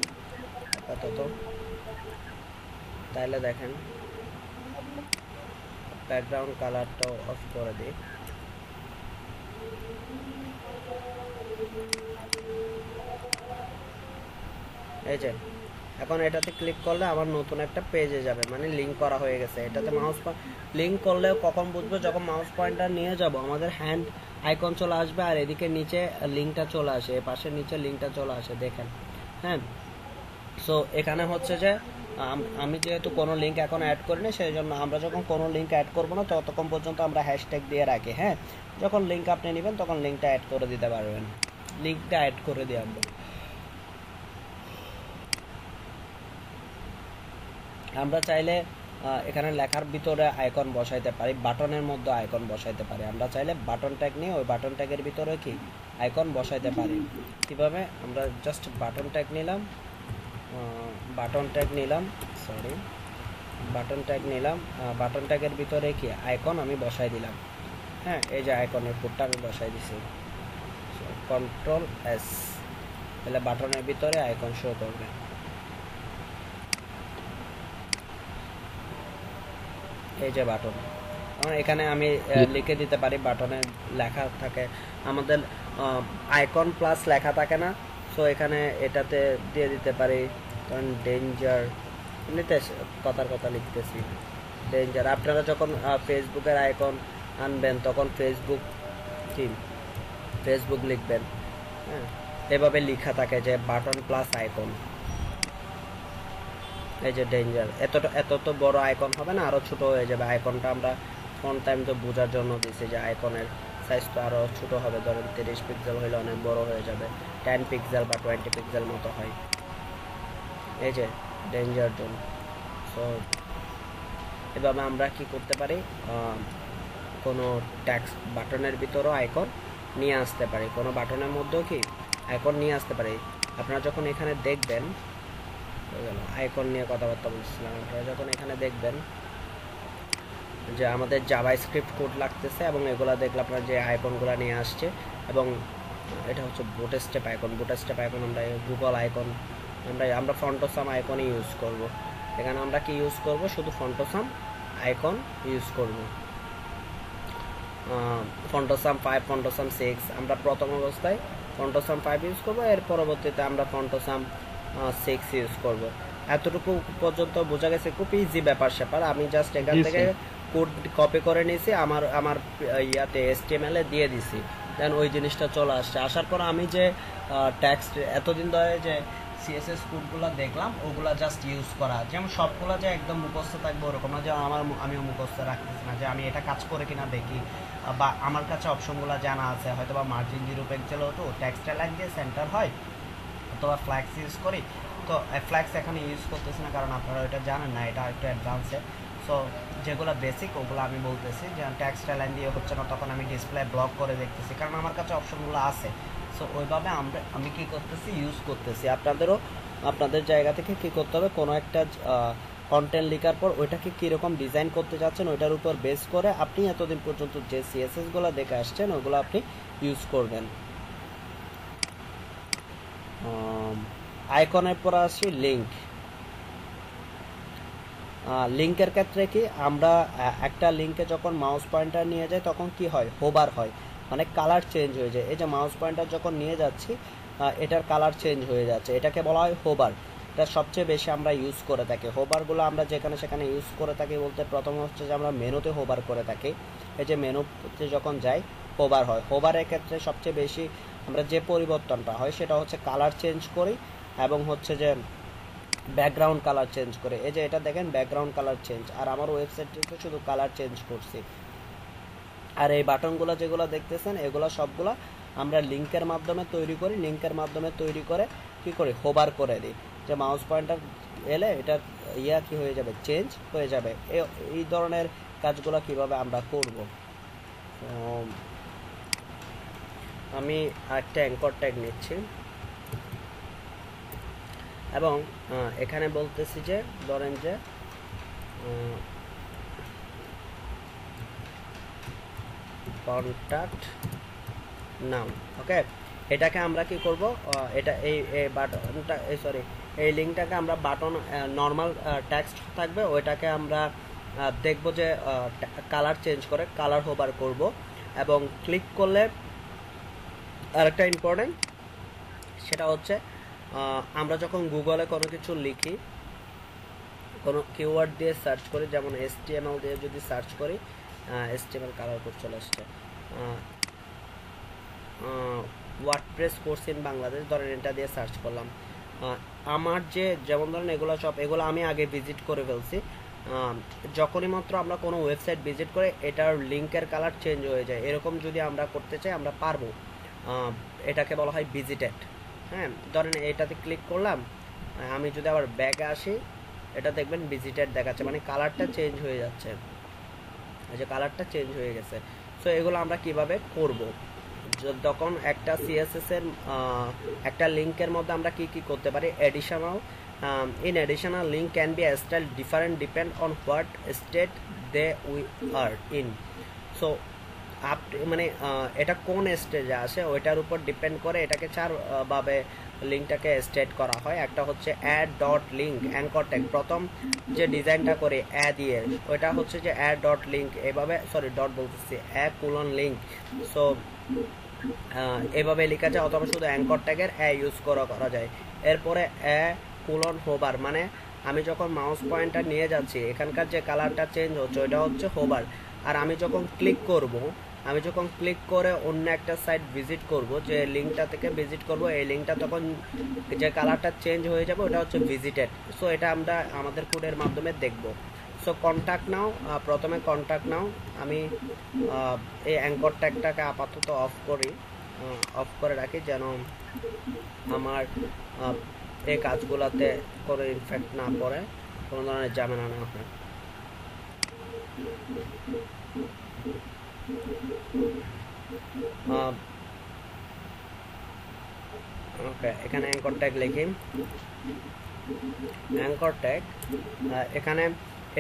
Speaker 7: আপাতত, তাহলে দেখেন ব্যাকগ্রাউন্ড কালারটাও অফ করে দিই। এই যে এখন এটাতে ক্লিক করলে আমার নতুন একটা পেজে যাবে, মানে লিঙ্ক করা হয়ে গেছে। এটাতে মাউস লিঙ্ক করলে কখন বুঝবো? যখন মাউস পয়েন্টার নিয়ে যাব আমাদের হ্যান্ড আইকন চলে আসবে, আর এদিকে নিচে লিঙ্কটা চলে আসে, এই পাশে নিচে লিঙ্কটা চলে আসে, দেখেন। হ্যাঁ, সো এখানে হচ্ছে যে আমি যেহেতু কোনো লিঙ্ক এখন অ্যাড করিনি, সেই জন্য আমরা যখন কোনো লিঙ্ক অ্যাড করবো না ততক্ষণ পর্যন্ত আমরা হ্যাশট্যাগ দিয়ে রাখি। হ্যাঁ, যখন লিঙ্ক আপনি নেবেন তখন লিঙ্কটা অ্যাড করে দিতে পারবেন। লিঙ্কটা অ্যাড করে দিই আমরা চাইলে এখানে লেখার ভিতরে আইকন বসাইতে পারি, বাটনের মধ্যে আইকন বসাইতে পারি। আমরা চাইলে বাটন ট্যাগ নিয়ে ওই বাটন ট্যাগের ভিতরে কি আইকন বসাইতে পারি। কিভাবে? আমরা জাস্ট বাটন ট্যাগ নিলাম, বাটন ট্যাগ নিলাম, বাটন ট্যাগের ভিতরে কি আইকন আমি বসাই দিলাম। হ্যাঁ, এই যে আইকনের কোডটা আমি বসাই দিছি, কন্ট্রোল এস, তাহলে বাটনের ভিতরে আইকন শো করবে। এই যে বাটন, এখানে আমি লিখে দিতে পারি, বাটনের লেখা থাকে, আমাদের আইকন প্লাস লেখা থাকে না, সো এখানে এটাতে দিয়ে দিতে পারি, কারণ ডেঞ্জার, এমনিতে কথার কথা লিখতেছি ডেঞ্জার। আপনারা যখন ফেসবুকের আইকন আনবেন তখন ফেসবুক লিখবেন, হ্যাঁ, এভাবে লেখা থাকে যে বাটন প্লাস আইকন। এই যে ডেঞ্জার, এত তো বড় আইকন হবে না, আরো ছোট হয়ে যাবে আইকনটা। আমরা ফন্ট টাইম তো বোঝার জন্য দিছি যে আইকনের সাইজ তো আরো ছোট হবে, ধরেন 30 পিক্সেল হলে অনেক বড় হয়ে যাবে, 10 পিক্সেল বা 20 পিক্সেল মতো হয়। এই যে ডেঞ্জার জোন। সো এভাবে আমরা কি করতে পারি, কোনো টেক্সট বাটনের ভিতরও আইকন নিয়ে আসতে পারি, কোনো বাটনের মধ্যেও কি আইকন নিয়ে আসতে পারি। আপনারা যখন এখানে দেখবেন, আইকন নিয়ে কথাবার্তা বলছিলাম, আপনারা যখন এখানে দেখবেন যে আমাদের জাভাস্ক্রিপ্ট কোড লাগতেছে এবং এগুলা দেখলে আপনারা যে আইকনগুলো নিয়ে আসছে, এবং এটা হচ্ছে বুটস্ট্র্যাপ আইকন, আমরা গুগল আইকন, আমরা ফন্টোসাম আইকনই ইউজ করব। এখানে আমরা কি ইউজ করব, শুধু ফন্টোসাম আইকন ইউজ করব। ফন্টোসাম 5, ফন্টোসাম 6, আমরা প্রথম অবস্থায় ফন্টোসাম 5 ইউজ করব, এর পরবর্তীতে আমরা ফন্টোসাম 6 ইউজ করব। এতটুকু পর্যন্ত বোঝা গেছে, খুব ইজি ব্যাপার স্যাপার। আমি জাস্ট এখান থেকে কোড কপি করে নিয়েছি, আমার ইয়াতে HTML এ দিয়ে দিছি, দেন ওই জিনিসটা চলে আসছে। আসার পর আমি যে টেক্সট এতদিন ধরে যে CSS কোডগুলো দেখলাম ওগুলা জাস্ট ইউজ করা, যেমন সবগুলো যে একদম মুখস্থ থাকবে ওরকম না, যে আমিও মুখস্থ রাখতেছি না, যে আমি এটা কাজ করে কিনা দেখি, বা আমার কাছে অপশনগুলো জানা আছে, হয়তো বা মার্জিন 0 পিক্সেল হতো, টেক্সটটা লাইন দিয়ে সেন্টার হয়, অথবা ফ্ল্যাক্স ইউজ করি। তো ফ্ল্যাক্স এখানে ইউজ করতেছি না, কারণ আপনারা এটা জানেন না, এটা একটু অ্যাডভান্সে। সো যেগুলো বেসিক ওগুলো আমি বলতেছি, যে টেক্সটটা লাইন দিয়ে হচ্ছে না, তখন আমি ডিসপ্লে ব্লক করে দেখতেছি, কারণ আমার কাছে অপশনগুলো আছে। সো ওইভাবে আমি কি করতেছি, ইউজ করতেছি। আপনাদের জায়গা থেকে কি করতে হবে, কোনো একটা কন্টেন্ট লেখার পর ওইটাকে কীরকম ডিজাইন করতে যাচ্ছেন ওইটার উপর বেস করে আপনি এতদিন পর্যন্ত যে CSSগুলো দেখে আসছেন ওগুলো আপনি ইউজ করবেন। আইকনের পর আসি লিঙ্কের ক্ষেত্রে কি, আমরা একটা লিঙ্কে যখন মাউস পয়েন্টার নিয়ে যাই তখন কি হয়, হোভার হয়, মানে কালার চেঞ্জ হয়ে যায়। এই যে মাউস পয়েন্টার যখন নিয়ে যাচ্ছি এটার কালার চেঞ্জ হয়ে যাচ্ছে, এটাকে বলা হয় হোভার। এটা সবচেয়ে বেশি আমরা ইউজ করে থাকি। হোভারগুলো আমরা যেখানে সেখানে ইউজ করে থাকি বলতে, প্রথম হচ্ছে যে আমরা মেনুতে হোভার করে থাকি, এই যে মেনুতে যখন যাই হোভার হয়। হোভারের ক্ষেত্রে সবচেয়ে বেশি আমরা যে পরিবর্তনটা হয় সেটা হচ্ছে কালার চেঞ্জ করি, এবং হচ্ছে যে ব্যাকগ্রাউন্ড কালার চেঞ্জ করে। এই যে এটা দেখেন ব্যাকগ্রাউন্ড কালার চেঞ্জ, আর আমার ওয়েবসাইটটিতে শুধু কালার চেঞ্জ করছি। আর এই বাটনগুলো যেগুলো দেখতেছেন এগুলো সবগুলো আমরা লিঙ্কের মাধ্যমে তৈরি করে কি করি, হোভার করে দিই, যে মাউস পয়েন্টার এলে এটা কি হয়ে যাবে, চেঞ্জ হয়ে যাবে। এই ধরনের কাজগুলো কিভাবে আমরা করব, আমি একটা অ্যাঙ্কর ট্যাগ নিচ্ছি, এবং এখানে বলতেছি যে ধরেন যে কন্টাক্ট নাও, ওকে। এটাকে আমরা কি করব, এটা এই বাটনটা এই লিঙ্কটাকে আমরা বাটন নর্মাল টেক্সট থাকবে ওইটাকে আমরা দেখব যে কালার চেঞ্জ করে, কালার হোভার করব, এবং ক্লিক করলে আরেকটা ইম্পর্টেন্ট সেটা হচ্ছে আমরা যখন গুগলে কোনো কিছু লিখি, কোনো কিওয়ার্ড দিয়ে সার্চ করি, যেমন HTML দিয়ে যদি সার্চ করি, HTML কালার কোড চলে আসছে, ওয়ার্ডপ্রেস কোর্স ইন বাংলাদেশ, ধরেন এটা দিয়ে সার্চ করলাম। আমার যেমন ধরেন এগুলো আমি আগে ভিজিট করে ফেলছি। যখনই মাত্র আমরা কোনো ওয়েবসাইট ভিজিট করে এটার লিঙ্কের কালার চেঞ্জ হয়ে যায়, এরকম যদি আমরা করতে চাই আমরা পারবো। এটাকে বলা হয় ভিজিটেড। হ্যাঁ, ধরেন এটাতে ক্লিক করলাম, আমি যদি আবার ব্যাকে আসি, এটা দেখবেন ভিজিটেড দেখাচ্ছে, মানে কালারটা চেঞ্জ হয়ে যাচ্ছে, এই যে কালারটা চেঞ্জ হয়ে গেছে। সো এগুলো আমরা কিভাবে করব, যখন একটা সিএসএস এর একটা লিংকের মধ্যে আমরা কি কি করতে পারি, additional in additional link can be styled different depend on what state they we are in. So মানে এটা কোন স্টেজে আসে ওইটার উপর ডিপেন্ড করে এটাকে চার ভাবে লিঙ্কটাকে স্টেট করা হয়। একটা হচ্ছে add dot link anchor tag, প্রথম যে ডিজাইনটা করে অ্যা দিয়ে ওইটা হচ্ছে যে অ্যাড ডট লিঙ্ক, এভাবে সরি ডট বলতেছি অ্যা কোলন লিঙ্ক। সো এভাবে লেখা যায়, অথবা শুধু অ্যাঙ্কর ট্যাগের অ্যা ইউজ করা যায়। এরপরে অ্যা কোলন হোভার, মানে আমি যখন মাউস পয়েন্টার নিয়ে যাচ্ছি এখানকার যে কালারটা চেঞ্জ হচ্ছে ওইটা হচ্ছে হোভার। আর আমি যখন ক্লিক করব, আমি যখন ক্লিক করে অন্য একটা সাইট ভিজিট করব, যে লিঙ্কটা থেকে ভিজিট করব, এই লিঙ্কটা তখন যে কালারটা চেঞ্জ হয়ে যাবে ওটা হচ্ছে ভিজিটেড। সো এটা আমরা আমাদের কোডের মাধ্যমে দেখব। সো কন্ট্যাক্ট নাও, প্রথমে কন্ট্যাক্ট নাও আমি এই অ্যাঙ্কর ট্যাগটাকে আপাতত অফ করে রাখি, যেন আমার এই কাজগুলোতে কোনো ইনফেক্ট না পড়ে, কোনো ধরনের ঝামেলা না হয়। ওকে, এখানে অ্যাঙ্কর ট্যাগ লিখি, অ্যাঙ্কর ট্যাগ এখানে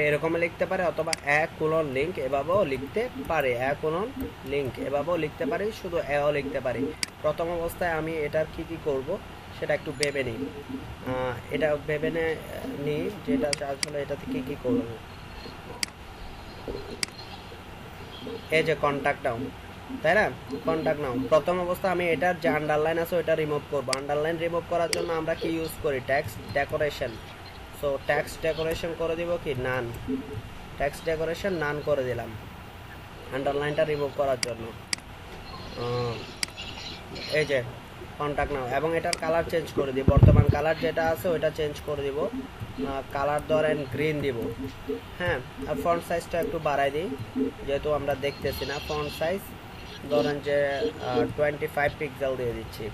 Speaker 7: এরকম লিখতে পারে, অথবা এক কোলন লিঙ্ক এভাবেও লিখতে পারে, এক কোলন লিঙ্ক এভাবেও লিখতে পারি, শুধু এও লিখতে পারি। প্রথম অবস্থায় আমি এটার কি করব সেটা একটু ভেবে নিই, এটা ভেবে নিই যেটা আসলে এটাতে কি করব। এই যে কন্ট্যাক্ট নাও, তাই না, কন্ট্যাক্ট নাও প্রথম অবস্থা আমি এটার যে আন্ডারলাইন আছে ওইটা রিমুভ করব। আন্ডারলাইন রিমুভ করার জন্য আমরা কি ইউজ করি, text decoration. So text decoration করে দিব কি নান, টেক্সট ডেকোরেশন নান করে দিলাম আন্ডারলাইনটা রিমুভ করার জন্য। এই যে কন্ট্যাক্ট নাও, এবং এটার কালার চেঞ্জ করে দিব, বর্তমান কালার যেটা আছে ওইটা চেঞ্জ করে দিব, কালার ধরেন গ্রিন দিব। হ্যাঁ, আর ফন্ট সাইজটা একটু বাড়াই দিই যেহেতু আমরা দেখতেছি না, ফন্ট সাইজ ধরেন যে 25 পিক্সেল দিয়ে দিচ্ছি।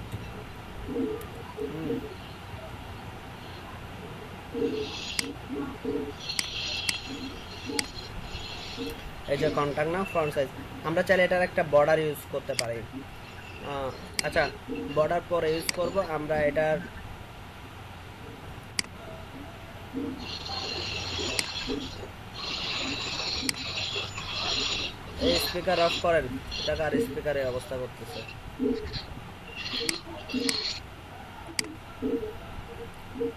Speaker 7: এই যে কন্ট্যাক্ট নাও ফন্ট সাইজ, আমরা চাইলে এটার একটা বর্ডার ইউজ করতে পারি। আচ্ছা, বর্ডার পরে ইউজ করব আমরা এটার এই স্পিকার অফ করেন, এটা আর স্পিকারের অবস্থা করতেছে।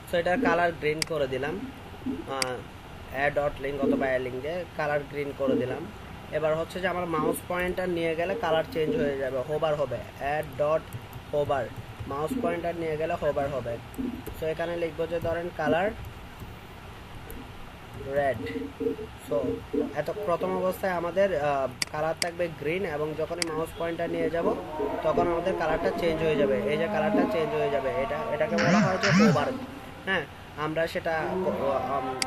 Speaker 7: সো এটার কালার গ্রিন করে দিলাম, অ্যাড ডট লিঙ্ক অথবা অ্যাড লিঙ্ক দিয়ে কালার গ্রিন করে দিলাম। এবার হচ্ছে যে আমার মাউস পয়েন্টার নিয়ে গেলে কালার চেঞ্জ হয়ে যাবে, হোভার হবে, add dot hover, mouse pointer নিয়ে গেলে হোভার হবে। সো এখানে লিখবো যে ধরেন কালার রেড। সো এত প্রথম অবস্থায় আমাদের কালার থাকবে গ্রিন, এবং যখনই মাউস পয়েন্টার নিয়ে যাব তখন আমাদের কালারটা চেঞ্জ হয়ে যাবে, এই যে কালারটা চেঞ্জ হয়ে যাবে, এটাকে বলা হয় যে হোভার। হ্যাঁ, আমরা সেটা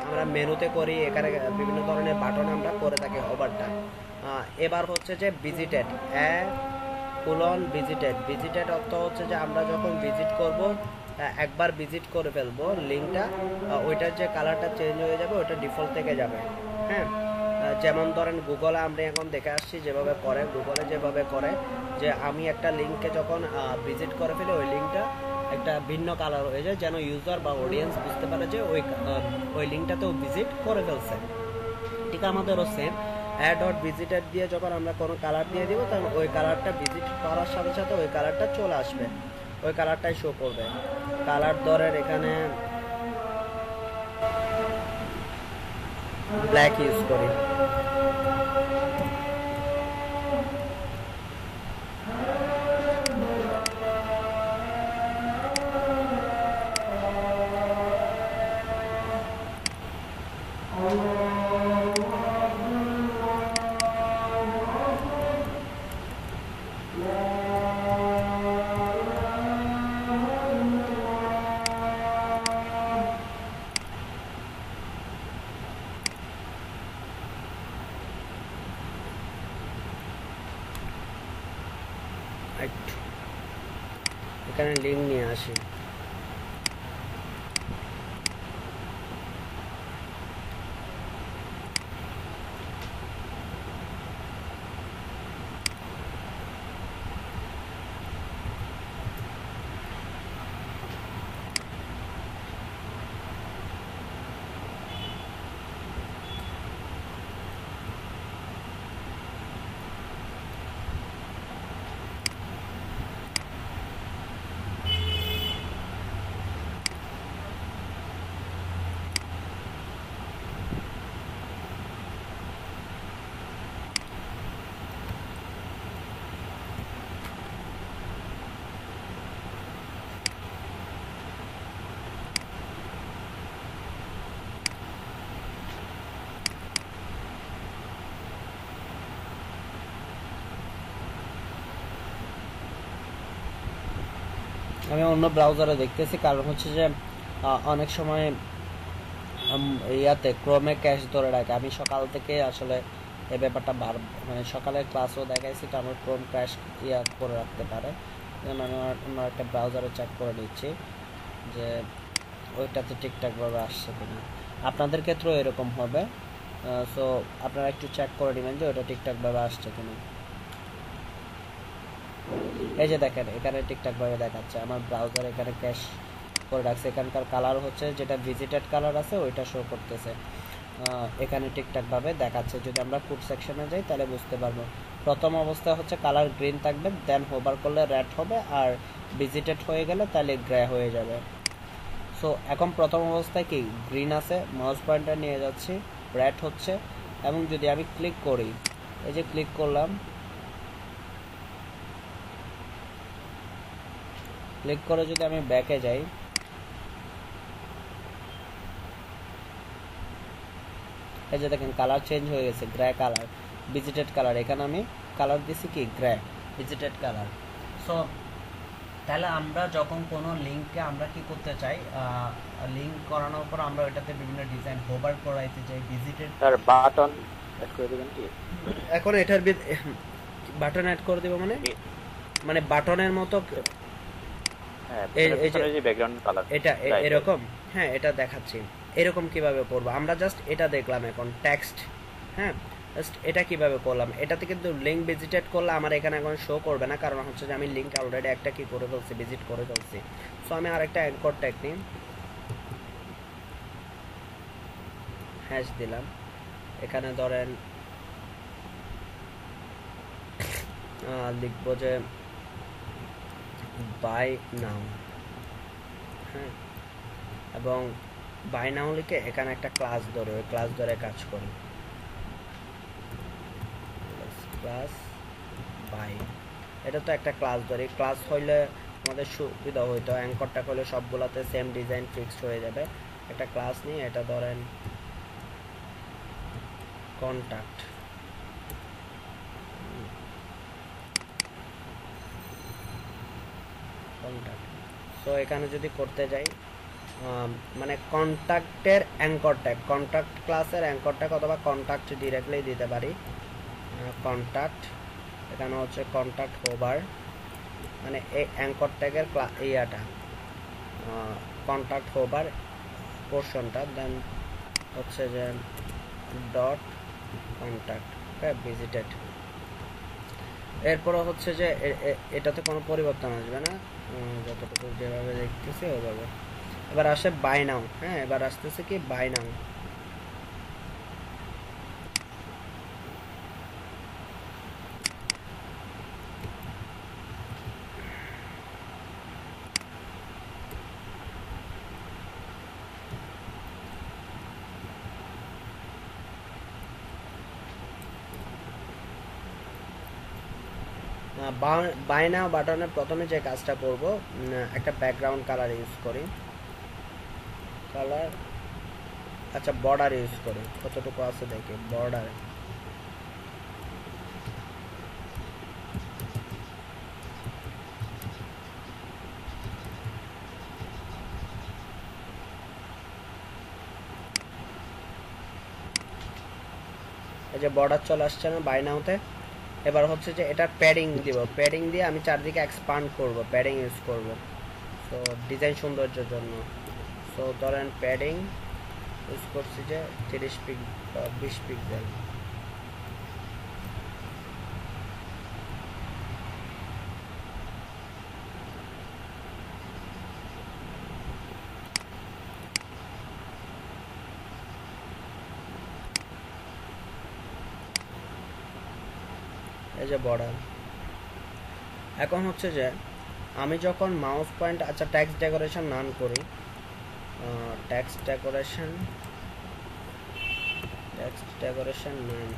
Speaker 7: আমরা মেনুতে করি, এখানে বিভিন্ন ধরনের বাটন আমরা করে থাকি হোভারটা। এবার হচ্ছে যে ভিজিটেড, ভিজিটেড অর্থ হচ্ছে যে আমরা যখন ভিজিট করব, একবার ভিজিট করে ফেলবো লিঙ্কটা, ওইটার যে কালারটা চেঞ্জ হয়ে যাবে ওইটা ডিফল্ট থেকে যাবে। হ্যাঁ, যেমন ধরেন গুগলে আমরা এখন দেখে আসছি যেভাবে করে, গুগলে যেভাবে করে যে আমি একটা লিঙ্ককে যখন ভিজিট করে ফেলি ওই লিঙ্কটা একটা ভিন্ন কালার হয়ে যায়, যেন ইউজার বা অডিয়েন্স বুঝতে পারে যে ওই লিঙ্কটাতেও ভিজিট করে ফেলছে। ঠিক আমাদেরও সেম, অ্যাড ডট ভিজিটেড দিয়ে যখন আমরা কোনো কালার দিয়ে দিব তখন ওই কালারটা ভিজিট করার সাথে সাথে ওই কালারটা চলে আসবে, ওই কালারটাই শো করবে। কালার ধরেন এখানে ব্ল্যাক ইউজ করি, এখানে লিঙ্ক নিয়ে আসি। আমি অন্য ব্রাউজারে দেখতেছি, কারণ হচ্ছে যে অনেক সময় ইয়াতে ক্রোমে ক্যাশ ধরে রাখে। আমি সকাল থেকে আসলে এই ব্যাপারটা মানে সকালের ক্লাসও দেখাইছি, তো আমার ক্রোম ক্র্যাশ করে রাখতে পারে। যেমন আমি অন্য একটা ব্রাউজারে চেক করে নিচ্ছি যে ওইটাতে ঠিকঠাকভাবে আসছে কিনা। আপনাদের ক্ষেত্রেও এরকম হবে, সো আপনারা একটু চেক করে নেবেন যে ওটা ঠিকঠাকভাবে আসছে কিনা। এই যে দেখেন এখানে ঠিকঠাকভাবে দেখাচ্ছে, আমার ব্রাউজার এখানে ক্যাশ করে রাখছে। এখানকার কালার হচ্ছে যেটা ভিজিটেড কালার আছে ওইটা শো করতেছে, এখানে ঠিকঠাকভাবে দেখাচ্ছে। যদি আমরা কোড সেকশনে যাই তাহলে বুঝতে পারবো। প্রথম অবস্থায় হচ্ছে কালার গ্রিন থাকবে, দেন হোভার করলে রেড হবে, আর ভিজিটেড হয়ে গেলে তাহলে গ্রে হয়ে যাবে। সো এখন প্রথম অবস্থায় কি গ্রিন আছে, মাউস পয়েন্টার নিয়ে যাচ্ছি, রেড হচ্ছে, এবং যদি আমি ক্লিক করি, এই যে ক্লিক করলাম, ক্লিক করে যদি আমি ব্যাকে যাই, এই যে দেখেন কালার চেঞ্জ হয়ে গেছে, গ্রে কালার, ভিজিটেড কালার। এখানে আমি কালার দিছি কি গ্রে, ভিজিটেড কালার। সো তাহলে আমরা যখন কোনো লিঙ্ককে আমরা কি করতে চাই, লিঙ্ক করানোর পর আমরা ওইটাতে বিভিন্ন ডিজাইন হোভার করাইতে চাই, ভিজিটেড
Speaker 2: স্যার বাটন অ্যাড করে দিবেন কি?
Speaker 7: এখন এটার বাটন অ্যাড করে দেব, মানে বাটনের মতো।
Speaker 2: হ্যাঁ,
Speaker 7: এই
Speaker 2: যে ব্যাকগ্রাউন্ড কালার
Speaker 7: এটা এরকম, হ্যাঁ এটা দেখাচ্ছি। এরকম কিভাবে করব আমরা, জাস্ট এটা দেখলাম এখন টেক্সট, হ্যাঁ জাস্ট এটা কিভাবে করলাম। এটাতে কিন্তু লিঙ্ক ভিজিটেড করলে আমার এখানে এখন শো করবে না, কারণ হচ্ছে যে আমি লিঙ্ক অলরেডি একটা কি করে ফেলছি, ভিজিট করে ফেলছি। সো আমি আরেকটা অ্যাঙ্কর ট্যাগ নিই, হ্যাশ দিলাম, এখানে ধরেন লিখবো যে বাই নাও, হ্যাঁ, এবং বাই নাও লিখে এখানে একটা ক্লাস ধরে, ওই ক্লাস ধরে কাজ করি, ক্লাস বাই। এটা তো একটা ক্লাস ধরে, ক্লাস হইলে আমাদের সুবিধা হইতো, অ্যাঙ্করটা হলে সবগুলাতে সেম ডিজাইন ফিক্সড হয়ে যাবে। একটা ক্লাস নিয়ে এটা ধরেন কন্টাক্ট, সো এখানে যদি করতে যাই, মানে কন্টাক্টের অ্যাঙ্কর ট্যাগ, কন্টাক্ট ক্লাসের অ্যাঙ্কর ট্যাগ অথবা কন্টাক্ট ডিরেক্টলি দিতে পারি। কন্টাক্ট, এখানে হচ্ছে কন্টাক্ট হোভার, মানে এই অ্যাঙ্কর ট্যাগের ইয়াটা কন্টাক্ট হোভার পোর্শনটা, দেন হচ্ছে যে ডট কন্টাক্ট ভিজিটেড। এরপরে হচ্ছে যে এটাতে কোনো পরিবর্তন আসবে না, যতটুকু যেভাবে দেখতেছি ওইভাবে। এবার আসে বাই নাও, হ্যাঁ এবার আসতেছে কি বাই নাও। বাই নাও বাটনের প্রথমে যে কাজটা করব, একটা ব্যাকগ্রাউন্ড কালার ইউজ করি, কালার, আচ্ছা বর্ডার ইউজ করি, কতটুকু আছে দেখি বর্ডার। এই যে বর্ডার চলে আসছে না বাই নাওতে। এবার হচ্ছে যে এটা প্যাডিং দিব, প্যাডিং দিয়ে আমি চারদিকে এক্সপান্ড করব, প্যাডিং ইউজ করব, তো ডিজাইন সৌন্দর্যের জন্য। সো ধরেন প্যাডিং ইউজ করছি যে 20 পিক্সেল। এই যে বর্ডার। এখন হচ্ছে যে আমি যখন মাউস পয়েন্ট, আচ্ছা টেক্সট ডেকোরেশন নান করি, টেক্সট ডেকোরেশন নান,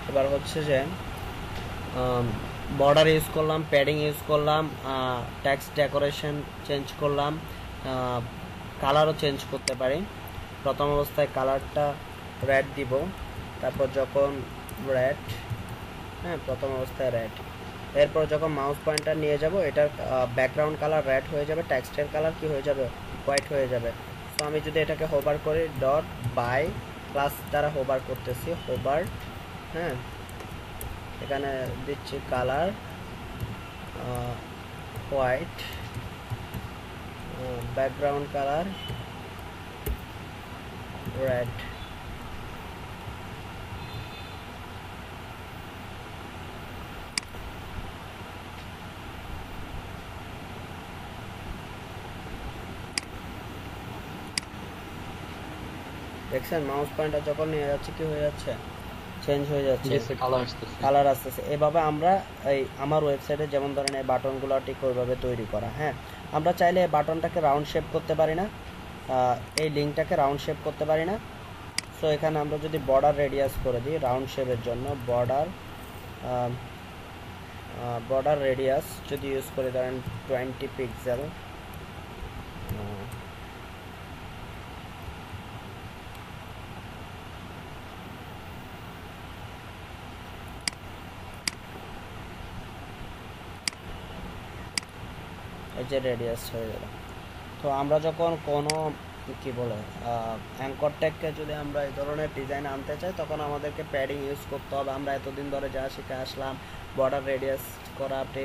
Speaker 7: এবার হচ্ছে যে বর্ডার ইউজ করলাম, প্যাডিং ইউজ করলাম, টেক্সট ডেকোরেশন চেঞ্জ করলাম, কালারও চেঞ্জ করতে পারি। প্রথম অবস্থায় কালারটা রেড দিব, তারপর যখন রেড, হ্যাঁ প্রথম অবস্থায় রেড, এরপর যখন মাউস পয়েন্টার নিয়ে যাব এটার ব্যাকগ্রাউন্ড কালার রেড হয়ে যাবে, টেক্সটের কালার কি হয়ে যাবে, হোয়াইট হয়ে যাবে। তো আমি যদি এটাকে হোভার করি, ডট বাই ক্লাস দ্বারা হোভার করতেছি, হোভার, হ্যাঁ এখানে দিচ্ছি colour white, background colour red. দেখছেন মাউস পয়েন্টার যখন নিয়ে যাচ্ছে কি হয়ে যাচ্ছে, চেঞ্জ হয়ে যাচ্ছে, কালার আসতেছে। এভাবে আমরা এই আমার ওয়েবসাইটে যেমন ধরেন এই বাটনগুলো ঠিক ওইভাবে তৈরি করা। হ্যাঁ আমরা চাইলে এই বাটনটাকে রাউন্ড শেপ করতে পারি না, এই লিঙ্কটাকে রাউন্ড শেপ করতে পারি না। সো এখানে আমরা যদি বর্ডার রেডিয়াস করে দিই রাউন্ড শেপের জন্য, বর্ডার রেডিয়াস যদি ইউজ করি ধরেন 20 পিক্সেল, এই যে রেডিয়াস হয়ে গেল। তো আমরা যখন কোনো কি বলে অ্যাঙ্কর ট্যাগকে যদি আমরা এই ধরনের ডিজাইন আনতে চাই তখন আমাদেরকে প্যাডিং ইউজ করতে হবে। আমরা এতদিন ধরে যা শিখে আসলাম বর্ডার রেডিয়াস করা, আপনি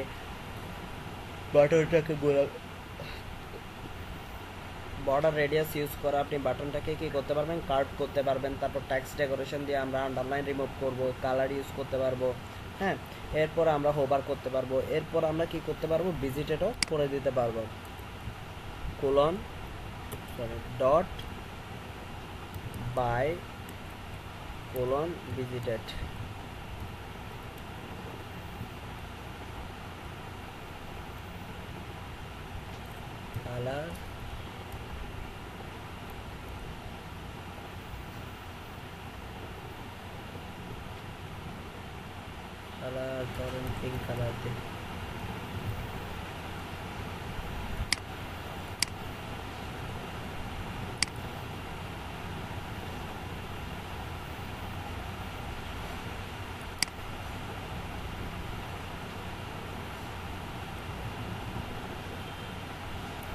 Speaker 7: বাটনটাকে বর্ডার রেডিয়াস ইউজ করা, আপনি বাটনটাকে কি করতে পারবেন, কার্ভ করতে পারবেন। তারপর টেক্সট ডেকোরেশন দিয়ে আমরা আন্ডারলাইন রিমুভ করব, কালার ইউজ করতে পারবো। হ্যাঁ এরপর আমরা হোভার করতে পারবো, এরপর আমরা কি করতে পারবো, ভিজিটেডও করে দিতে পারবো, colon dot by colon visited. Colour colour ধরেন পিঙ্ক কালার দিন,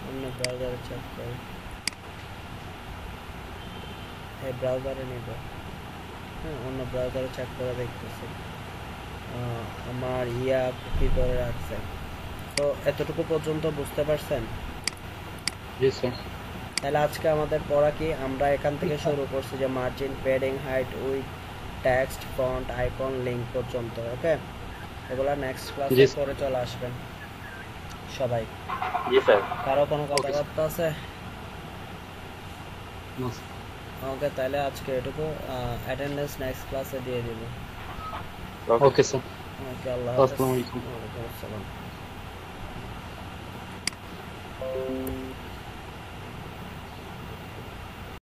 Speaker 7: অন্য ব্রাউজারে চেক করি, এই ব্রাউজারে নিব, হ্যাঁ অন্য ব্রাউজারে চেক করে দেখতেছি আমার ইয়া কি ধরে রাখছে। তো এতটুকু পর্যন্ত বুঝতে পারছেন? তাহলে আজকে আমাদের পড়া কি, আমরা এখান থেকে শুরু করছি যে margin, padding, height, width, text, font, icon, link পর্যন্ত। ওকে এগুলা নেক্সট ক্লাসে করে চলে আসবেন সবাই।
Speaker 2: জি স্যার।
Speaker 7: কারো কোনো কথাবার্তা আছে? ওকে তাহলে আজকে এটুকু, অ্যাটেন্ডেন্স নেক্সট ক্লাসে দিয়ে দিব।
Speaker 4: Okay sir.
Speaker 7: ওকে আল্লাহ হাফেজ।
Speaker 4: আসসালামু আলাইকুম।
Speaker 7: ওয়ালাইকুম আসসালাম।